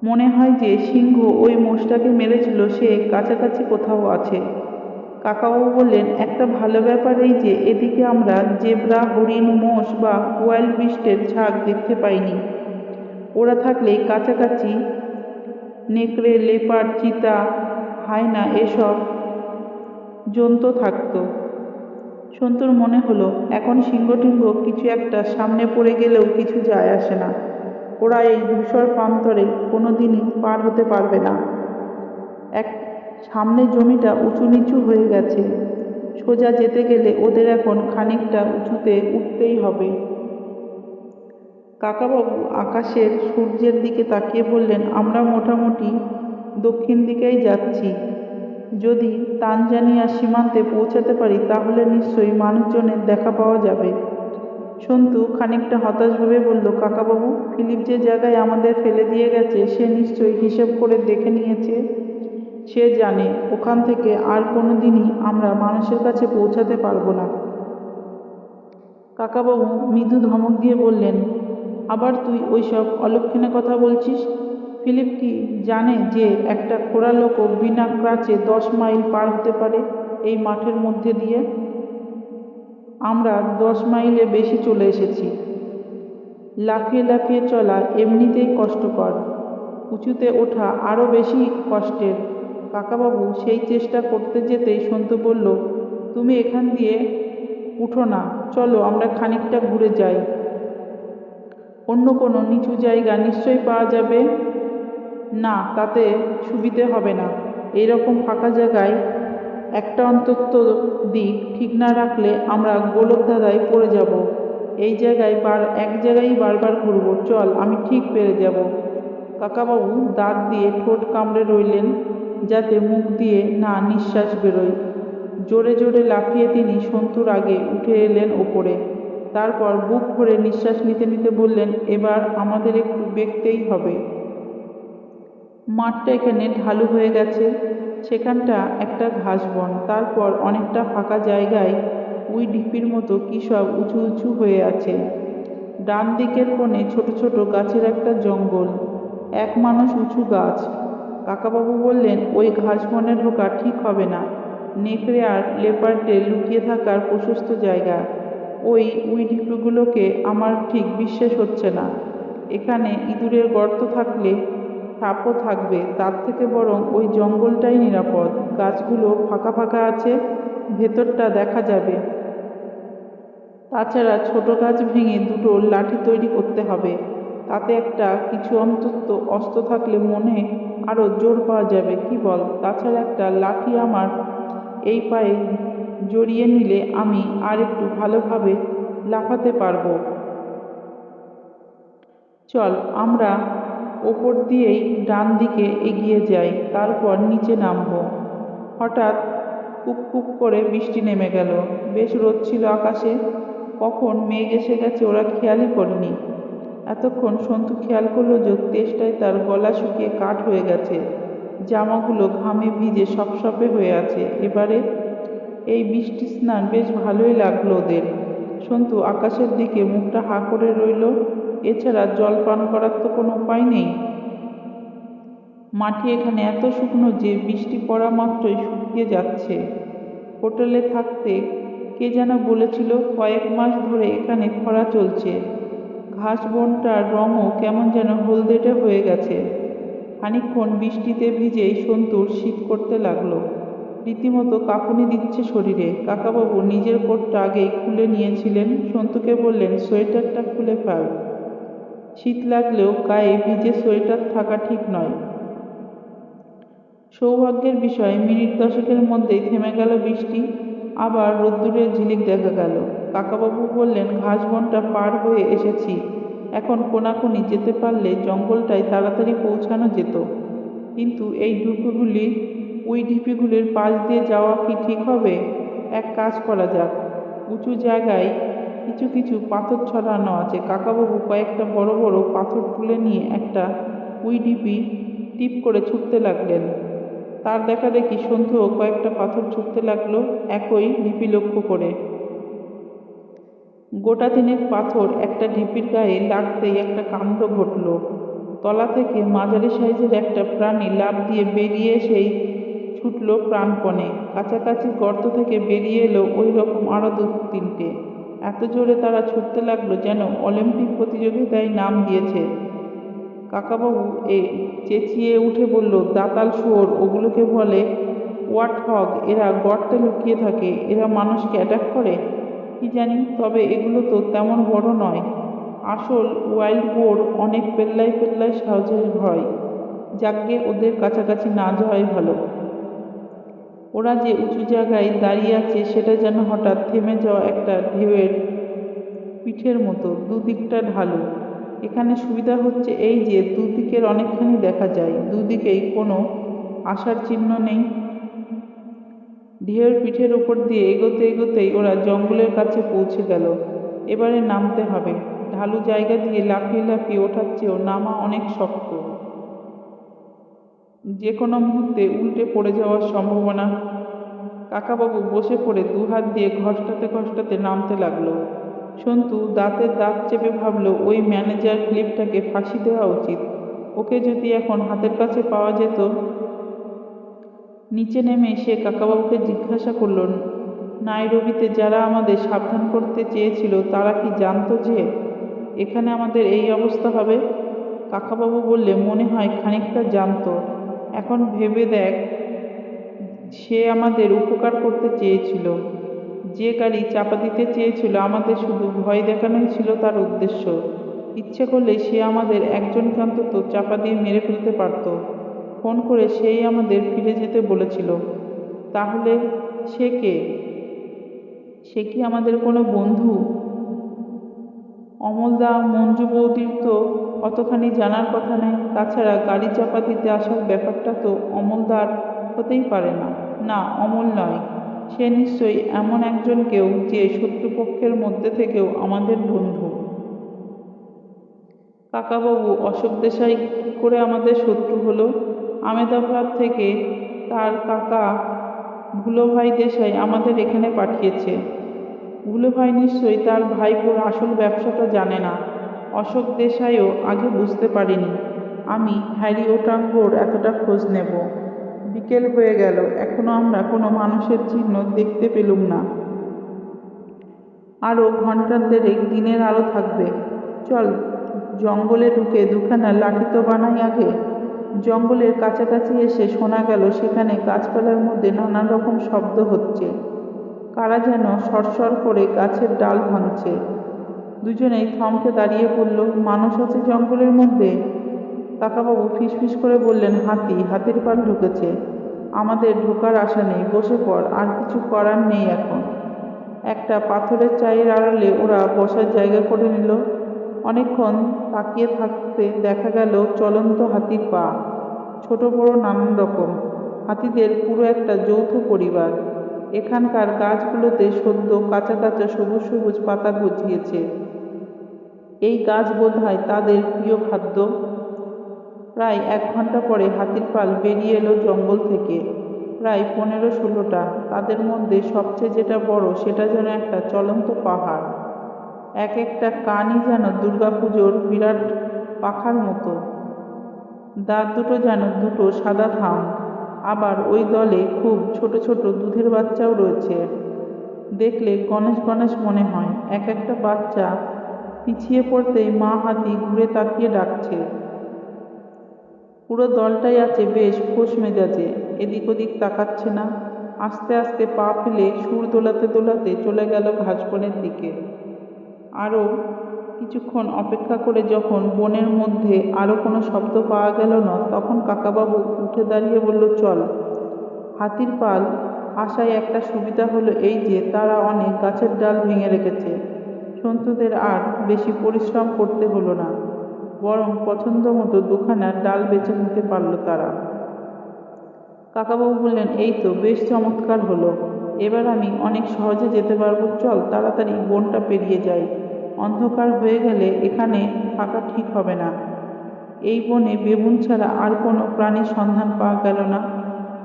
মনে হয় যে সিংহ ওই মোষটাকে মেরেছিল সে কাছাকাছি কোথাও আছে। কাকাবাবু বললেন, একটা ভালো ব্যাপার এই যে এদিকে আমরা জেব্রা, হরিণ, মোষ বা ওয়াইল্ড বিস্টের ঝাঁক দেখতে পাইনি। ওরা থাকলেই কাছাকাছি নেকড়ে, লেপার্ড, চিতা, হায়না এসব জন্তু থাকতো। সন্তুর মনে হলো এখন সিংহ টিংহ কিছু একটা সামনে পড়ে গেলেও কিছু যায় আসে না। ওরা এই ধূসর প্রান্তরে কোনোদিনই পার হতে পারবে না। এক সামনে জমিটা উঁচু নিচু হয়ে গেছে। সোজা যেতে গেলে ওদের এখন খানিকটা উঁচুতে উঠতেই হবে। কাকাবাবু আকাশের সূর্যের দিকে তাকিয়ে বললেন, আমরা মোটামুটি দক্ষিণ দিকেই যাচ্ছি। যদি তানজানিয়া সীমান্তে পৌঁছাতে পারি তাহলে নিশ্চয়ই মানুষজনের দেখা পাওয়া যাবে। সন্তু খানিকটা হতাশভাবে বলল, কাকাবাবু, ফিলিপ যে জায়গায় আমাদের ফেলে দিয়ে গেছে সে নিশ্চয়ই হিসেব করে দেখে নিয়েছে। সে জানে ওখান থেকে আর কোনোদিনই আমরা মানুষের কাছে পৌঁছাতে পারবো না। কাকাবাবু মৃদু ধমক দিয়ে বললেন, আবার তুই ওইসব অলক্ষণে কথা বলছিস? ফিলিপ কি জানে যে একটা খোড়া লোকও বিনা ক্রাচে 10 মাইল পার হতে পারে এই মাঠের মধ্যে দিয়ে? আমরা 10 মাইলের বেশি চলে এসেছি। লাফিয়ে লাফিয়ে চলা এমনিতেই কষ্টকর, উঁচুতে ওঠা আরও বেশি কষ্টের। কাকাবাবু সেই চেষ্টা করতে যেতেই সন্তু বলল, তুমি এখান দিয়ে উঠো না, চলো আমরা খানিকটা ঘুরে যাই। অন্য কোনো নিচু জায়গা নিশ্চয়ই পাওয়া যাবে। না, তাতে সুবিধে হবে না। এইরকম ফাঁকা জায়গায় একটা অন্তত দিক ঠিক না রাখলে আমরা গোলকধাঁধায় পড়ে যাব। এক জায়গায় বারবার ঘুরবো। চল, আমি ঠিক পেরে যাব। কাকাবাবু দাঁত দিয়ে ঠোঁট কামড়ে রইলেন যাতে মুখ দিয়ে না নিঃশ্বাস বেরোয়। জোরে জোরে লাফিয়ে তিনি সন্তুর আগে উঠে এলেন ওপরে। তারপর বুক ভরে নিঃশ্বাস নিতে নিতে বললেন, এবার আমাদের একটু বেঁকতেই হবে। মাঠটা এখানে ঢালু হয়ে গেছে, সেখানটা একটা ঘাসবন, তারপর অনেকটা ফাঁকা জায়গায় উই ঢিপির মতো কী সব উঁচু উঁচু হয়ে আছে। ডান দিকের কোণে ছোট ছোট গাছের একটা জঙ্গল, এক মানুষ উঁচু গাছ। কাকাবাবু বললেন, ওই ঘাসবনে ঢোকা ঠিক হবে না। নেকড়ে আর লেপার্ডে লুকিয়ে থাকার প্রশস্ত জায়গা। ওই উই ঢিপিগুলোকে আমার ঠিক বিশ্বাস হচ্ছে না। এখানে ইঁদুরের গর্ত থাকলে সাপও থাকবে, তার থেকে বরং ওই জঙ্গলটাই নিরাপদ। গাছগুলো ফাঁকা ফাঁকা আছে, ভেতরটা দেখা যাবে। তাছাড়া ছোট গাছ ভেঙে দুটো লাঠি তৈরি করতে হবে, তাতে একটা কিছু অন্তত অস্ত্র থাকলে মনে আরো জোর পাওয়া যাবে। কি বল? তাছাড়া একটা লাঠি আমার এই পায়ে জড়িয়ে নিলে আমি আর একটু ভালোভাবে লাফাতে পারবো। চল, আমরা ওপর দিয়েই ডান দিকে এগিয়ে যাই, তারপর নিচে নামবো। হঠাৎ কুপ কুপ করে বৃষ্টি নেমে গেল। বেশ রোদ ছিল আকাশে। কখন মেঘ এসে গেছে ওরা খেয়ালই করেনি। এতক্ষণ সন্তু খেয়াল করলো যে তেষ্টায় তার গলা শুকিয়ে কাঠ হয়ে গেছে, জামাগুলো ঘামে ভিজে সপসপে হয়ে আছে। এবারে এই বৃষ্টি স্নান বেশ ভালোই লাগলো ওদের। সন্তু আকাশের দিকে মুখটা হা করে রইল। এছাড়া জল পান করার তো কোনো উপায় নেই। মাটি এখানে এত শুকনো যে বৃষ্টি পড়া মাত্রই শুকিয়ে যাচ্ছে। হোটেলে থাকতে কে যেন বলেছিল কয়েক মাস ধরে এখানে খরা চলছে। ঘাস বনটার রঙও কেমন যেন হলদেটে হয়ে গেছে। খানিকক্ষণ বৃষ্টিতে ভিজেই সন্তুর শীত করতে লাগলো, রীতিমতো কাঁপুনি দিচ্ছে শরীরে। কাকাবাবু নিজের কোটটা আগেই খুলে নিয়েছিলেন। সন্তুকে বললেন, সোয়েটারটা খুলে ফেল। শীত লাগলেও গায়ে ভিজে সোয়েটার থাকা ঠিক নয়। সৌভাগ্যের বিষয় মিনিট 10-এর মধ্যেই থেমে গেল বৃষ্টি। আবার রোদ্দুরের ঝিলিক দেখা গেল। কাকাবাবু বললেন, ঘাসবনটা পার হয়ে এসেছি। এখন কোনাকুনি যেতে পারলে জঙ্গলটায় তাড়াতাড়ি পৌঁছানো যেত। কিন্তু এই উই ঢিপিগুলির পাশ দিয়ে যাওয়া কি ঠিক হবে? এক কাজ করা যাক, উঁচু জায়গায় কিছু কিছু পাথর ছড়ানো আছে। কাকাবাবু কয়েকটা বড় বড় পাথর তুলে নিয়ে একটা উইডিপি টিপ করে ছুটতে লাগলেন। তার দেখা দেখি সন্ধ্যেও কয়েকটা পাথর ছুটতে লাগলো একই ঢিপি লক্ষ্য করে। গোটা তিনেক পাথর একটা ঢিপির গায়ে লাগতেই একটা কাণ্ড ঘটল। তলা থেকে মাঝারি সাইজের একটা প্রাণী লাফ দিয়ে বেরিয়ে এসেই ছুটল প্রাণপণে। কাছাকাছি গর্ত থেকে বেরিয়ে এলো ওই রকম আরো দু তিনটে। এত জোরে তারা ছুটতে লাগলো যেন অলিম্পিক প্রতিযোগিতায় নাম দিয়েছে। কাকাবাবু চেঁচিয়ে উঠে বলল, দাতাল শুয়োর, ওগুলোকে বলে ওয়ার্টহগ। এরা গর্তে লুকিয়ে থাকে। এরা মানুষকে অ্যাটাক করে কি জানি, তবে এগুলো তো তেমন বড় নয়। আসল ওয়াইল্ড বোর অনেক পেল্লায় পেল্লায় সাহায্য হয়। যাকগে, ওদের কাছাকাছি না যাওয়াই ভালো। ওরা যে উঁচু জায়গায় দাঁড়িয়ে আছে সেটা যেন হঠাৎ থেমে যাওয়া একটা ঢেউয়ের পিঠের মতো, দুদিকটা ঢালু। এখানে সুবিধা হচ্ছে এই যে দুদিকের অনেকখানি দেখা যায়, দুদিকেই কোনো আসার চিহ্ন নেই। ঢেউয়ের পিঠের উপর দিয়ে এগোতে এগোতেই ওরা জঙ্গলের কাছে পৌঁছে গেল। এবারে নামতে হবে। ঢালু জায়গা দিয়ে লাফিয়ে লাফিয়ে ওঠার চেয়েও নামা অনেক শক্ত। যে কোনো মুহূর্তে উল্টে পড়ে যাওয়ার সম্ভাবনা। কাকাবাবু বসে পড়ে দুহাত দিয়ে ঘষ্টাতে ঘষ্টাতে নামতে লাগলো। সন্তু দাঁতের দাঁত চেপে ভাবলো, ওই ম্যানেজার ক্লিপটাকে ফাঁসি দেওয়া উচিত। ওকে যদি এখন হাতের কাছে পাওয়া যেত। নিচে নেমে সে কাকাবাবুকে জিজ্ঞাসা করল, নাইরোবিতে যারা আমাদের সাবধান করতে চেয়েছিল তারা কি জানতো যে এখানে আমাদের এই অবস্থা হবে? কাকাবাবু বললে, মনে হয় খানিকটা জানতো। এখন ভেবে দেখ, সে আমাদের উপকার করতে চেয়েছিল। যে গাড়ি চাপা দিতে চেয়েছিল আমাদের শুধু ভয় দেখানোই ছিল তার উদ্দেশ্য। ইচ্ছে করলে সে আমাদের একজনকে অন্তত চাপা দিয়ে মেরে ফেলতে পারত। ফোন করে সেই আমাদের ফিরে যেতে বলেছিল। তাহলে সে কে? সে কি আমাদের কোনো বন্ধু? অমলদা মঞ্জু বৌদির তো অতখানি জানার কথা নেই। তাছাড়া গাড়ি চাপা দিতে আসার ব্যাপারটা তো অমলদার হতেই পারে না। না, অমল নয়। সে নিশ্চয়ই এমন একজন কেউ যে শত্রুপক্ষের মধ্যে থেকেও আমাদের বন্ধু। কাকাবাবু, অশোক দেশাই কী করে আমাদের শত্রু হলো? আমেদাবাদ থেকে তার কাকা ভুলোভাই দেশাই আমাদের এখানে পাঠিয়েছে। ভুলোভাই নিশ্চয়ই তার ভাইপোর আসল ব্যবসাটা জানে না। অশোক দেশাইও আগে বুঝতে পারিনি। আমি হ্যারি ওটাঙ্গোর এতটা খোঁজ নেব। বিকেল হয়ে গেল, এখনো আমরা কোনো মানুষের চিহ্ন দেখতে পেলুম না। আরো ঘন্টা দেড়েক দিনের আলো থাকবে। চল, জঙ্গলে ঢুকে দুখানা লাঠি তো বানাই আগে। জঙ্গলের কাছাকাছি এসে শোনা গেল সেখানে গাছপালার মধ্যে নানান রকম শব্দ হচ্ছে। কারা যেন সরসর করে গাছের ডাল ভাঙছে। দুজনেই থমকে দাঁড়িয়ে পড়ল। মানুষ আছে জঙ্গলের মধ্যে? কাকাবাবু ফিসফিস করে বললেন, হাতি, হাতির পাল ঢুকেছে। আমাদের ঢোকার আশা নেই, বসে পড়, আর কিছু করার নেই এখন। একটা পাথরের চায়ের আড়ালে ওরা বসার জায়গা করে নিল। অনেকক্ষণ তাকিয়ে থাকতে দেখা গেল চলন্ত হাতির পা, ছোট বড় নানান রকম। হাতিদের পুরো একটা যৌথ পরিবার। এখানকার গাছগুলোতে সদ্য কাঁচা কাঁচা সবুজ সবুজ পাতা গজিয়েছে। এই গাছ বোধহয় তাদের প্রিয় খাদ্য। প্রায় 1 ঘন্টা পরে হাতির পাল বেরিয়ে এলো জঙ্গল থেকে। প্রায় 15-16টা। তাদের মধ্যে সবচেয়ে যেটা বড় সেটা যেন একটা চলন্ত পাহাড়। এক একটা কানই যেন দুর্গাপুজোর বিরাট পাখার মতো। দাঁত দুটো যেন দুটো সাদা থাম। আবার ওই দলে খুব ছোট ছোট দুধের বাচ্চাও রয়েছে। দেখলে গণেশ গণেশ মনে হয়। এক একটা বাচ্চা পিছিয়ে পড়তেই মা হাতি ঘুরে তাকিয়ে ডাকছে। পুরো দলটাই আছে বেশ খোশ মেজাজে, এদিক ওদিক তাকাচ্ছে না। আস্তে আস্তে পা ফেলে সুর দোলাতে দোলাতে চলে গেল ঘাসবনের দিকে। আরও কিছুক্ষণ অপেক্ষা করে যখন বনের মধ্যে আরও কোনো শব্দ পাওয়া গেল না, তখন কাকাবাবু উঠে দাঁড়িয়ে বলল, চল। হাতির পাল আসায় একটা সুবিধা হলো এই যে তারা অনেক গাছের ডাল ভেঙে রেখেছে। সন্তুদের আর বেশি পরিশ্রম করতে হলো না, বরং পছন্দ মতো দুখানা ডাল বেছে নিতে পারল তারা। কাকাবাবু বললেন, এই তো বেশ চমৎকার হলো। এবার আমি অনেক সহজে যেতে পারবো। চল তাড়াতাড়ি বনটা পেরিয়ে যাই, অন্ধকার হয়ে গেলে এখানে থাকা ঠিক হবে না। এই বনে বেবুন ছাড়া আর কোনো প্রাণীর সন্ধান পাওয়া গেল না।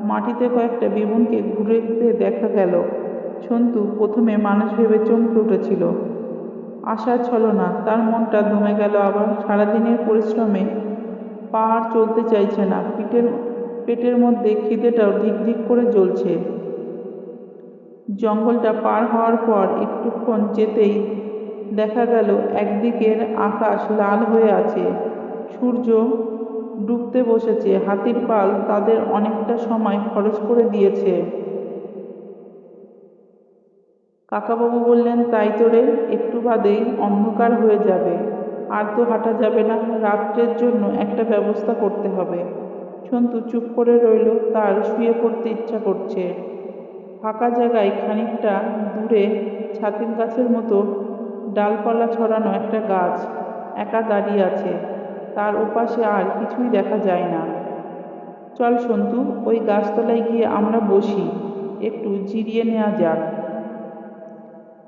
মাটিতে কয়েকটা বেবুনকে ঘুরতে দেখা গেল। সন্তু প্রথমে মানুষ ভেবে চমকে উঠেছিল। আশার ছলনা, তার মনটা দমে গেল আবার। সারাদিনের পরিশ্রমে পা আর চলতে চাইছে না, পেটের মধ্যে খিদেটাও ধিক ধিক করে জ্বলছে। জঙ্গলটা পার হওয়ার পর একটুক্ষণ যেতেই দেখা গেল একদিকের আকাশ লাল হয়ে আছে, সূর্য ডুবতে বসেছে। হাতির পাল তাদের অনেকটা সময় খরচ করে দিয়েছে। কাকাবাবু বললেন, তাই তো রে, একটু বাদেই অন্ধকার হয়ে যাবে, আর তো হাঁটা যাবে না। রাত্রের জন্য একটা ব্যবস্থা করতে হবে। সন্তু চুপ করে রইল, তার শুয়ে পড়তে ইচ্ছা করছে। ফাঁকা জায়গায় খানিকটা দূরে ছাতিম গাছের মতো ডালপালা ছড়ানো একটা গাছ একা দাঁড়িয়ে আছে, তার ওপাশে আর কিছুই দেখা যায় না। চল সন্তু, ওই গাছতলায় গিয়ে আমরা বসি, একটু জিরিয়ে নেওয়া যাক।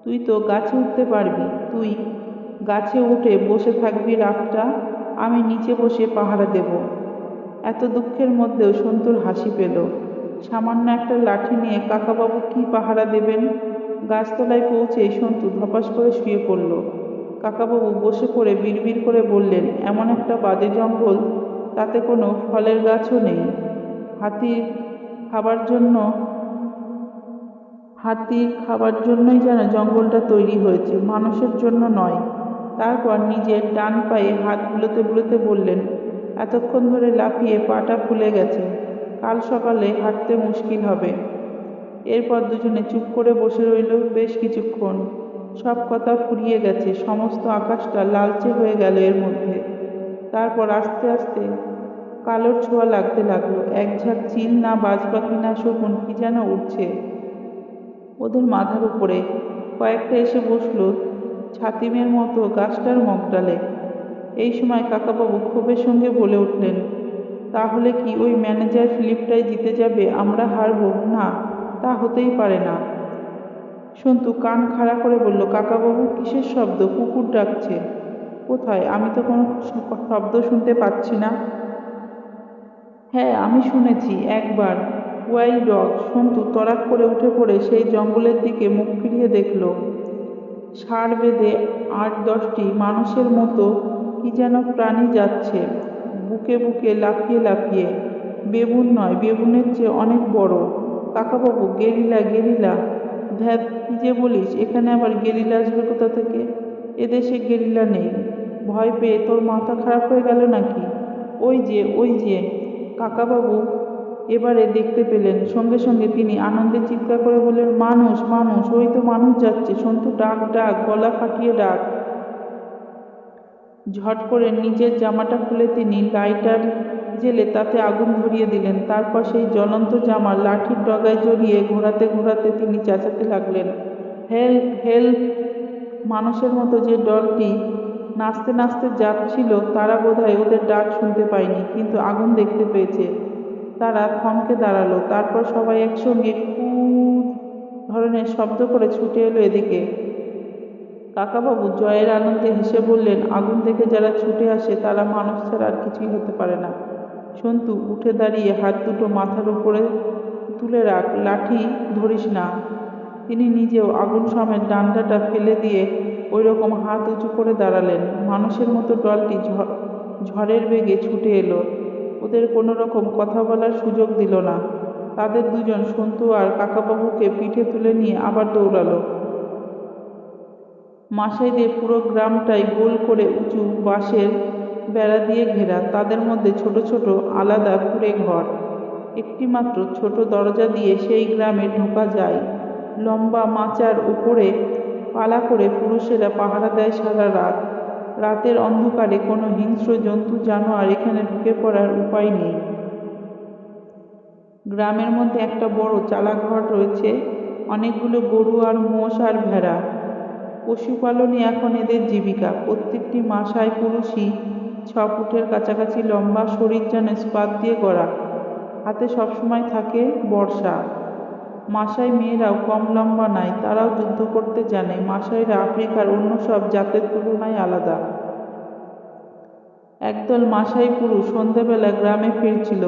তুই তো গাছে উঠতে পারবি, তুই গাছে উঠে বসে থাকবি রাতটা, আমি নিচে বসে পাহারা দেব। এত দুঃখের মধ্যেও সন্তুর হাসি পেল। সামান্য একটা লাঠি নিয়ে কাকাবাবু কি পাহারা দেবেন? গাছতলায় পৌঁছে সন্তু ধপাস করে শুয়ে পড়ল। কাকাবাবু বসে পড়ে বিড়বিড় করে বললেন, এমন একটা বাজে জঙ্গল, তাতে কোনো ফলের গাছও নেই। হাতির খাবার জন্য হাতির খাবার জন্যই যেন জঙ্গলটা তৈরি হয়েছে, মানুষের জন্য নয়। তারপর নিজের ডান পায়ে হাত বুলোতে বুলোতে বললেন, এতক্ষণ ধরে লাফিয়ে পাটা ফুলে গেছে, কাল সকালে হাঁটতে মুশকিল হবে। এরপর দুজনে চুপ করে বসে রইল বেশ কিছুক্ষণ। সব কথা ফুরিয়ে গেছে, সমস্ত আকাশটা লালচে হয়ে গেল এর মধ্যে। তারপর আস্তে আস্তে কালোর ছোঁয়া লাগতে লাগলো। এক ঝাঁক চিল না বাজ পাখি না শকুন কি যেন উঠছে ওদের মাথার উপরে। কয়েকটা এসে বসলো ছাতিমের মতো গাছটার মগডালে। এই সময় কাকাবাবু ক্ষোভের সঙ্গে বলে উঠলেন, তাহলে কি ওই ম্যানেজার ফিলিপটাই জিতে যাবে? আমরা হারবো? না, তা হতেই পারে না। সন্তু কান খাড়া করে বলল, কাকাবাবু কিসের শব্দ? কুকুর ডাকছে। কোথায়? আমি তো কোনো শব্দ শুনতে পাচ্ছি না। হ্যাঁ, আমি শুনেছি একবার, ওয়াইল্ড ডগ। সন্তু তড়াক করে উঠে পড়ে সেই জঙ্গলের দিকে মুখ ফিরিয়ে দেখল। ষাঁড় বেঁধে ৮-১০টি মানুষের মতো কি যেন প্রাণী যাচ্ছে বুকে বুকে লাফিয়ে লাফিয়ে। বেবুন নয়, বেবুনের চেয়ে অনেক বড়। কাকাবাবু, গেরিলা গেরিলা। ধ্যাত, কি যে বলিস, এখানে আবার গেরিলা আসবে কোথা থেকে? এদেশে গেরিলা নেই। ভয় পেয়ে তোর মাথা খারাপ হয়ে গেল নাকি? ওই যে ওই যে। কাকাবাবু এবারে দেখতে পেলেন। সঙ্গে সঙ্গে তিনি আনন্দে চিৎকার করে বললেন, মানুষ মানুষ, ওই তো মানুষ যাচ্ছে। সন্তু ডাক ডাক, গলা ফাটিয়ে ডাক। ঝট করে নিজের জামাটা খুলে তিনি লাইটার জেলে তাতে আগুন ধরিয়ে দিলেন। তারপর সেই জ্বলন্ত জামা লাঠির ডগায় জড়িয়ে ঘোরাতে ঘোরাতে তিনি চেঁচাতে লাগলেন, হেল্প হেল্প। মানুষের মতো যে দলটি নাচতে নাচতে যাচ্ছিল তারা বোধহয় ওদের ডাক শুনতে পায়নি, কিন্তু আগুন দেখতে পেয়েছে। তারা থমকে দাঁড়ালো। তারপর সবাই একসঙ্গে কু ধরনের শব্দ করে ছুটে এলো এদিকে। কাকাবাবু জয়ের আনন্দে হেসে বললেন, আগুন দেখে যারা ছুটে আসে তারা মানুষ ছাড়া আর কিছুই হতে পারে না। সন্তু উঠে দাঁড়িয়ে হাত দুটো মাথার উপরে তুলে রাখ, লাঠি ধরিস না। তিনি নিজেও আগুন সমেত ডান্ডাটা ফেলে দিয়ে ওই রকম হাত উঁচু করে দাঁড়ালেন। মানুষের মতো দলটি ঝড়ের বেগে ছুটে এলো। ওদের কোনো রকম কথা বলার সুযোগ দিল না। তাদের দুজন সন্তু আর কাকাবাবুকে পিঠে তুলে নিয়ে আবার দৌড়ালো। মাসাইদের পুরো গ্রামটাই গোল করে উঁচু বাঁশের বেড়া দিয়ে ঘেরা। তাদের মধ্যে ছোট ছোট আলাদা কুঁড়ে ঘর। একটি মাত্র ছোট দরজা দিয়ে সেই গ্রামে ঢোকা যায়। লম্বা মাচার উপরে পালা করে পুরুষেরা পাহারা দেয় সারা রাত। রাতের অন্ধকারে কোনো হিংস্র জন্তু জানোয়ার এখানে ঢুকে পড়ার উপায় নেই। গ্রামের মধ্যে একটা বড় চালাঘর রয়েছে, অনেকগুলো গরু আর মোষ আর ভেড়া। পশুপালনই এখন এদের জীবিকা। প্রত্যেকটি মাসায় পুরুষই ৬ ফুটের কাছাকাছি লম্বা, শরীর যেন ইস্পাত দিয়ে গড়া। হাতে সবসময় থাকে বর্ষা। মাসাই মেয়েরাও কম লম্বা নয়, তারাও যুদ্ধ করতে জানে। মাসাইরা আফ্রিকার অন্য সব জাতের তুলনায় আলাদা। একদল মাসাই পুরুষ সন্ধেবেলা গ্রামে ফিরছিল।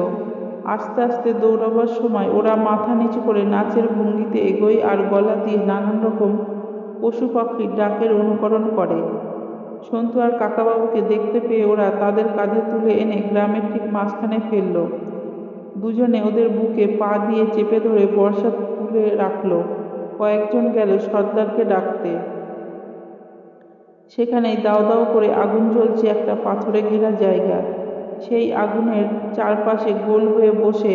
আস্তে আস্তে দৌড়াবার সময় ওরা মাথা নিচু করে নাচের ভঙ্গিতে এগোয় আর গলা দিয়ে নানান রকম পশু পাখির ডাকের অনুকরণ করে। সন্তু আর কাকাবাবুকে দেখতে পেয়ে ওরা তাদের কাঁধে তুলে এনে গ্রামের ঠিক মাঝখানে ফেলল। দুজনে ওদের বুকে পা দিয়ে চেপে ধরে বর্শা তুলে রাখল। কয়েকজন গেল সর্দারকে ডাকতে। সেখানেই দাও দাও করে আগুন জ্বলছে একটা পাথরে ঘেরা জায়গা। সেই আগুনের চারপাশে গোল হয়ে বসে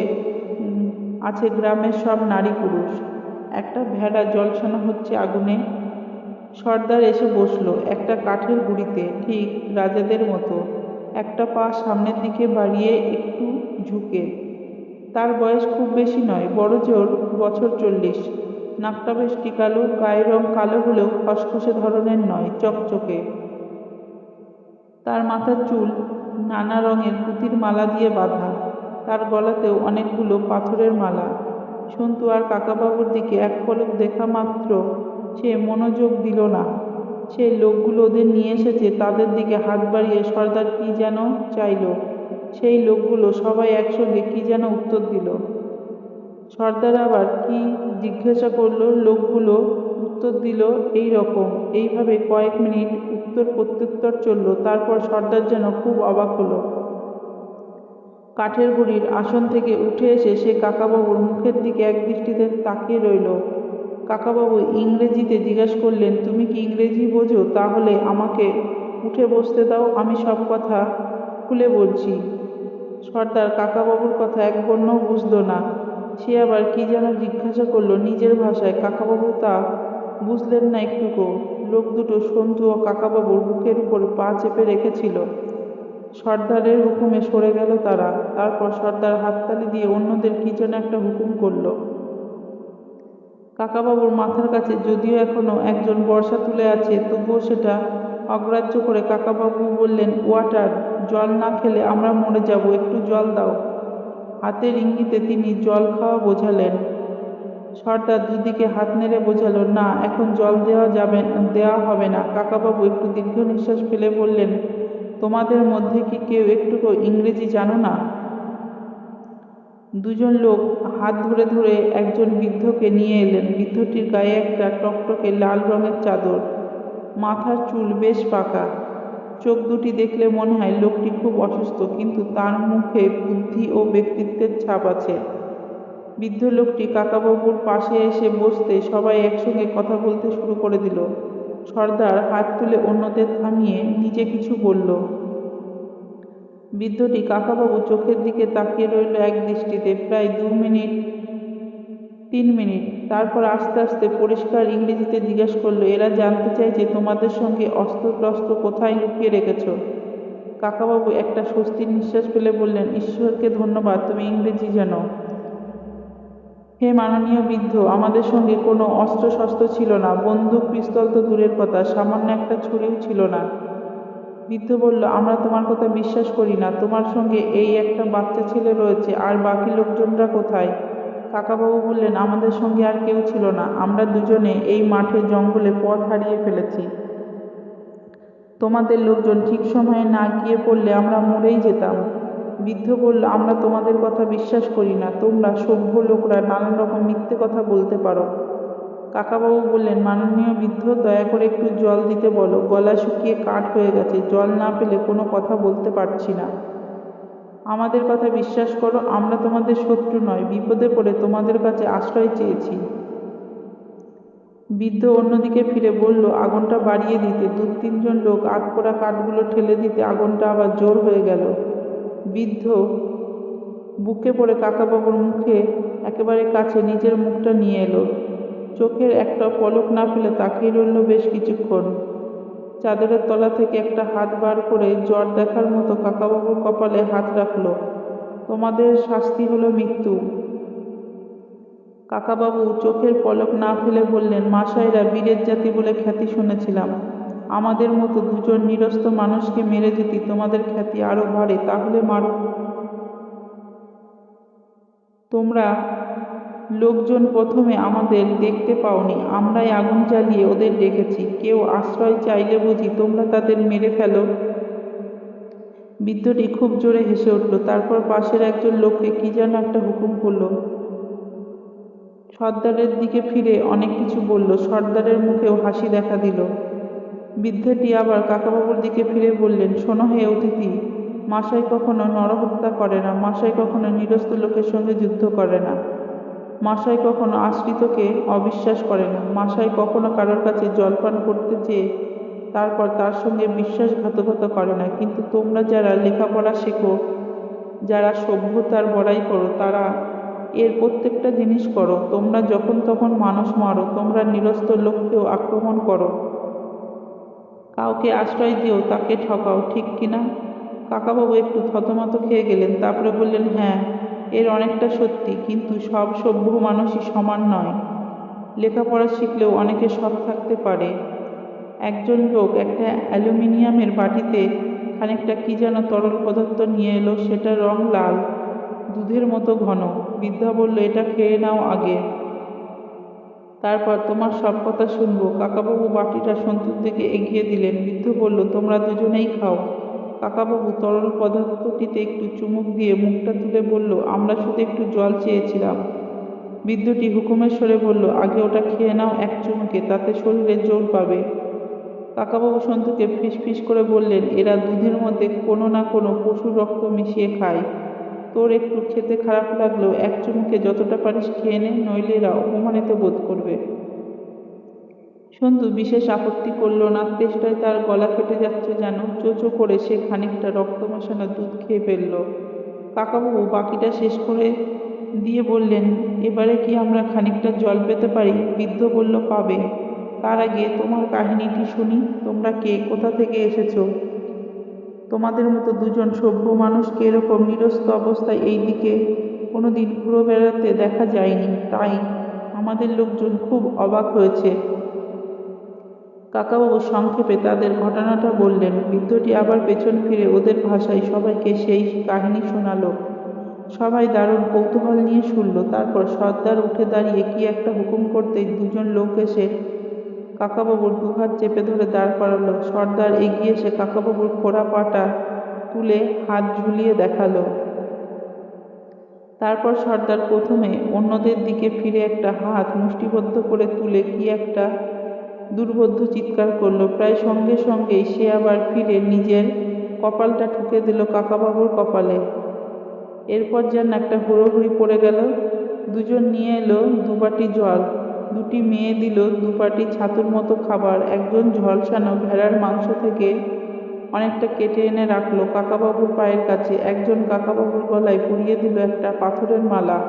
আছে গ্রামের সব নারী পুরুষ। একটা ভেড়া জলসানো হচ্ছে আগুনে। সর্দার এসে বসল একটা কাঠের গুঁড়িতে, ঠিক রাজাদের মতো, একটা পা সামনের দিকে বাড়িয়ে একটু ঝুঁকে। তার বয়স খুব বেশি নয়, বড় জোর বছর 40। নাকটা বেশ টিকালো, গায়ের রং কালো হলেও খসখসে ধরনের নয়, চকচকে। তার মাথার চুল নানা রঙের পুঁতির মালা দিয়ে বাঁধা, তার গলাতেও অনেকগুলো পাথরের মালা। সন্তু আর কাকাবাবুর দিকে এক পলক দেখা মাত্র সে মনোযোগ দিল না। সেই লোকগুলো ওদের নিয়ে এসেছে, তাদের দিকে হাত বাড়িয়ে সর্দার কি যেন চাইল। সেই লোকগুলো সবাই একসঙ্গে কি যেন উত্তর দিল। সর্দার আবার কি জিজ্ঞাসা করলো, লোকগুলো উত্তর দিল এই রকম। এইভাবে কয়েক মিনিট উত্তর প্রত্যুত্তর চলল। তারপর সর্দার যেন খুব অবাক হলো। কাঠের গুঁড়ির আসন থেকে উঠে এসে সে কাকাবাবুর মুখের দিকে এক দৃষ্টিতে তাকিয়ে রইল। কাকাবাবু ইংরেজিতে জিজ্ঞাসা করলেন, তুমি কি ইংরেজি বোঝো? তাহলে আমাকে উঠে বসতে দাও, আমি সব কথা খুলে বলছি। সর্দার কাকাবাবুর কথা এক বর্ণও বুঝল না। সে আবার কি যেন জিজ্ঞাসা করলো নিজের ভাষায়। কাকাবাবু তা বুঝলেন না একটুকু। লোক দুটো সন্তু ও কাকাবাবুর বুকের উপর পা চেপে রেখেছিল। সর্দারের হুকুমে সরে গেল তারা। তারপর সর্দার হাততালি দিয়ে অন্যদের কি যেন একটা হুকুম করল। কাকাবাবুর মাথার কাছে যদিও এখনো একজন বর্শা তুলে আছে, তবুও সেটা অগ্রাহ্য করে কাকাবাবু বললেন, ওয়াটার, জল না খেলে আমরা মরে যাব, একটু জল দাও। হাতের ইঙ্গিতে তিনি জল খাওয়া বোঝালেন। সর্দার দুদিকে হাত নেড়ে বোঝালো, না, এখন জল দেওয়া হবে না। কাকাবাবু একটু দীর্ঘ নিঃশ্বাস ফেলে বললেন, তোমাদের মধ্যে কি কেউ একটুকু ইংরেজি জানো না? দুজন লোক হাত ধরে ধরে একজন বৃদ্ধকে নিয়ে এলেন। বৃদ্ধটির গায়ে একটা টকটকে লাল রঙের চাদর, মাথার চুল বেশ পাকা। চোখ দুটি দেখলে মনে হয় লোকটি খুব অসুস্থ, কিন্তু তার মুখে বুদ্ধি ও ব্যক্তিত্বের ছাপ আছে। বৃদ্ধ লোকটি কাকাবাবুর পাশে এসে বসতে সবাই একসঙ্গে কথা বলতে শুরু করে দিল। সর্দার হাত তুলে অন্যদের থামিয়ে নিজে কিছু বলল। বৃদ্ধটি কাকাবাবু চোখের দিকে তাকিয়ে রইল এক দৃষ্টিতে প্রায় 2-3 মিনিট। তারপর আস্তে আস্তে পরিষ্কার ইংরেজিতে জিজ্ঞাসা করলো, এরা জানতে চাইছে তোমাদের সঙ্গে অস্ত্র কোথায় লুকিয়ে রেখেছ? কাকাবাবু একটা স্বস্তির নিঃশ্বাস ফেলে বললেন, ঈশ্বরকে ধন্যবাদ, তুমি ইংরেজি জানো। হে মাননীয় বৃদ্ধ, আমাদের সঙ্গে কোনো অস্ত্রশস্ত্র ছিল না, বন্দুক পিস্তল তো দূরের কথা, সামান্য একটা ছুরিও ছিল না। বৃদ্ধ বলল, আমরা তোমার কথা বিশ্বাস করি না। তোমার সঙ্গে এই একটা বাচ্চা ছেলে রয়েছে, আর বাকি লোকজনরা কোথায়? কাকাবাবু বললেন, আমাদের সঙ্গে আর কেউ ছিল না, আমরা দুজনে এই মাঠে জঙ্গলে পথ হারিয়ে ফেলেছি। তোমাদের লোকজন ঠিক সময়ে না গিয়ে পড়লে আমরা মরেই যেতাম। বৃদ্ধ বলল, আমরা তোমাদের কথা বিশ্বাস করি না, তোমরা সভ্য লোকরা নানান রকম মিথ্যে কথা বলতে পারো। কাকাবাবু বললেন, মাননীয় বৃদ্ধ, দয়া করে একটু জল দিতে বলো, গলা শুকিয়ে কাঠ হয়ে গেছে, জল না পেলে কোনো কথা বলতে পারছি না। আমাদের কথা বিশ্বাস করো, আমরা তোমাদের শত্রু নয়, বিপদে পড়ে তোমাদের কাছে আশ্রয় চেয়েছি। বৃদ্ধ অন্যদিকে ফিরে বলল, আগুনটা বাড়িয়ে দিতে। 2-3 জন লোক আগ পোড়া কাঠগুলো ঠেলে দিতে আগুনটা আবার জোর হয়ে গেল। বৃদ্ধ বুকে পড়ে কাকাবাবুর মুখে একেবারে কাছে নিজের মুখটা নিয়ে এলো। চোখের একটা পলক না ফেলে তাকিয়ে রইল বেশ কিছুক্ষণ। চাদরের তলা থেকে একটা হাত বার করে জ্বর দেখার মতো কাকাবাবুর কপালে হাত রাখল। তোমাদের শাস্তি হলো মৃত্যু। কাকাবাবু চোখের পলক না ফেলে বললেন, মাসাইরা বীরের জাতি বলে খ্যাতি শুনেছিলাম। আমাদের মতো দুজন নিরস্ত মানুষকে মেরে যদি তোমাদের খ্যাতি আরো বাড়ে, তাহলে মারো। তোমরা লোকজন প্রথমে আমাদের দেখতে পাওনি, আমরাই আগুন জ্বালিয়ে ওদের ডেকেছি। কেউ আশ্রয় চাইলে বুঝি তোমরা তাদের মেরে ফেলো? বৃদ্ধটি খুব জোরে হেসে উঠল। তারপর পাশের একজন লোককে কি যেন একটা হুকুম করলো। সর্দারের দিকে ফিরে অনেক কিছু বলল। সর্দারের মুখেও হাসি দেখা দিল। বৃদ্ধটি আবার কাকাবাবুর দিকে ফিরে বললেন, শোনো হে অতিথি, মশাই কখনো নরহত্যা করে না, মশাই কখনো নিরস্ত লোকের সঙ্গে যুদ্ধ করে না, মশাই কখনো আশ্রিতকে অবিশ্বাস করে না, মশাই কখনো কারোর কাছে জলপান করতে চেয়ে তারপর তার সঙ্গে বিশ্বাসঘাতকতা করে না। কিন্তু তোমরা যারা লেখাপড়া শেখো, যারা সভ্যতার বড়াই করো, তারা এর প্রত্যেকটা জিনিস করো। তোমরা যখন তখন মানুষ মারো, তোমরা নিরস্ত লোককেও আক্রমণ করো, কাউকে আশ্রয় দিও, তাকে ঠকাও, ঠিক কিনা? কাকাবাবু একটু থতমত খেয়ে গেলেন। তারপরে বললেন, হ্যাঁ, এর অনেকটা সত্যি, কিন্তু সব সভ্য মানুষই সমান নয়। লেখাপড়া শিখলেও অনেকে সৎ থাকতে পারে। একজন লোক একটা অ্যালুমিনিয়ামের বাটিতে খানিকটা কি যেন তরল পদার্থ নিয়ে এলো। সেটা রং লাল, দুধের মতো ঘন। বৃদ্ধা বলল, এটা খেয়ে নাও আগে, তারপর তোমার সব কথা শুনবো। কাকাবাবু বাটিটা সন্তুর দিকে এগিয়ে দিলেন। বৃদ্ধ বলল, তোমরা দুজনেই খাও। কাকাবাবু তরল পদার্থটিতে একটু চুমুক দিয়ে মুখটা তুলে বলল, আমরা শুধু একটু জল চেয়েছিলাম। বৃদ্ধটি হুকুমের স্বরে বলল, আগে ওটা খেয়ে নাও এক চুমুকে, তাতে শরীরে জোর পাবে। কাকাবাবু সন্তুকে ফিসফিস করে বললেন, এরা দুধের মধ্যে কোনো না কোনো পশুর রক্ত মিশিয়ে খায়। তোর একটু খেতে খারাপ লাগলেও এক চুমুকে যতটা পারিস খেয়ে নে, নইলে এরা অপমানিত বোধ করবে। সন্তু বিশেষ আপত্তি করল না। তেষ্টায় তার গলা ফেটে যাচ্ছে যেন। চোচো করে সে খানিকটা রক্ত মেশানো দুধ খেয়ে ফেলল। কাকাবাবু বাকিটা শেষ করে দিয়ে বললেন, এবারে কি আমরা খানিকটা জল পেতে পারি? বৃদ্ধ বলল, পাবে। তার আগে তোমার কাহিনীটি শুনি। তোমরা কে, কোথা থেকে এসেছো? তোমাদের মতো দুজন সভ্য মানুষকে এরকম নিরস্ত অবস্থায় এই দিকে কোনোদিন ঘুরে বেড়াতে দেখা যায়নি, তাই আমাদের লোকজন খুব অবাক হয়েছে। কাকাবাবু সংক্ষেপে তাদের ঘটনাটা বললেন। বৃদ্ধটি আবার পেছন ফিরে ওদের ভাষায় সবাইকে সেই কাহিনী শোনালো। সবাই দারুণ কৌতূহল নিয়ে শুনল। তারপর সর্দার উঠে দাঁড়িয়ে কি একটা হুকুম করতেই দুজন লোক এসে কাকাবাবুর দুহাত চেপে ধরে দাঁড় করালো। সর্দার এগিয়ে এসে কাকাবাবুর খোঁড়া পাটা তুলে হাত ঝুলিয়ে দেখালো। তারপর সর্দার প্রথমে অন্যদের দিকে ফিরে একটা হাত মুষ্টিবদ্ধ করে তুলে কি একটা দুর্বোধ্য চিৎকার করলো। প্রায় সঙ্গে সঙ্গেই সে আবার ফিরে নিজের কপালটা ঠুকে দিল কাকাবাবুর কপালে। এরপর যেন একটা হুড়োহুড়ি পড়ে গেল। দুজন নিয়ে এলো দুবাটি জল, দুটি মেয়ে দিল দুপাটি ছাতুর মতো খাবার। একজন ঝলসানো ভেড়ার মাংস থেকে অনেকটা কেটে এনে রাখলো কাকাবাবুর পায়ের কাছে। একজন কাকাবাবুর গলায় পরিয়ে দিল একটা পাথরের মালা।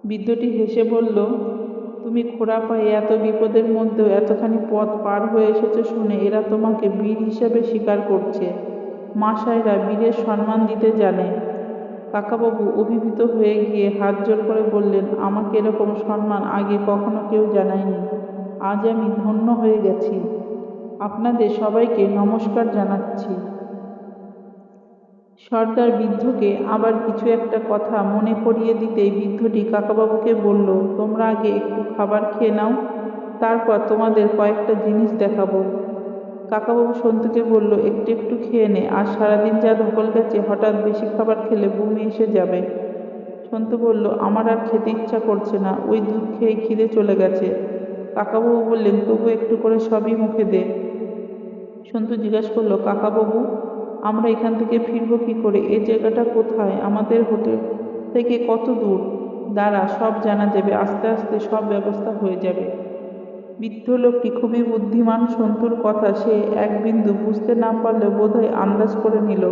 বৃদ্ধটি হেসে বলল, তুমি খোঁড়া পায়ে এত বিপদের মধ্যেও এতখানি পথ পার হয়ে এসেছো শুনে এরা তোমাকে বীর হিসেবে স্বীকার করছে। মাসায়রা বীরের সম্মান দিতে জানে। কাকাবাবু অভিভূত হয়ে গিয়ে হাত জোড় করে বললেন, আমাকে এরকম সম্মান আগে কখনো কেউ জানায়নি। আজ আমি ধন্য হয়ে গেছি। আপনাদের সবাইকে নমস্কার জানাচ্ছি। সর্দার বৃদ্ধকে আবার কিছু একটা কথা মনে করিয়ে দিতেই বৃদ্ধটি কাকাবাবুকে বলল, তোমরা আগে একটু খাবার খেয়ে নাও, তারপর তোমাদের কয়েকটা জিনিস দেখাবো। কাকাবাবু সন্তুকে বলল, একটু একটু খেয়ে নে, আর সারাদিন যা ধকল গেছে, হঠাৎ বেশি খাবার খেলে বমি এসে যাবে। সন্তু বলল, আমার আর খেতে ইচ্ছা করছে না, ওই দুধ খেয়ে খিদে চলে গেছে। কাকাবাবু বললেন, তবু একটু করে সবই মুখে দে। সন্তু জিজ্ঞাসা করলো, কাকাবাবু, আমরা এখান থেকে ফিরবো কি করে? এই জায়গাটা কোথায়? আমাদের হোটেল থেকে কত দূর? দাঁড়া, সব জানা যাবে, আস্তে আস্তে সব ব্যবস্থা হয়ে যাবে। বৃদ্ধ লোকটি খুবই বুদ্ধিমান। সন্তুর কথা সে এক বিন্দু বুঝতে না পারলেও বোধহয় আন্দাজ করে নিল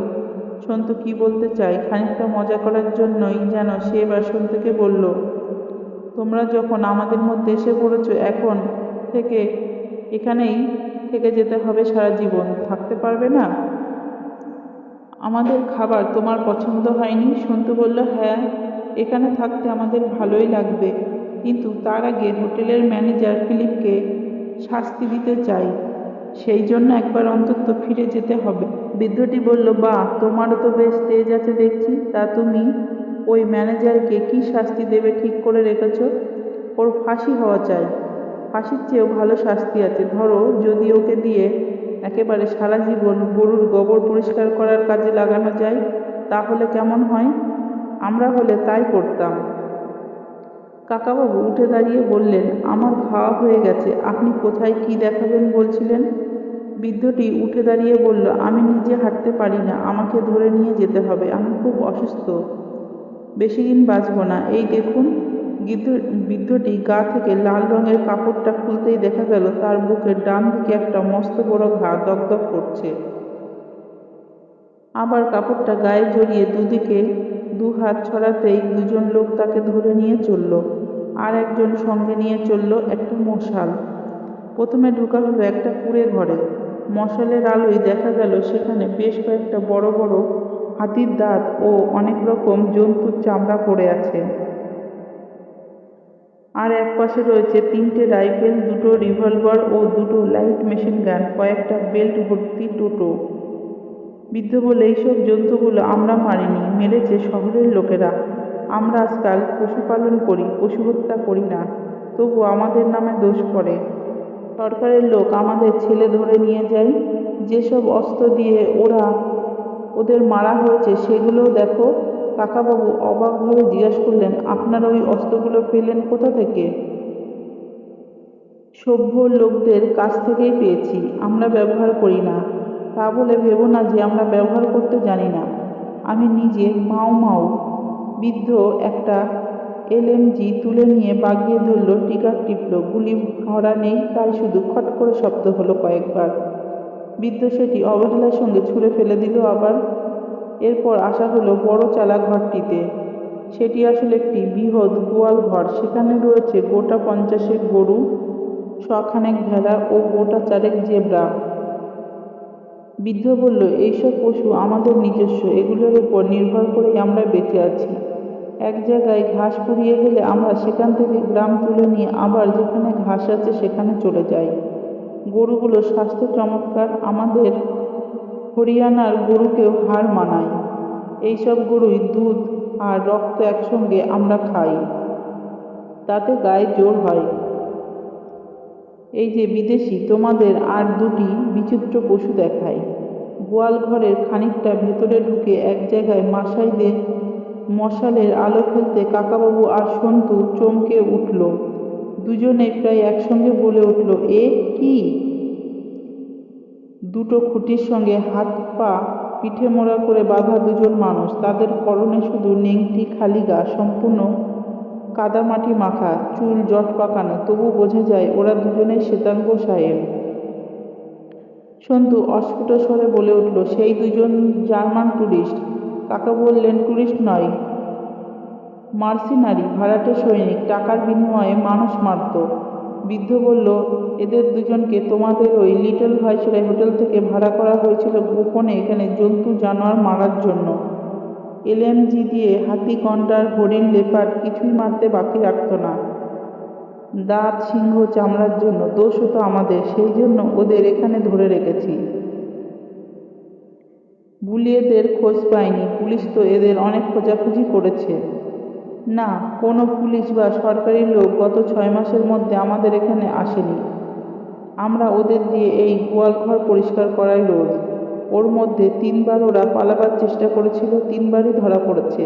সন্তু কি বলতে চায়। খানিকটা মজা করার জন্যই যেন সে এবার সন্তুকে বলল, তোমরা যখন আমাদের মধ্যে এসে পড়েছ, এখন থেকে এখানেই থেকে যেতে হবে সারা জীবন। থাকতে পারবে না? আমাদের খাবার তোমার পছন্দ হয়নি? সন্তু বলল, হ্যাঁ, এখানে থাকতে আমাদের ভালোই লাগবে, কিন্তু তার আগে হোটেলের ম্যানেজার ফিলিপকে শাস্তি দিতে চাই, সেই জন্য একবার অন্তত ফিরে যেতে হবে। বৃদ্ধটি বলল, বাহ, তোমারও তো বেশ তেজ আছে দেখছি। তা তুমি ওই ম্যানেজারকে কি শাস্তি দেবে ঠিক করে রেখেছ? ওর ফাঁসি হওয়া চাই। ফাঁসির চেয়েও ভালো শাস্তি আছে। ধরো যদি ওকে দিয়ে একেবারে সারা জীবন গরুর গোবর পরিষ্কার করার কাজে লাগানো যায়, তাহলে কেমন হয়? আমরা হলে তাই করতাম। কাকাবাবু উঠে দাঁড়িয়ে বললেন, আমার খাওয়া হয়ে গেছে, আপনি কোথায় কি দেখাবেন বলছিলেন? বৃদ্ধটি উঠে দাঁড়িয়ে বলল, আমি নিজে হাঁটতে পারি না, আমাকে ধরে নিয়ে যেতে হবে, আমি খুব অসুস্থ, বেশি দিন বাঁচব না। এই দেখুন। বৃদ্ধটি গা থেকে লাল রঙের কাপড়টা খুলতেই দেখা গেল তার বুকের ডান দিকে একটা মস্ত বড় ঘা দগদগ করছে। আবার কাপড়টা গায়ে জড়িয়ে দুদিকে দু হাত ছড়াতেই দুজন লোক তাকে ধরে নিয়ে চলল। আর একজন সঙ্গে নিয়ে চলল একটা মশাল। প্রথমে ঢোকা হলো একটা কুঁড়ে ঘরে। মশালের আলোয় দেখা গেল সেখানে বেশ কয়েকটা বড় বড় হাতির দাঁত ও অনেক রকম জন্তুর চামড়া পড়ে আছে। আর এক পাশে রয়েছে 3টে রাইফেল, 2টো রিভলভার ও 2টো লাইট মেশিন গান, কয়েকটা বেল্ট ভর্তি টোটো। বৃদ্ধ বলে, এইসব জন্তুগুলো আমরা মারিনি, মেরেছে শহরের লোকেরা। আমরা আজকাল পশুপালন করি, পশু হত্যা করি না, তবু আমাদের নামে দোষ পড়ে। সরকারের লোক আমাদের ছেলে ধরে নিয়ে যায়। যেসব অস্ত্র দিয়ে ওদের মারা হয়েছে সেগুলোও দেখো। কাকাবাবু অবাকভাবে জিজ্ঞাসা করলেন, আপনারা ওই অস্ত্রগুলো পেলেন কোথা থেকে? সভ্য লোকদের কাছ থেকেই পেয়েছি, আমরা ব্যবহার করি না। তা বলে ভেবো না যে আমরা ব্যবহার করতে জানি না। আমি নিজে মাও মাও। বৃদ্ধ একটা LMG তুলে নিয়ে বাগিয়ে ধরল, ট্রিগার টিপল। গুলি ভরা নেই, তাই শুধু খট করে শব্দ হলো কয়েকবার। বৃদ্ধ সেটি অবহেলার সঙ্গে ছুঁড়ে ফেলে দিল আবার। এরপর আসা হলো বড় চালা ঘরটিতে। সেটি আসলে একটি বৃহৎ গোয়াল ঘর। সেখানে রয়েছে গোটা 50 গরু, শখানেক ভেড়া ও গোটা 4 জেব্রা। বৃদ্ধ বলল, এইসব পশু আমাদের নিজস্ব, এগুলোর উপর নির্ভর করেই আমরা বেঁচে আছি। এক জায়গায় ঘাস ফুরিয়ে গেলে আমরা সেখান থেকে গ্রাম তুলে নিয়ে আবার যেখানে ঘাস আছে সেখানে চলে যাই। গরুগুলো স্বাস্থ্য চমৎকার, আমাদের হরিয়ানার গরুকেও হার মানায়। এইসব গরুই দুধ আর রক্ত একসঙ্গে আমরা খাই, তাতে গায়ে জোর হয়। এই যে বিদেশি তোমাদের আর 2টি বিচিত্র পশু দেখায়। গোয়াল ঘরের খানিকটা ভেতরে ঢুকে এক জায়গায় মশালের আলো ফেলতে কাকাবাবু আর সন্তু চমকে উঠল। দুজনে প্রায় একসঙ্গে বলে উঠল, এ কি? 2টো খুঁটির সঙ্গে হাত পা পিঠে মোড়া করে বাঁধা দুজন মানুষ, তাদের পরনে শুধু নেংটি, খালি গা, সম্পূর্ণ কাদামাটি মাখা, চুল জট পাকানো, তবু বোঝা যায় ওরা দুজনেই শ্বেতাঙ্গ সাহেব। সন্তু অস্ফুট স্বরে বলে উঠল, সেই দুজন জার্মান টুরিস্ট। কাকা বললেন, টুরিস্ট নয়, মার্সিনারি, ভাড়াটে সৈনিক, টাকার বিনিময়ে মানুষ মারত। বৃদ্ধ বলল, এদের দুজনকে তোমাদের ওই লিটল ভাইসরয় হোটেল থেকে ভাড়া করা হয়েছিল গোপনে এখানে জন্তু জানোয়ার মারার জন্য। LMG দিয়ে হাতি, গন্ডার, হরিণ, লেপার্ড কিছুই মারতে বাকি রাখত না। দাঁত, সিংহ, চামড়ার জন্য। দোষ হতো আমাদের, সেই জন্য ওদের এখানে ধরে রেখেছি। বুলিয়েদের খোঁজ পাইনি, পুলিশ তো এদের অনেক খোঁজাখুঁজি করেছে। না, কোনো পুলিশ বা সরকারি লোক গত 6 মাসের মধ্যে আমাদের এখানে আসেনি। আমরা ওদের দিয়ে এই গোয়ালঘর পরিষ্কার করাই রোজ। ওর মধ্যে 3বার ওরা পালাবার চেষ্টা করেছিল, 3বারই ধরা পড়েছে।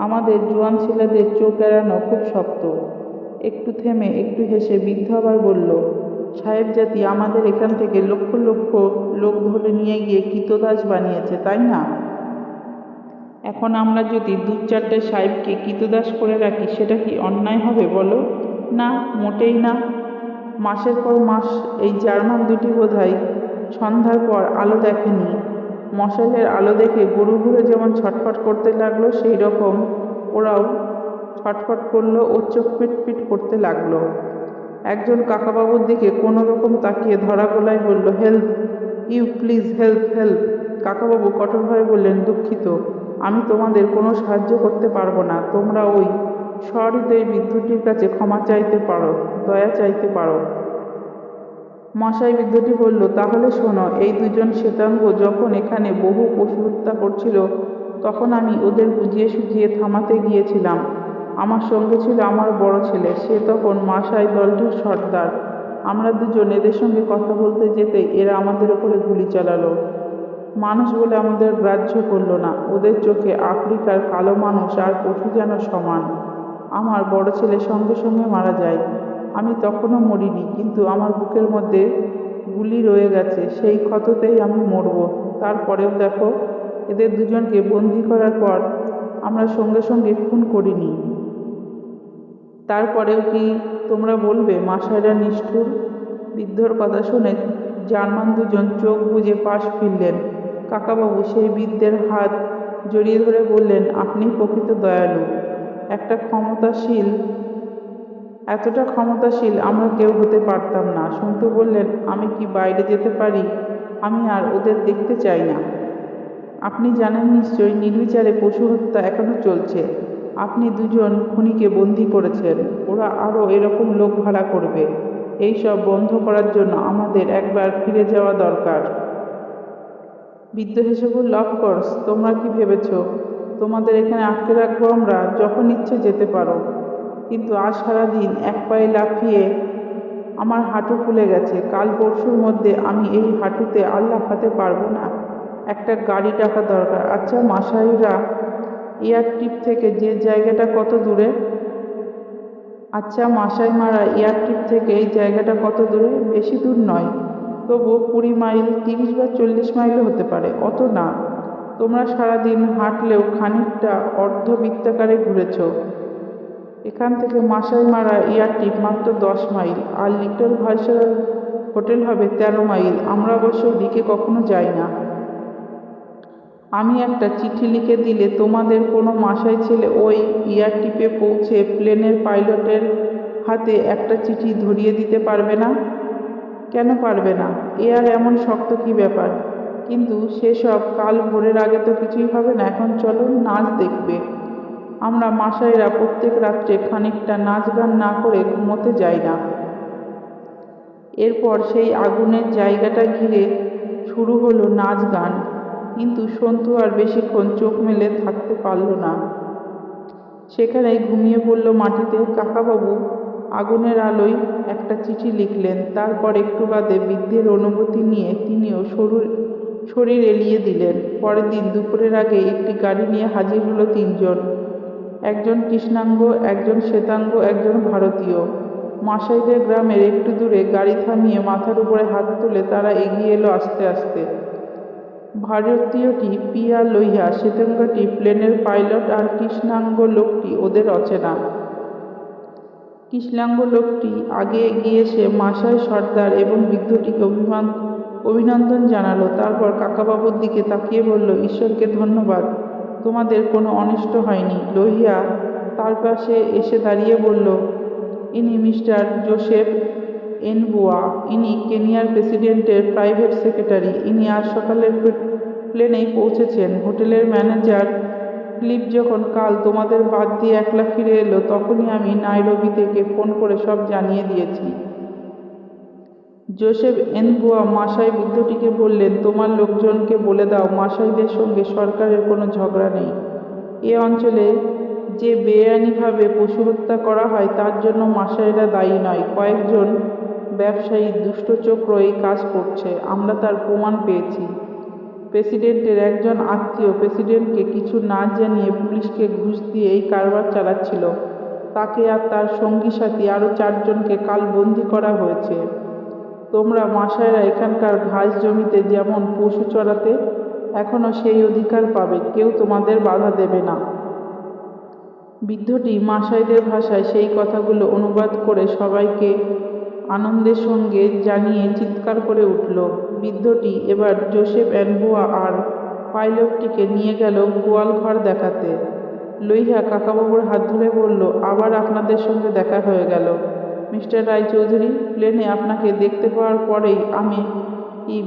আমাদের জোয়ান ছেলেদের চোখ এড়ানো খুব শক্ত। একটু থেমে একটু হেসে বৃদ্ধ আবার বলল, সাহেব জাতি আমাদের এখান থেকে লক্ষ লক্ষ লোক ধরে নিয়ে গিয়ে কৃতদাস বানিয়েছে, তাই না? এখন আমরা যদি 2-4টে সাহেবকে কৃতদাস করে রাখি, সেটা কি অন্যায় হবে বলো? না, মোটেই না। মাসের পর মাস এই জার্মান দুটি বোধহয় সন্ধ্যার পর আলো দেখেনি। মশালের আলো দেখে গরুগুলো যেমন ছটফট করতে লাগলো, সেই রকম ওরাও ছটফট করলো ও চোখ পিটপিট করতে লাগলো। একজন কাকাবাবুর দিকে কোনো রকম তাকিয়ে ধরা গলায় বলল, help, you please help, help. Kakababu কঠোরভাবে বললেন, দুঃখিত, আমি তোমাদের কোনো সাহায্য করতে পারবো না। তোমরা ওই সহৃদয় বৃদ্ধটির কাছে ক্ষমা চাইতে পারো, দয়া চাইতে পারো। মশাই, বৃদ্ধটি বলল, তাহলে শোনো, এই দুজন শ্বেতাঙ্গ যখন এখানে বহু পশু হত্যা করছিল, তখন আমি ওদের বুঝিয়ে সুঝিয়ে থামাতে গিয়েছিলাম। আমার সঙ্গে ছিল আমার বড় ছেলে, সে তখন মাসাই দলটির সর্দার। আমরা দুজন এদের সঙ্গে কথা বলতে যেতেই এরা আমাদের উপরে গুলি চালালো। মানুষ বলে আমাদের গ্রাহ্য করলো না। ওদের চোখে আফ্রিকার কালো মানুষ আর পশু যেন সমান। আমার বড় ছেলে সঙ্গে সঙ্গে মারা যায়। আমি তখনও মরিনি, কিন্তু আমার বুকের মধ্যে গুলি রয়ে গেছে। সেই ক্ষততেই আমি মরব। তারপরেও দেখো, এদের দুজনকে বন্দি করার পর আমরা সঙ্গে সঙ্গে খুন করিনি। তারপরেও কি তোমরা বলবে মাসায়রা নিষ্ঠুর? বৃদ্ধর কথা শুনে জার্মান দুজন চোখ বুজে পাশ ফিরলেন। কাকাবাবু সেই বৃদ্ধের হাত জড়িয়ে ধরে বললেন, আপনি প্রকৃত দয়ালু। এতটা ক্ষমতাশীল আমরা কেউ হতে পারতাম না। সন্তু বললেন, আমি কি বাইরে যেতে পারি? আমি আর ওদের দেখতে চাই না। আপনি জানেন নিশ্চয়ই নির্বিচারে পশু হত্যা এখনো চলছে। আপনি দুজন খুনিকে বন্দি করেছেন। ওরা আরও এরকম লোক ভাড়া করবে। এই সব বন্ধ করার জন্য আমাদের একবার ফিরে যাওয়া দরকার। বৃদ্ধ হেসে বলল, অফকোর্স। তোমরা কি ভেবেছ তোমাদের এখানে আটকে রাখবো আমরা? যখন ইচ্ছে যেতে পারো। কিন্তু আজ সারাদিন এক পায়ে লাফিয়ে আমার হাঁটু ফুলে গেছে। কাল পরশুর মধ্যে আমি এই হাঁটুতে আর লাফাতে পারবো না। একটা গাড়ি ডাকা দরকার। আচ্ছা মাসাইরা, এয়ারট্রিপ থেকে যে জায়গাটা কত দূরে? এই জায়গাটা কত দূরে? বেশি দূর নয়, তবুও 20 মাইল, 30 বা 40 মাইলও হতে পারে। অত না। তোমরা সারাদিন হাঁটলেও খানিকটা অর্ধবৃত্তাকারে ঘুরেছ। এখান থেকে মাসাই মারা এয়ারট্রিপ মাত্র 10 মাইল, আর লিটল ভাইসরয় হোটেল হবে 13 মাইল। আমরা অবশ্য ওদিকে কখনো যাই না। আমি একটা চিঠি লিখে দিলে তোমাদের কোনো মাসাই ছেলে ওই এয়ারট্রিপে পৌঁছে প্লেনের পাইলটের হাতে একটা চিঠি ধরিয়ে দিতে পারবে না? কেন পারবে না? এ আর এমন শক্ত কি ব্যাপার? কিন্তু সেসব কাল ভোরের আগে তো কিছুই হবে না। এখন চলো, নাচ দেখবে। আমরা মাসাইরা প্রত্যেক রাত্রে খানিকটা নাচ গান না করে ঘুমোতে যাই না। এরপর সেই আগুনের জায়গাটা ঘিরে শুরু হলো নাচ গান। কিন্তু সন্তু আর বেশিক্ষণ চোখ মেলে থাকতে পারল না। সেখানেই ঘুমিয়ে পড়ল মাটিতে। কাকাবাবু আগুনের আলোয় একটা চিঠি লিখলেন। তারপর একটু বাদে বৃদ্ধের অনুমতি নিয়ে তিনিও শরীর এলিয়ে দিলেন। পরের দিন দুপুরের আগে একটি গাড়ি নিয়ে হাজির হলো 3 জন। একজন কৃষ্ণাঙ্গ, একজন শ্বেতাঙ্গ, একজন ভারতীয়। মাসাইদের গ্রামের একটু দূরে গাড়ি থামিয়ে মাথার উপরে হাত তুলে তারা এগিয়ে এলো আস্তে আস্তে। ভারতীয়টি পিয়া লইয়া, শ্বেতাঙ্গটি প্লেনের পাইলট, আর কৃষ্ণাঙ্গ লোকটি ওদের অচেনা। কৃষ্ণাঙ্গ লোকটি আগে এগিয়ে এসে মাসাই সর্দার এবং বৃদ্ধটিকে অভিনন্দন জানালো। তারপর কাকাবাবুর দিকে তাকিয়ে বলল, ঈশ্বরকে ধন্যবাদ, তোমাদের কোনো অনিষ্ট হয়নি। লোহিয়া তার পাশে এসে দাঁড়িয়ে বলল, ইনি মিস্টার জোসেফ এনবোয়া। ইনি কেনিয়ার প্রেসিডেন্টের প্রাইভেট সেক্রেটারি। ইনি আজ সকালের প্লেনেই পৌঁছেছেন। হোটেলের ম্যানেজার ফিলিপ যখন কাল তোমাদের বাদ দিয়ে একলা ফিরে এলো, তখনই আমি নাইরোবি থেকে ফোন করে সব জানিয়ে দিয়েছি। জোসেফ এনবোয়া মাসাই বৃদ্ধটিকে বললেন, তোমার লোকজনকে বলে দাও মাসাইদের সঙ্গে সরকারের কোনো ঝগড়া নেই। এ অঞ্চলে যে বেআইনিভাবে পশু হত্যা করা হয় তার জন্য মাসাইরা দায়ী নয়। কয়েকজন ব্যবসায়ী দুষ্টচক্র এই কাজ করছে। আমরা তার প্রমাণ পেয়েছি। প্রেসিডেন্টের একজন আত্মীয় প্রেসিডেন্টকে কিছু না জানিয়ে পুলিশকে ঘুষ দিয়ে এই কারবার চালাচ্ছিল। তাকে আর তার সঙ্গী সাথী আরও 4 জনকে কাল বন্দি করা হয়েছে। তোমরা মাসায়রা এখানকার ঘাস জমিতে যেমন পশু চড়াতে, এখনো সেই অধিকার পাবে। কেউ তোমাদের বাধা দেবে না। বৃদ্ধটি মাসাইদের ভাষায় সেই কথাগুলো অনুবাদ করে সবাইকে আনন্দের সঙ্গে জানিয়ে চিৎকার করে উঠল। বৃদ্ধটি এবার জোসেফ এনবোয়া আর পাইলটটিকে নিয়ে গেল গোয়ালঘর দেখাতে। লইহা কাকাবাবুর হাত ধরে বলল, আবার আপনাদের সঙ্গে দেখা হয়ে গেল মিস্টার রায়চৌধুরী। প্লেনে আপনাকে দেখতে পাওয়ার পরেই আমি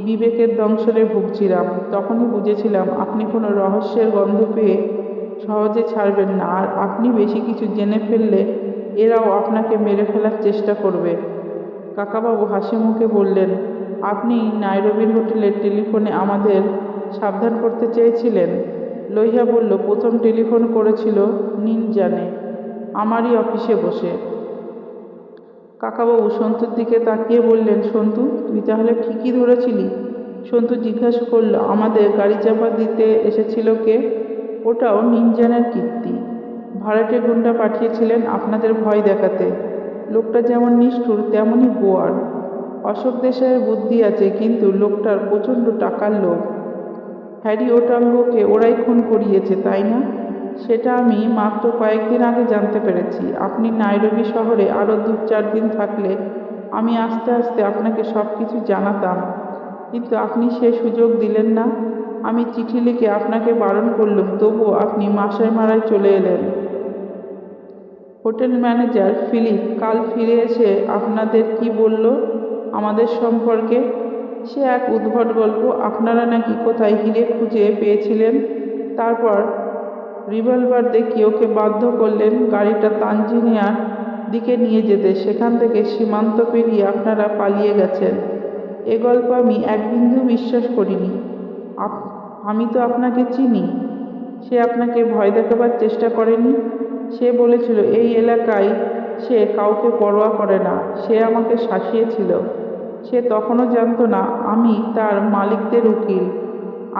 বিবেকের দংশনে ভুগছিলাম। তখনই বুঝেছিলাম আপনি কোনো রহস্যের গন্ধ পেয়ে সহজে ছাড়বেন না, আর আপনি বেশি কিছু জেনে ফেললে এরাও আপনাকে মেরে ফেলার চেষ্টা করবে। কাকাবাবু হাসি মুখে বললেন, আপনি নাইরোবির হোটেলের টেলিফোনে আমাদের সাবধান করতে চেয়েছিলেন। লইহা বলল, প্রথম টেলিফোন করেছিল নিনজানে, আমারই অফিসে বসে। কাকাবাবু সন্তুর দিকে তাকিয়ে বললেন, সন্তু, তুই তাহলে ঠিকই ধরেছিলি? সন্তু জিজ্ঞাসা করল, আমাদের গাড়ি চাপা দিতে এসেছিল কে? ওটাও নিনজানের কীর্তি। ভাড়াটে গুন্ডা পাঠিয়েছিলেন আপনাদের ভয় দেখাতে। লোকটা যেমন নিষ্ঠুর তেমনই গোয়ার। অশোক দেশাইয়ের বুদ্ধি আছে, কিন্তু লোকটার প্রচণ্ড টাকার লোভ। হ্যারি ওটাঙ্গোকে ওরাই খুন করিয়েছে, তাই না? সেটা আমি মাত্র কয়েকদিন আগে জানতে পেরেছি। আপনি নাইরোবি শহরে আরও 2-4 দিন থাকলে আমি আস্তে আস্তে আপনাকে সব কিছু জানাতাম, কিন্তু আপনি সে সুযোগ দিলেন না। আমি চিঠি লিখে আপনাকে বারণ করলুম, তবুও আপনি মাসায় মারায় চলে এলেন। হোটেল ম্যানেজার ফিলিপ কাল ফিরে এসে আপনাদের কি বলল আমাদের সম্পর্কে? সে এক উদ্ভট গল্প। আপনারা নাকি কোথায় হিরে খুঁজে পেয়েছিলেন, তারপর রিভলভার দেখিয়ে ওকে বাধ্য করলেন গাড়িটা তানজিনিয়ার দিকে নিয়ে যেতে। সেখান থেকে সীমান্ত পেরিয়ে আপনারা পালিয়ে গেছেন। এ গল্প আমি এক বিন্দু বিশ্বাস করিনি। আমি তো আপনাকে চিনি। সে আপনাকে ভয় দেখাবার চেষ্টা করেনি। সে বলেছিল এই এলাকায় সে কাউকে পরোয়া করে না। সে আমাকে শাসিয়েছিল। সে তখনও জানত না আমি তার মালিকদের উকিল।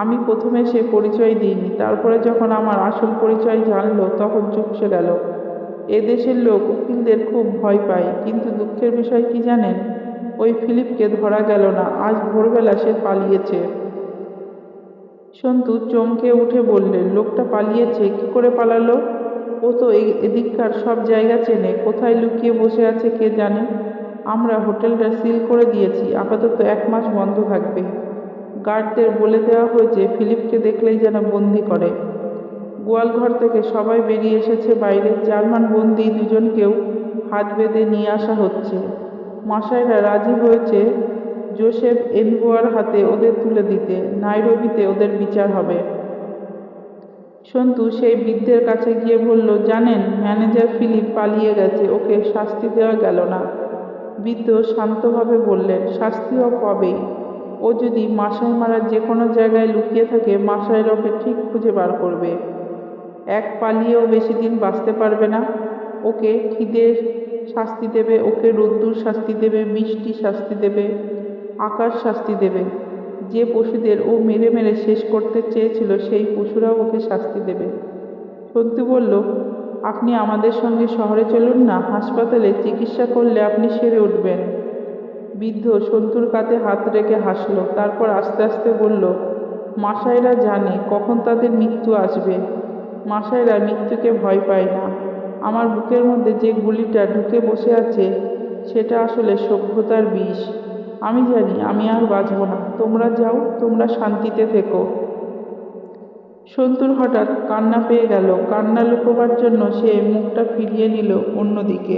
আমি প্রথমে সে পরিচয় দিইনি, তারপরে যখন আমার আসল পরিচয় জানলো তখন চুপসে গেল। এদেশের লোক উকিলদের খুব ভয় পায়, কিন্তু দুঃখের বিষয় কি জানেন? ওই ফিলিপকে ধরা গেল না। আজ ভোরবেলা সে পালিয়েছে। সন্তু চমকে উঠে বললে, লোকটা পালিয়েছে? কি করে পালালো? ও তো এদিককার সব জায়গা চেনে। কোথায় লুকিয়ে বসে আছে কে জানে। আমরা হোটেলটা সিল করে দিয়েছি, আপাতত 1 মাস বন্ধ থাকবে। গার্ডদের বলে দেওয়া হয়েছে ফিলিপকে দেখলেই যেন বন্দি করে। গোয়ালঘর থেকে সবাই বেরিয়ে এসেছে বাইরে। জার্মান বন্দি 2জনকেও হাত বেঁধে নিয়ে আসা হচ্ছে। মাসাইরা রাজি হয়েছে জোসেফ এনবোয়ার হাতে ওদের তুলে দিতে। নাইরোবিতে ওদের বিচার হবে। সন্তু সেই বৃদ্ধের কাছে গিয়ে বলল, জানেন, ম্যানেজার ফিলিপ পালিয়ে গেছে, ওকে শাস্তি দেওয়া গেল না। বৃদ্ধ শান্তভাবে বললেন, শাস্তিও পাবেই। ও যদি মাসাই মারার যে কোনো জায়গায় লুকিয়ে থাকে, মাসাইরা ওকে ঠিক খুঁজে বার করবে। পালিয়েও বেশি দিন বাঁচতে পারবে না। ওকে খিদে শাস্তি দেবে, ওকে রোদ্দুর শাস্তি দেবে, বৃষ্টি শাস্তি দেবে, আকাশ শাস্তি দেবে। যে পশুদের ও মেরে মেরে শেষ করতে চেয়েছিল সেই পশুরাও ওকে শাস্তি দেবে। সন্তু বলল, আপনি আমাদের সঙ্গে শহরে চলুন না। হাসপাতালে চিকিৎসা করলে আপনি সেরে উঠবেন। বৃদ্ধ সন্তুর কাঁধে হাত রেখে হাসল। তারপর আস্তে আস্তে বলল, মাসাইরা জানে কখন তাদের মৃত্যু আসবে। মাসাইরা মৃত্যুকে ভয় পায় না। আমার বুকের মধ্যে যে গুলিটা ঢুকে বসে আছে সেটা আসলে সভ্যতার বিষ। আমি জানি আমি আর বাঁচব না। তোমরা যাও, তোমরা শান্তিতে থেকো। সন্তুর হঠাৎ কান্না পেয়ে গেল। কান্না লুকোবার জন্য সে মুখটা ফিরিয়ে নিল অন্যদিকে।